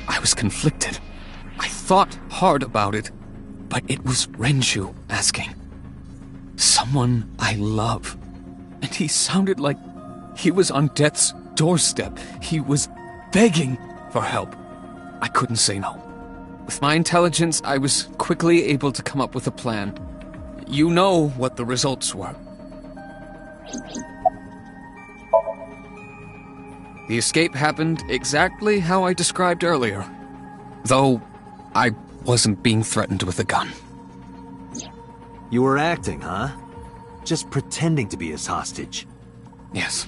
I was conflicted. I thought hard about it, but it was Renju asking. Someone I love. And he sounded like he was on death's doorstep. He was begging for help. I couldn't say no. With my intelligence, I was quickly able to come up with a plan. You know what the results were. The escape happened exactly how I described earlier, though I wasn't being threatened with a gun. You were acting, huh? Just pretending to be his hostage. Yes.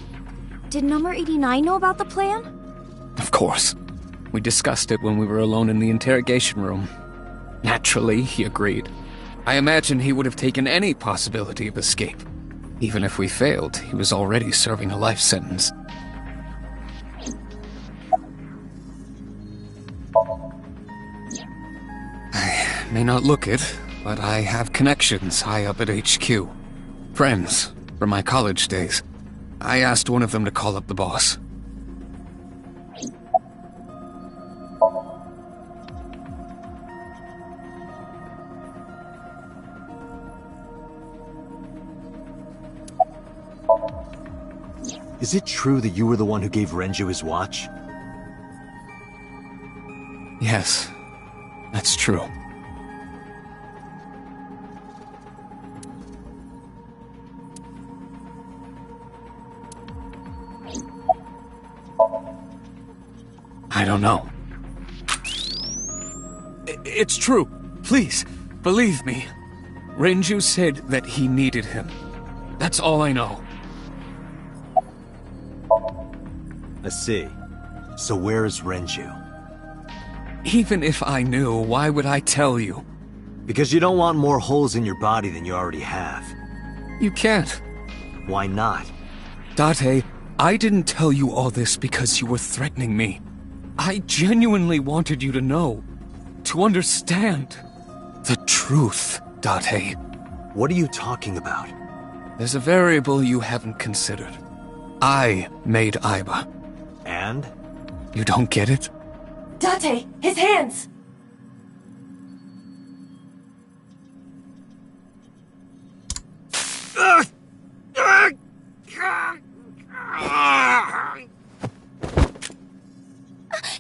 Did number 89 know about the plan? Of course. We discussed it when we were alone in the interrogation room. Naturally, he agreed. I imagine he would have taken any possibility of escape. Even if we failed, he was already serving a life sentence. I may not look it, but I have connections high up at HQ. Friends from my college days. I asked one of them to call up the boss. Is it true that you were the one who gave Renju his watch? Yes, that's true. I don't know. It's true. Please, believe me. Renju said that he needed him. That's all I know. I see. So where is Renju? Even if I knew, why would I tell you? Because you don't want more holes in your body than you already have. You can't. Why not? Date, I didn't tell you all this because you were threatening me. I genuinely wanted you to know. To understand. The truth, Date. What are you talking about? There's a variable you haven't considered. I made Aiba. And? You don't get it? Date, his hands!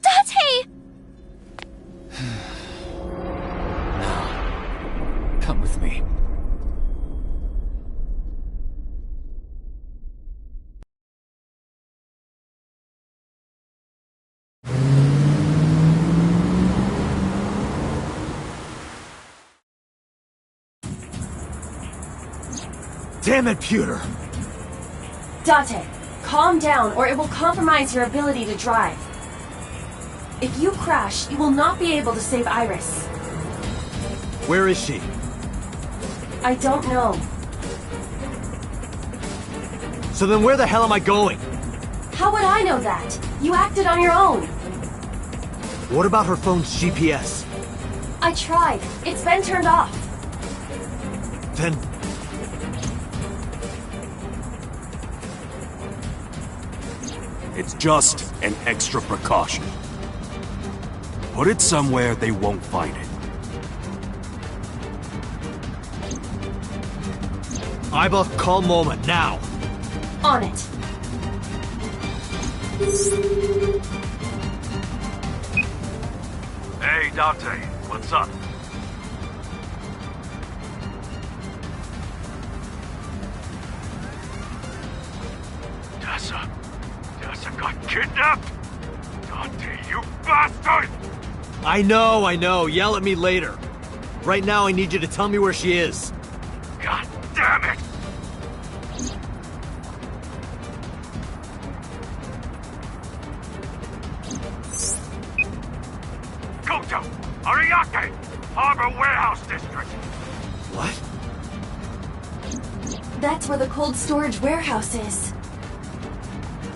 Date! Now, come with me. Damn it, Pewter! Date, calm down or it will compromise your ability to drive. If you crash, you will not be able to save Iris. Where is she? I don't know. So then where the hell am I going? How would I know that? You acted on your own. What about her phone's GPS? I tried. It's been turned off. Then... It's just an extra precaution. Put it somewhere they won't find it. Aiba, call Moma, now! On it. Hey, Dante, what's up? Tessa got kidnapped? Dante, you bastard! I know. Yell at me later. Right now, I need you to tell me where she is. God damn it! That's where the cold storage warehouse is.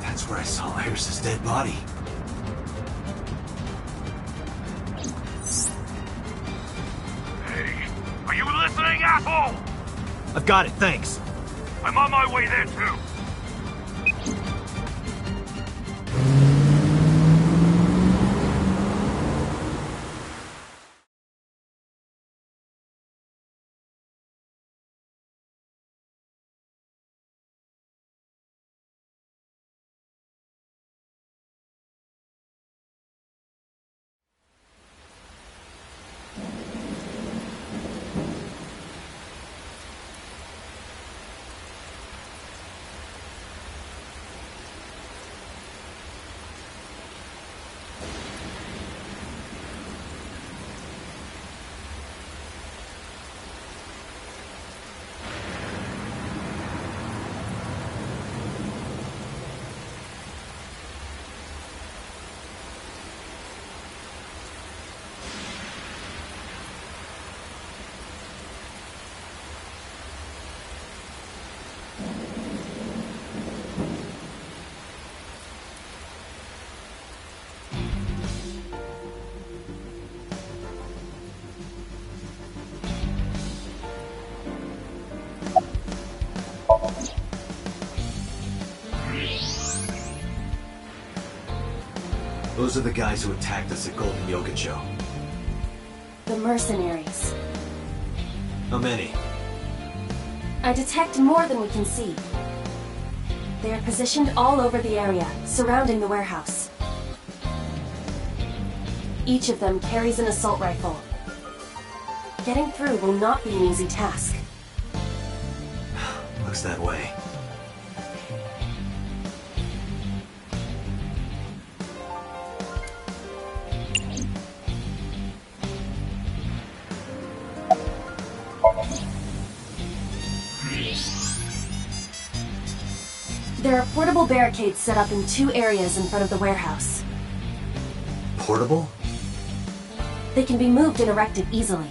That's where I saw Iris's dead body. Hey, are you listening, asshole? I've got it, thanks. I'm on my way there too. Those are the guys who attacked us at Golden Yokocho. The mercenaries. How many? I detect more than we can see. They are positioned all over the area, surrounding the warehouse. Each of them carries an assault rifle. Getting through will not be an easy task. Looks that way. There are portable barricades set up in 2 areas in front of the warehouse. Portable? They can be moved and erected easily.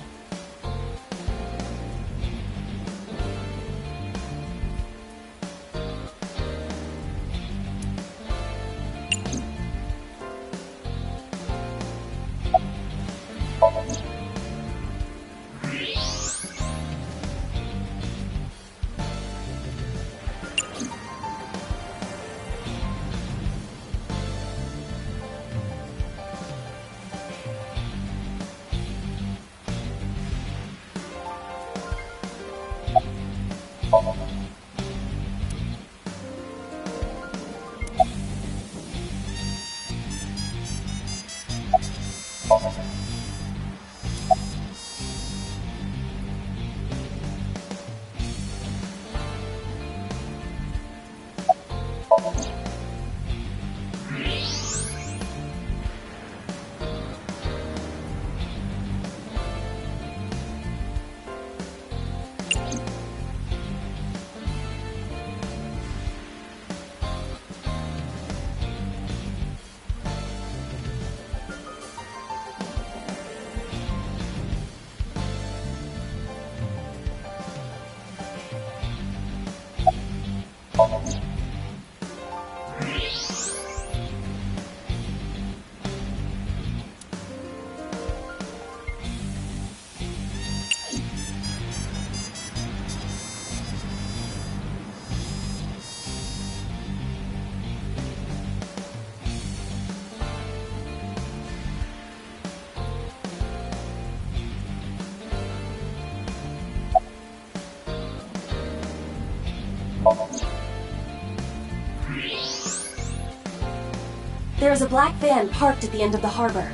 There is a black van parked at the end of the harbor.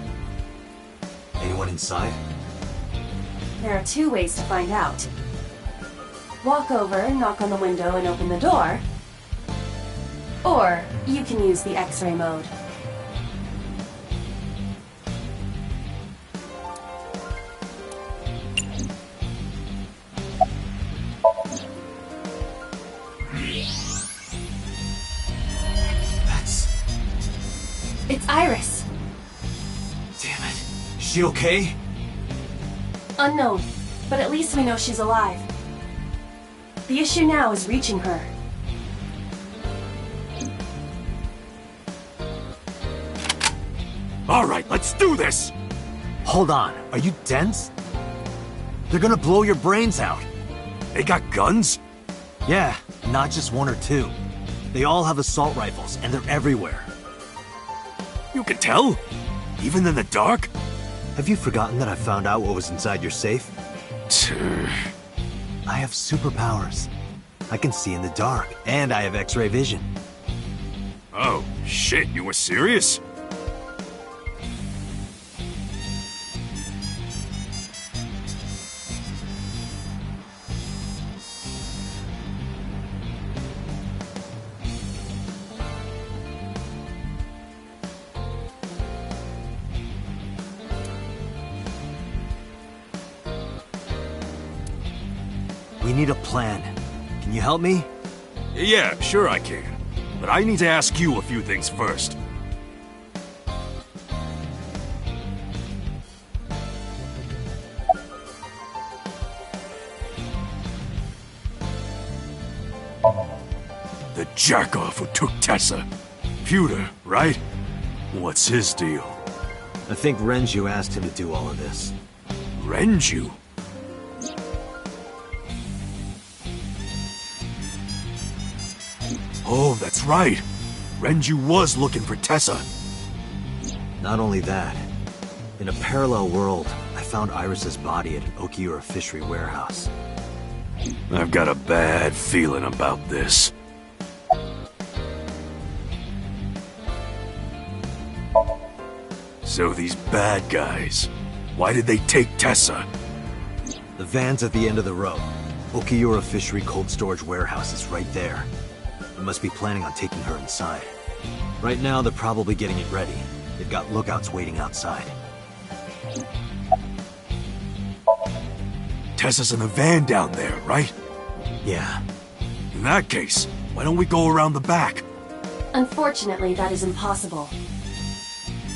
Anyone inside? There are 2 ways to find out. Walk over, knock on the window, and open the door. Or you can use the X-ray mode. It's Iris. Damn it. Is she okay? Unknown, but at least we know she's alive. The issue now is reaching her. All right, let's do this! Hold on, are you dense? They're gonna blow your brains out. They got guns? Yeah, not just one or two. They all have assault rifles, and they're everywhere. You can tell? Even in the dark? Have you forgotten that I found out what was inside your safe? I have superpowers. I can see in the dark, and I have X-ray vision. Oh, shit, you were serious? We need a plan. Can you help me? Yeah, sure I can. But I need to ask you a few things first. The jerk-off who took Tessa. Pewter, right? What's his deal? I think Renju asked him to do all of this. Renju? Oh, that's right. Renju was looking for Tessa. Not only that, in a parallel world, I found Iris's body at an Okiura fishery warehouse. I've got a bad feeling about this. So these bad guys, why did they take Tessa? The van's at the end of the row. Okiura fishery cold storage warehouse is right there. They must be planning on taking her inside. Right now, they're probably getting it ready. They've got lookouts waiting outside. Tessa's in the van down there, right? Yeah. In that case, why don't we go around the back? Unfortunately, that is impossible.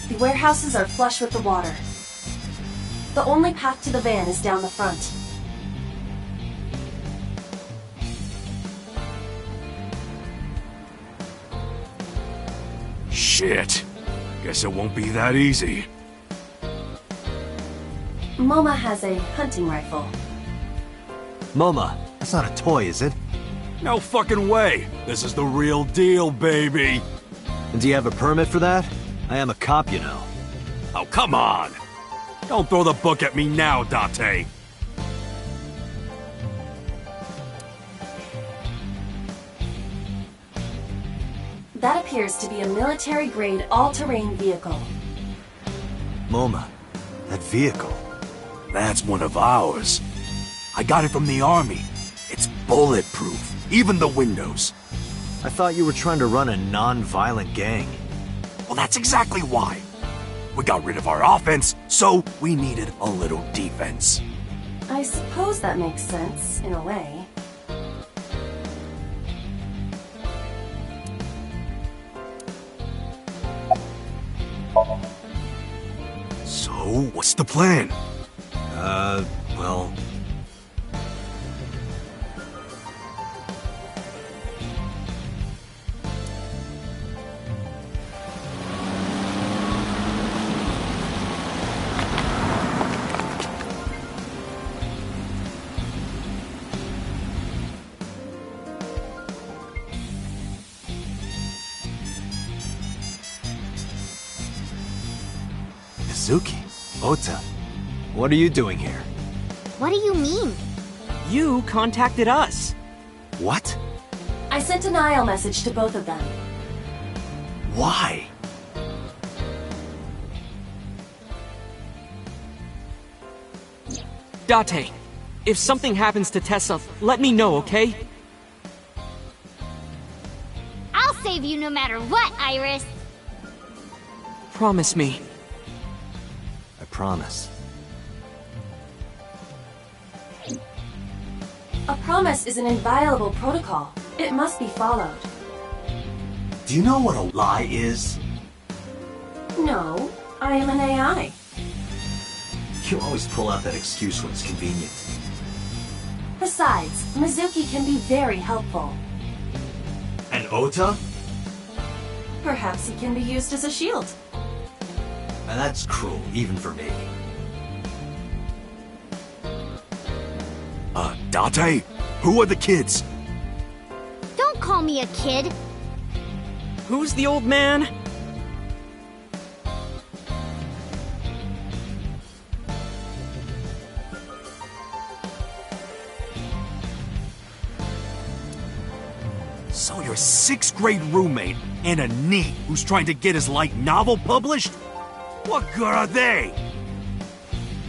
The warehouses are flush with the water. The only path to the van is down the front. Shit. Guess it won't be that easy. Moma has a hunting rifle. Moma, that's not a toy, is it? No fucking way. This is the real deal, baby. And do you have a permit for that? I am a cop, you know. Oh, come on. Don't throw the book at me now, Date. That appears to be a military-grade all-terrain vehicle. Moma, that vehicle. That's one of ours. I got it from the army. It's bulletproof, even the windows. I thought you were trying to run a non-violent gang. Well, that's exactly why. We got rid of our offense, so we needed a little defense. I suppose that makes sense, in a way. So, what's the plan? Well... Mizuki, Ota, what are you doing here? What do you mean? You contacted us. What? I sent an IL message to both of them. Why? Date, if something happens to Tessa, let me know, okay? I'll save you no matter what, Iris. Promise me. I promise. A promise is an inviolable protocol. It must be followed. Do you know what a lie is? No, I am an AI. You always pull out that excuse when it's convenient. Besides, Mizuki can be very helpful. And Ota? Perhaps he can be used as a shield. And that's cruel, even for me. Date? Who are the kids? Don't call me a kid. Who's the old man? So your 6th grade roommate and a NEET who's trying to get his light novel published? What good are they?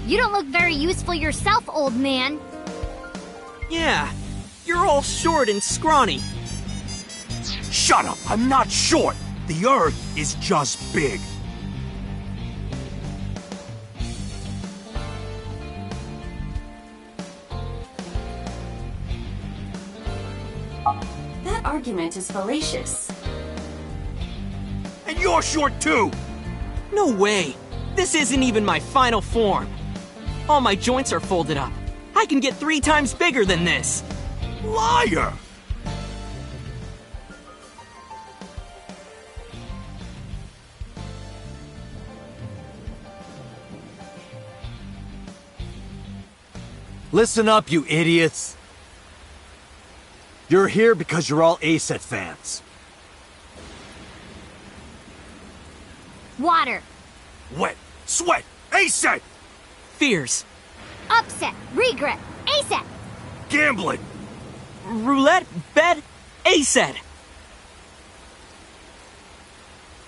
You don't look very useful yourself, old man. Yeah, you're all short and scrawny. Shut up! I'm not short! The Earth is just big. That argument is fallacious. And you're short too! No way! This isn't even my final form. All my joints are folded up. I can get 3 times bigger than this. Liar! Listen up, you idiots! You're here because you're all ASET fans. Water. Wet, sweat, ASET! Fears. Upset. Regret. ASAP. Gambling! Roulette. Bet. ASET.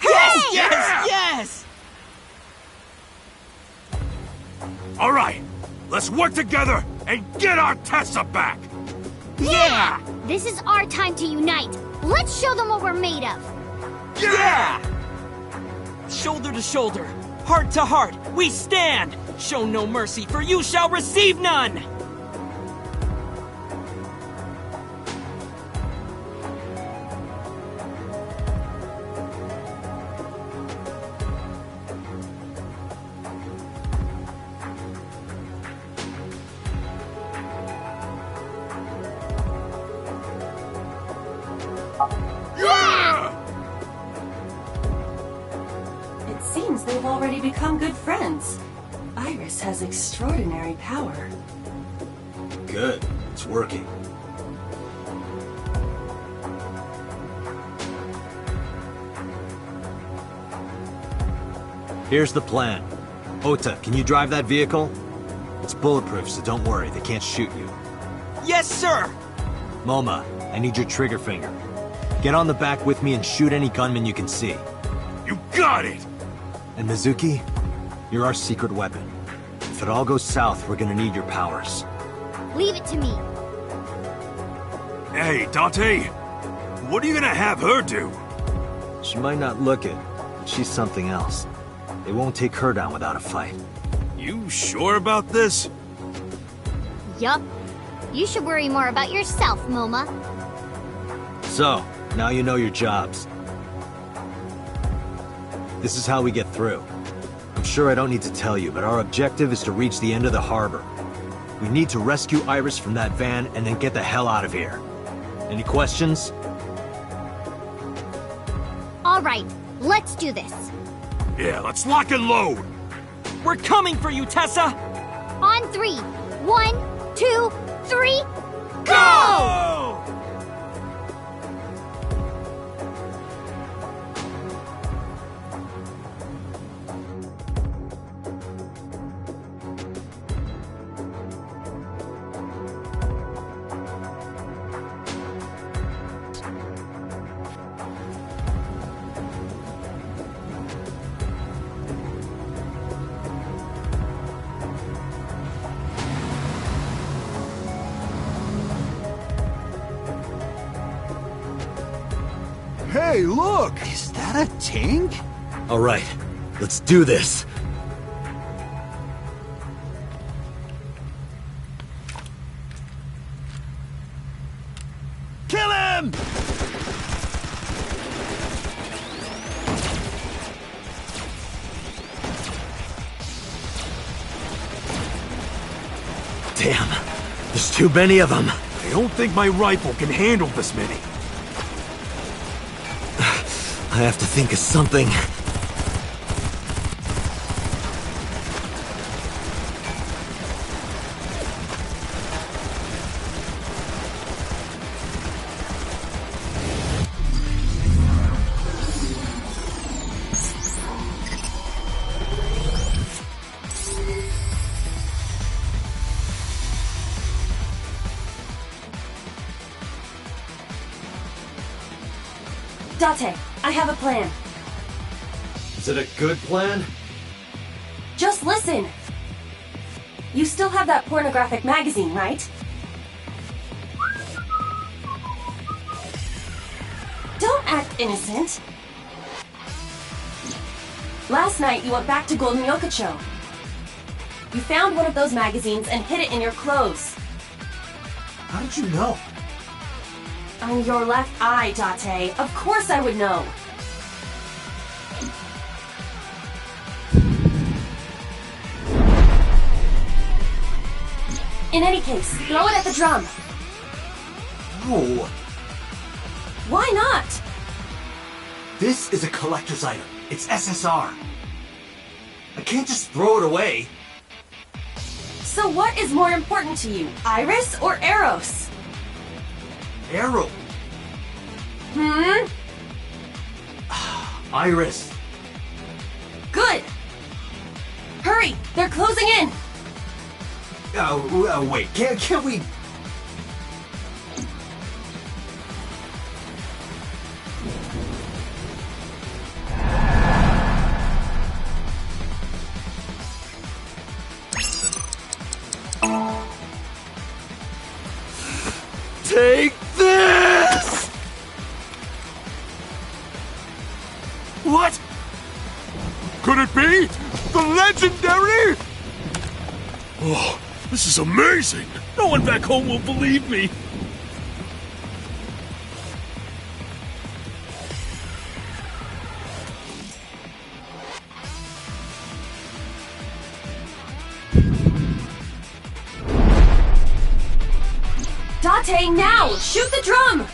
Yes! Yes! Yes! Alright, let's work together and get our Tessa back! Yeah! This is our time to unite. Let's show them what we're made of. Yeah! Shoulder to shoulder, heart to heart, we stand! Show no mercy, for you shall receive none! It seems they've already become good friends. Iris has extraordinary power. Good. It's working. Here's the plan. Ota, can you drive that vehicle? It's bulletproof, so don't worry, they can't shoot you. Yes, sir! Moma, I need your trigger finger. Get on the back with me and shoot any gunman you can see. You got it! And Mizuki, you're our secret weapon. If it all goes south, we're gonna need your powers. Leave it to me. Hey, Date, what are you gonna have her do? She might not look it, but she's something else. They won't take her down without a fight. You sure about this? Yup. You should worry more about yourself, Moma. So, now you know your jobs. This is how we get through. I'm sure I don't need to tell you, but our objective is to reach the end of the harbor. We need to rescue Iris from that van and then get the hell out of here. Any questions? All right, let's do this. Yeah, let's lock and load! We're coming for you, Tessa! On 3. 1, 2, 3, go! Hey, look! Is that a tank? All right, let's do this. Kill him! Damn, the There's too many of them. I don't think my rifle can handle this many. I have to think of something. Date, I have a plan. Is it a good plan? Just listen. You still have that pornographic magazine, right? Don't act innocent. Last night, you went back to Golden Yokocho. You found one of those magazines and hid it in your clothes. How did you know? I'm your left eye, Date. Of course I would know. In any case, throw it at the drum. No. Why not? This is a collector's item. It's SSR. I can't just throw it away. So what is more important to you, Iris or Eros? Arrow. Iris. Good. Hurry, they're closing in. Oh, wait, can't we... Take this! What? Could it be? The legendary? Oh, this is amazing! No one back home will believe me! Date, now! Shoot the drum!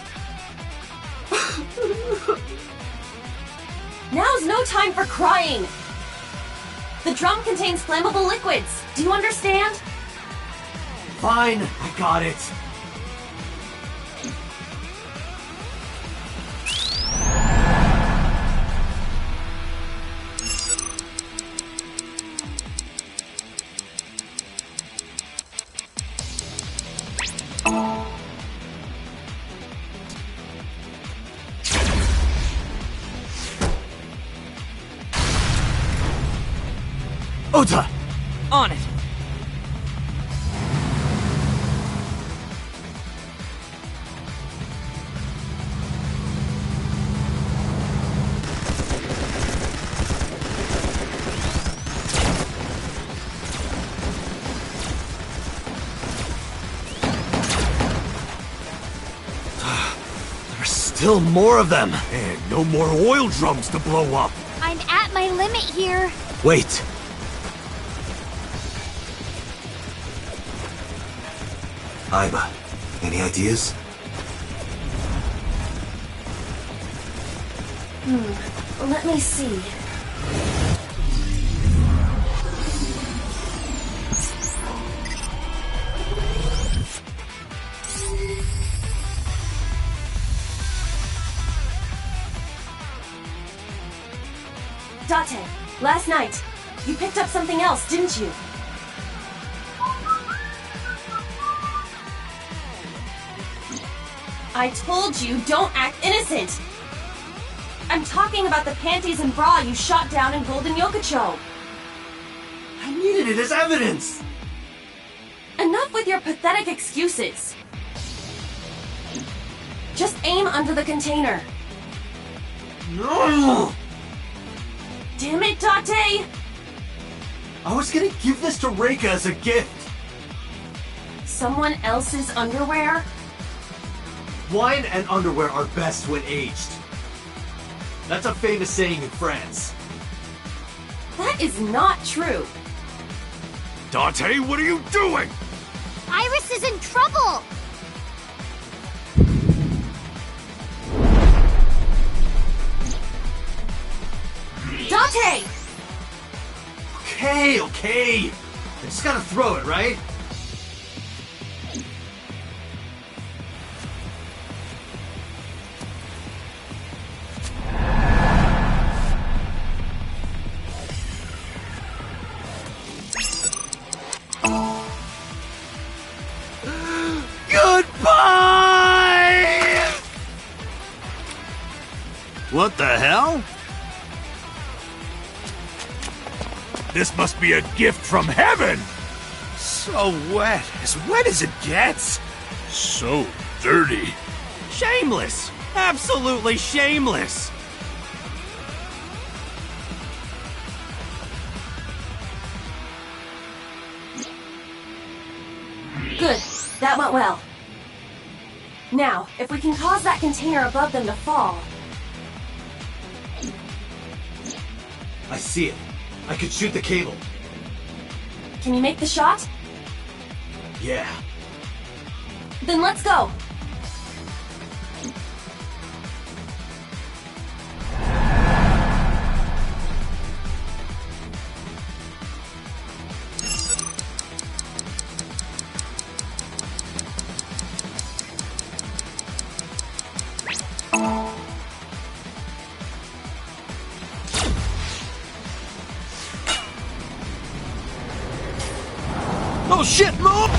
Now's no time for crying! The drum contains flammable liquids. Do you understand? Fine, I got it. Ota! On it. There's still more of them. And no more oil drums to blow up. I'm at my limit here. Wait. Iba, any ideas? Let me see. Date, last night, you picked up something else, didn't you? I told you, don't act innocent! I'm talking about the panties and bra you shot down in Golden Yokocho! I needed it as evidence! Enough with your pathetic excuses! Just aim under the container. No! Damn it, Date! I was gonna give this to Reika as a gift. Someone else's underwear? Wine and underwear are best when aged. That's a famous saying in France. That is not true. Date, what are you doing? Iris is in trouble! Dante! Okay. I just gotta throw it, right? Goodbye! What the hell? This must be a gift from heaven! So wet as it gets. So dirty. Shameless! Absolutely shameless! Good. That went well. Now, if we can cause that container above them to fall... I see it. I could shoot the cable. Can you make the shot? Yeah. Then let's go! Oh shit, Mom!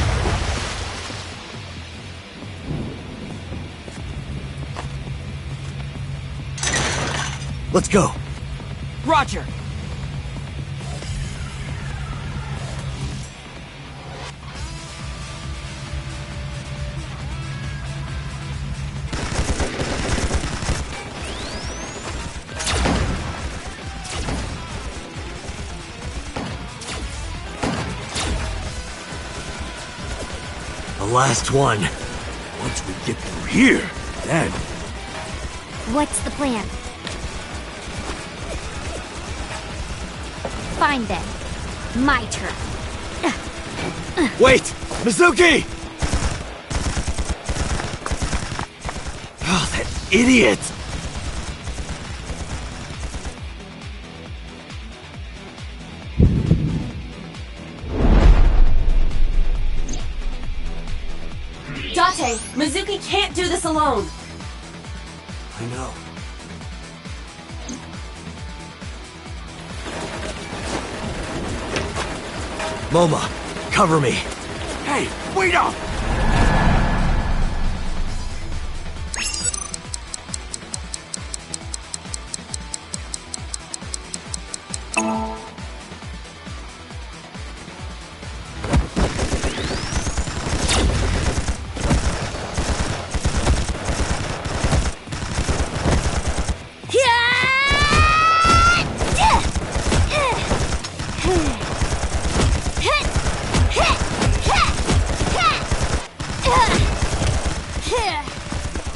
Let's go. Roger. The last one. Once we get through here, then... What's the plan? Fine then. My turn. Wait! Mizuki! Oh, that idiot! Dante, Mizuki can't do this alone! I know. Moma, cover me. Hey, wait up!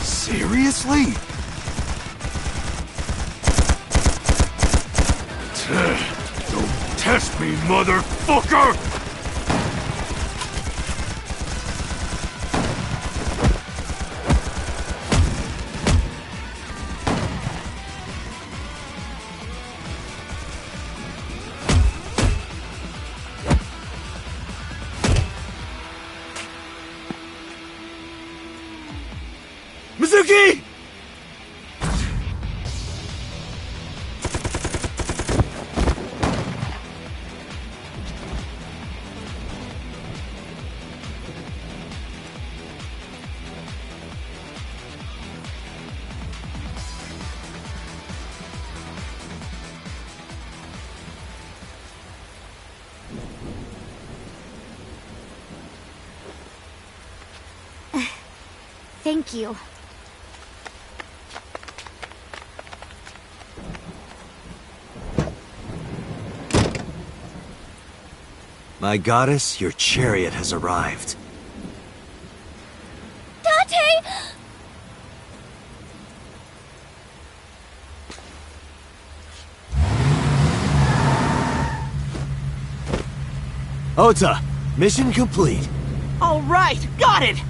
Seriously? Don't test me, motherfucker! Mizuki! Thank you. My goddess, your chariot has arrived. Dante! Ota, mission complete. All right, got it!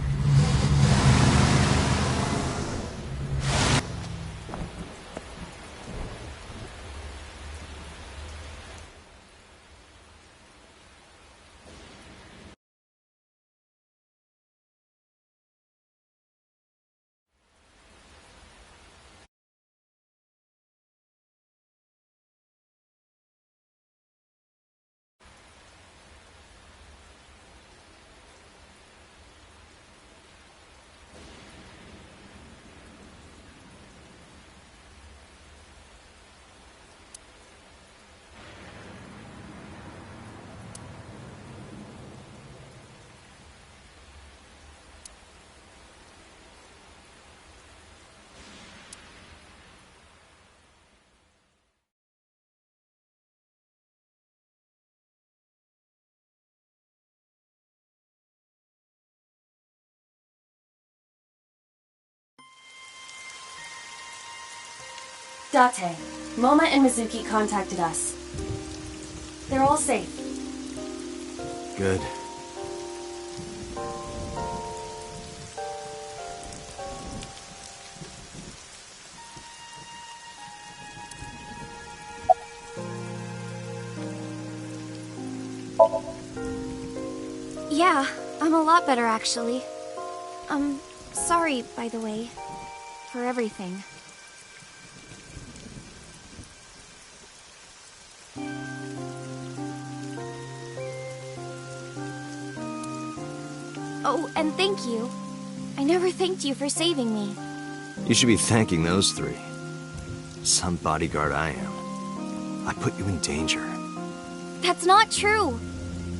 Date, Moma and Mizuki contacted us. They're all safe. Good. Yeah, I'm a lot better actually. Sorry, by the way, for everything. Oh, and thank you. I never thanked you for saving me. You should be thanking those three. Some bodyguard I am. I put you in danger. That's not true.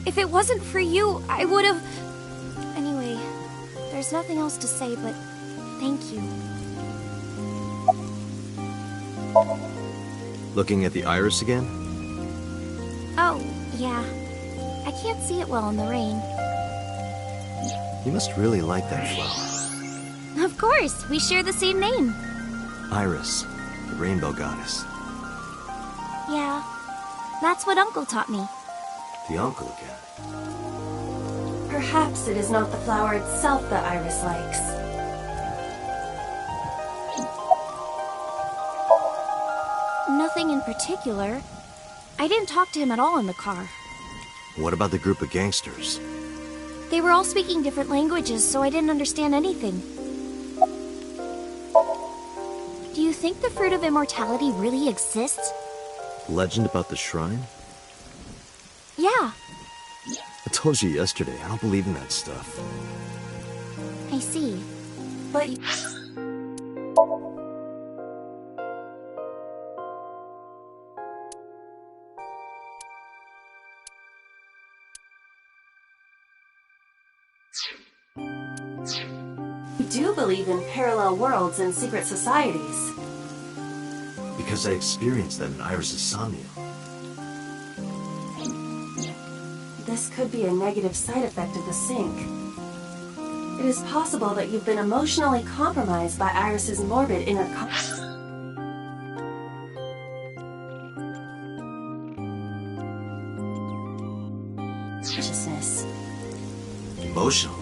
If it wasn't for you, I would've... Anyway, there's nothing else to say, but thank you. Looking at the iris again? Oh, yeah. I can't see it well in the rain. You must really like that flower. Of course, we share the same name. Iris, the rainbow goddess. Yeah, that's what Uncle taught me. The uncle again. Perhaps it is not the flower itself that Iris likes. Nothing in particular. I didn't talk to him at all in the car. What about the group of gangsters? They were all speaking different languages, so I didn't understand anything. Do you think the Fruit of Immortality really exists? Legend about the shrine? Yeah. I told you yesterday, I don't believe in that stuff. I see. But... you do believe in parallel worlds and secret societies. Because I experienced that in Iris' SOMNIUM. This could be a negative side effect of the sync. It is possible that you've been emotionally compromised by Iris's morbid inner consciousness. Emotionally?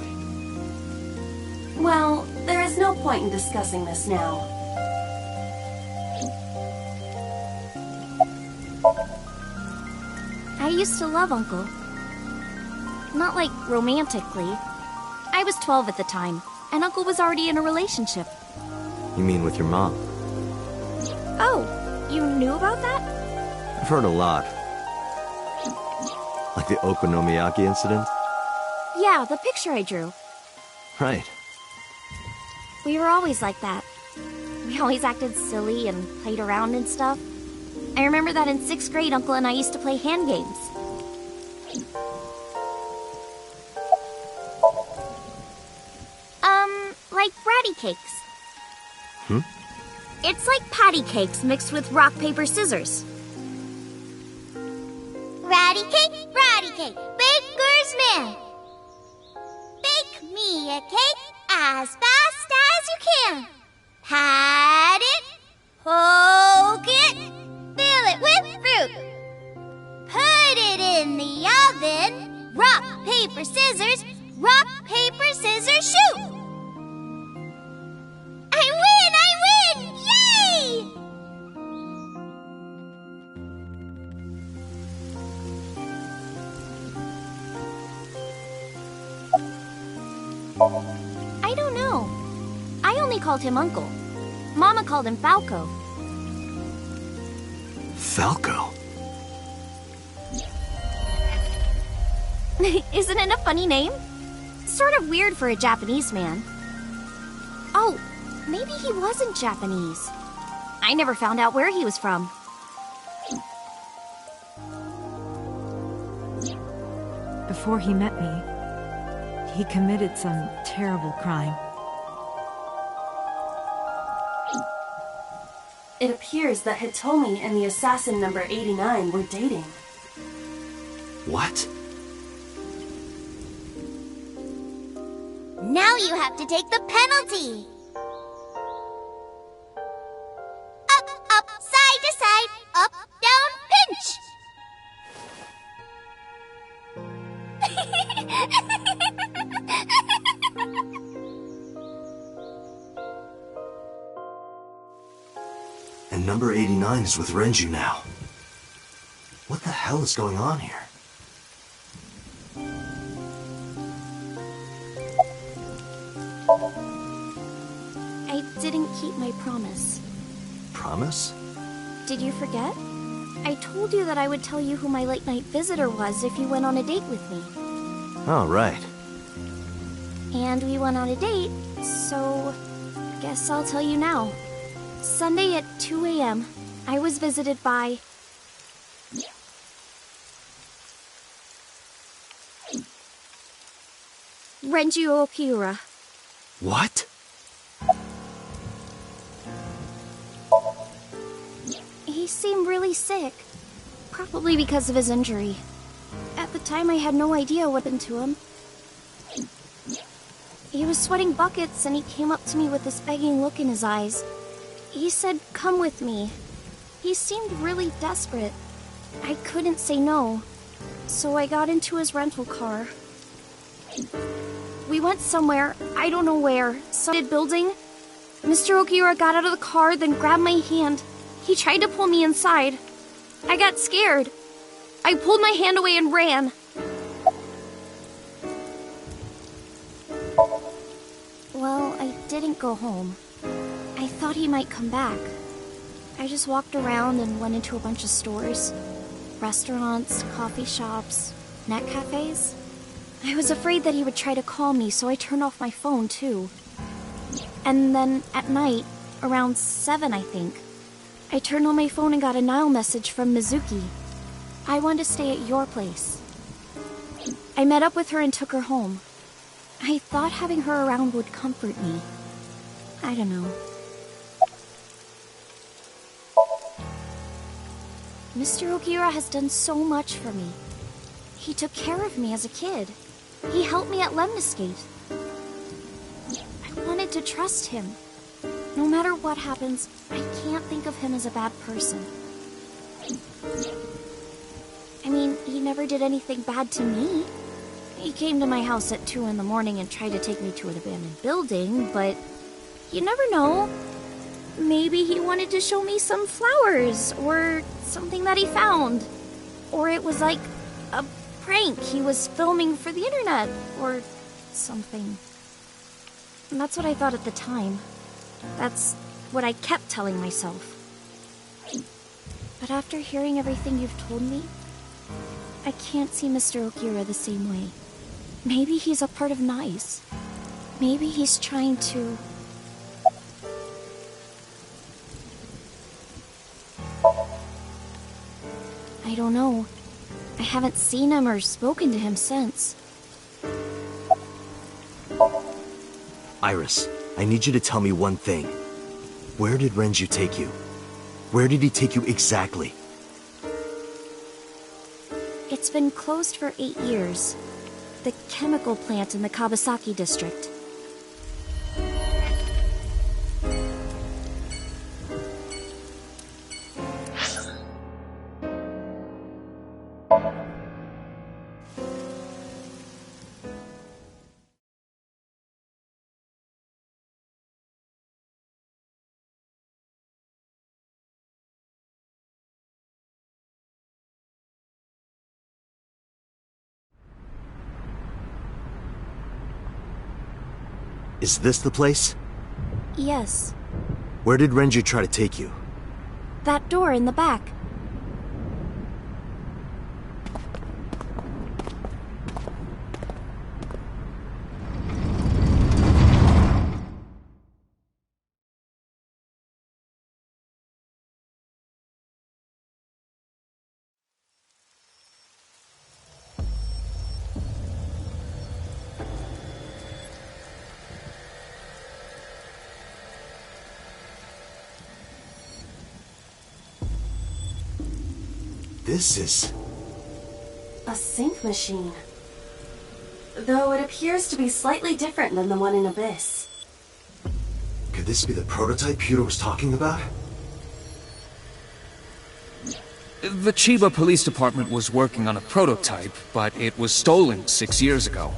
Well, there is no point in discussing this now. I used to love Uncle. Not like romantically. I was 12 at the time, and Uncle was already in a relationship. You mean with your mom? Oh, you knew about that? I've heard a lot. Like the Okonomiyaki incident? Yeah, the picture I drew. Right. We were always like that. We always acted silly and played around and stuff. I remember that in 6th grade, Uncle and I used to play hand games. Like ratty cakes. Hmm? It's like patty cakes mixed with rock, paper, scissors. Ratty cake, baker's man. Bake me a cake as fast as you can. Pat it, poke it, fill it with fruit. Put it in the oven. Rock, paper, scissors. Rock, called him Uncle. Mama called him Falco. Falco? Isn't it a funny name? Sort of weird for a Japanese man. Oh, maybe he wasn't Japanese. I never found out where he was from. Before he met me, he committed some terrible crime. It appears that Hitomi and the assassin number 89 were dating. What? Now you have to take the penalty. Up, up, side to side, up, down, pinch. And number 89 is with Renju now. What the hell is going on here? I didn't keep my promise. Promise? Did you forget? I told you that I would tell you who my late-night visitor was if you went on a date with me. Oh, right. And we went on a date, so guess I'll tell you now. Sunday at 2 a.m., I was visited by... Renju Okiura. What? He seemed really sick. Probably because of his injury. At the time, I had no idea what happened to him. He was sweating buckets and he came up to me with this begging look in his eyes. He said, "Come with me." He seemed really desperate. I couldn't say no, so I got into his rental car. We went somewhere, I don't know where, some building. Mr. Okiura got out of the car, then grabbed my hand. He tried to pull me inside. I got scared. I pulled my hand away and ran. Well, I didn't go home. I thought he might come back. I just walked around and went into a bunch of stores. Restaurants, coffee shops, net cafes. I was afraid that he would try to call me, so I turned off my phone, too. And then, at night, around 7, I think, I turned on my phone and got a Nile message from Mizuki. I wanted to stay at your place. I met up with her and took her home. I thought having her around would comfort me. I don't know. Mr. Okiura has done so much for me. He took care of me as a kid. He helped me at Lemniscate. I wanted to trust him. No matter what happens, I can't think of him as a bad person. I mean, he never did anything bad to me. He came to my house at 2 in the morning and tried to take me to an abandoned building, but you never know. Maybe he wanted to show me some flowers, or something that he found. Or it was like a prank he was filming for the internet, or something. And that's what I thought at the time. That's what I kept telling myself. But after hearing everything you've told me, I can't see Mr. Okiura the same way. Maybe he's a part of NICE. Maybe he's trying to... I don't know. I haven't seen him or spoken to him since. Iris, I need you to tell me one thing. Where did Renju take you? Where did he take you exactly? It's been closed for 8 years. The chemical plant in the Kawasaki district. Is this the place? Yes. Where did Renju try to take you? That door in the back. This is... a sync machine. Though it appears to be slightly different than the one in Abyss. Could this be the prototype Pewter was talking about? The Chiba Police Department was working on a prototype, but it was stolen 6 years ago.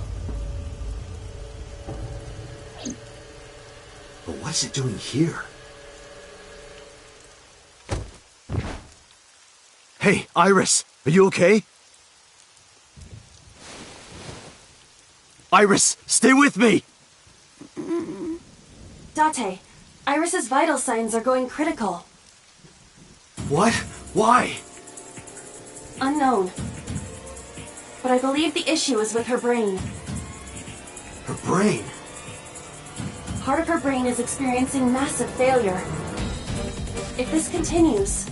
But what's it doing here? Hey, Iris! Are you okay? Iris, stay with me! Date, Iris's vital signs are going critical. What? Why? Unknown. But I believe the issue is with her brain. Her brain? Part of her brain is experiencing massive failure. If this continues...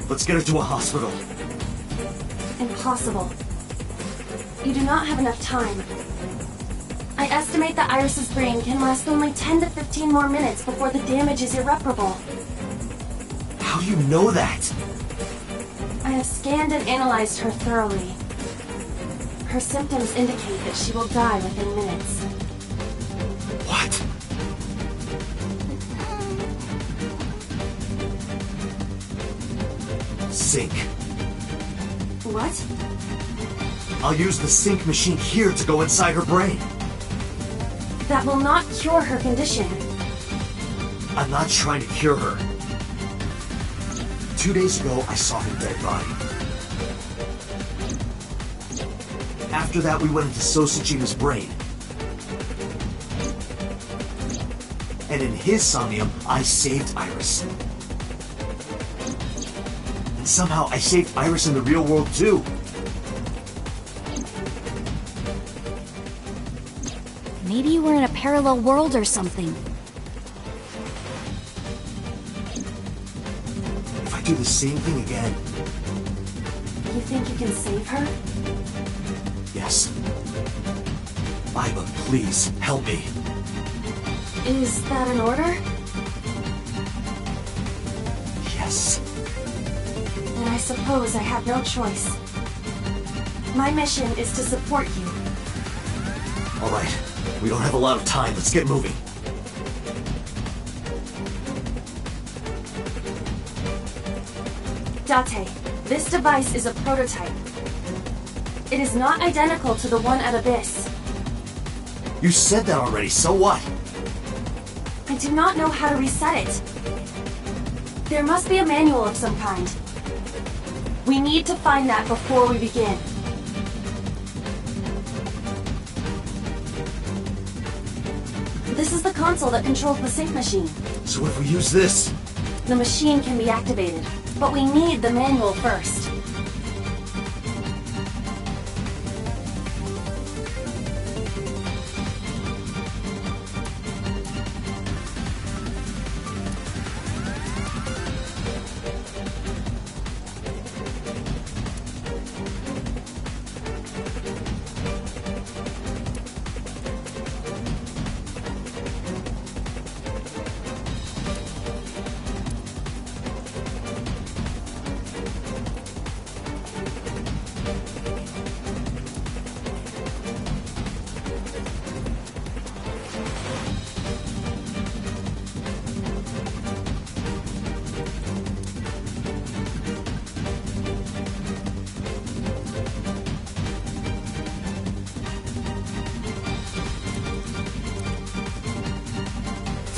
Let's get her to a hospital. Impossible. You do not have enough time. I estimate that Iris's brain can last only 10 to 15 more minutes before the damage is irreparable. How do you know that? I have scanned and analyzed her thoroughly. Her symptoms indicate that she will die within minutes. What? Sync. What? I'll use the sync machine here to go inside her brain. That will not cure her condition. I'm not trying to cure her. 2 days ago, I saw her dead body. After that, we went into Sosajima's brain. And in his somnium, I saved Iris. And somehow, I saved Iris in the real world, too. Maybe you were in a parallel world or something. If I do the same thing again... You think you can save her? Yes. Aiba, please, help me. Is that an order? Yes. Then I suppose I have no choice. My mission is to support you. All right. We don't have a lot of time. Let's get moving. Date, this device is a prototype. It is not identical to the one at Abyss. You said that already, so what? I do not know how to reset it. There must be a manual of some kind. We need to find that before we begin. This is the console that controls the sync machine. So if we use this... The machine can be activated, but we need the manual first.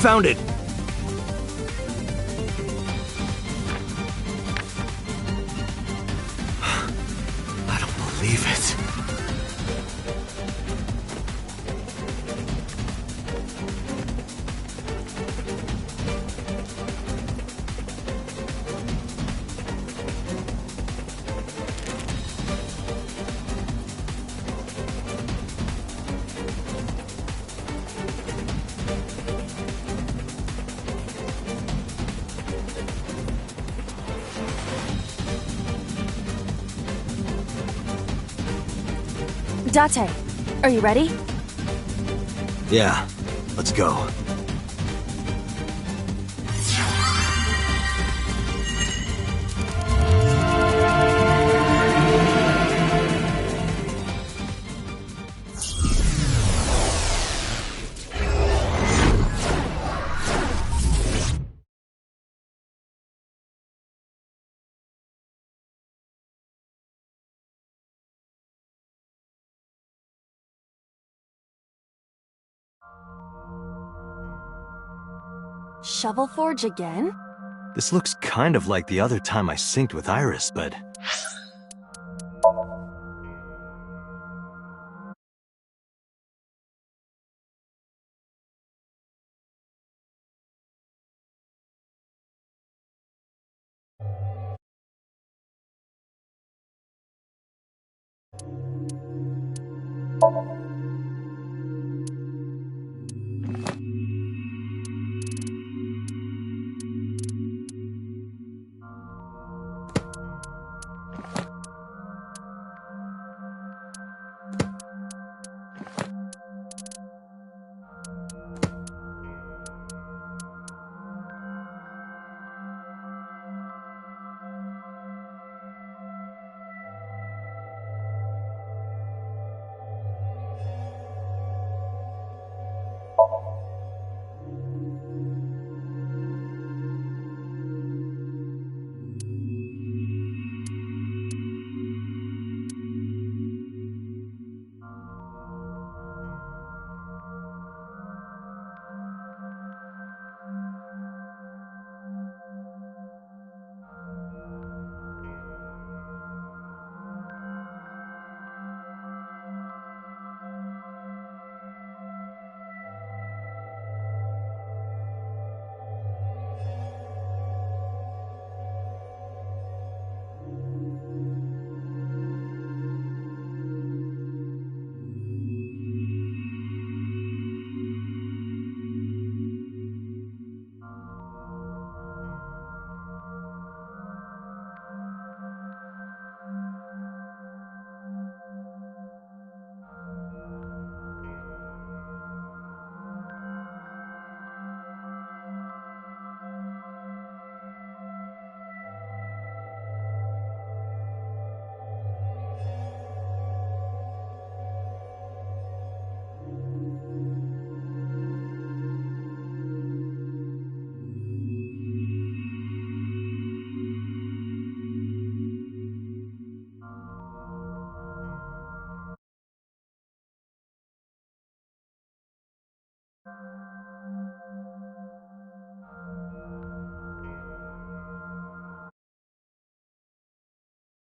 Found it! I don't believe it. Date, are you ready? Yeah, let's go. Shovel Forge again? This looks kind of like the other time I synced with Iris, but...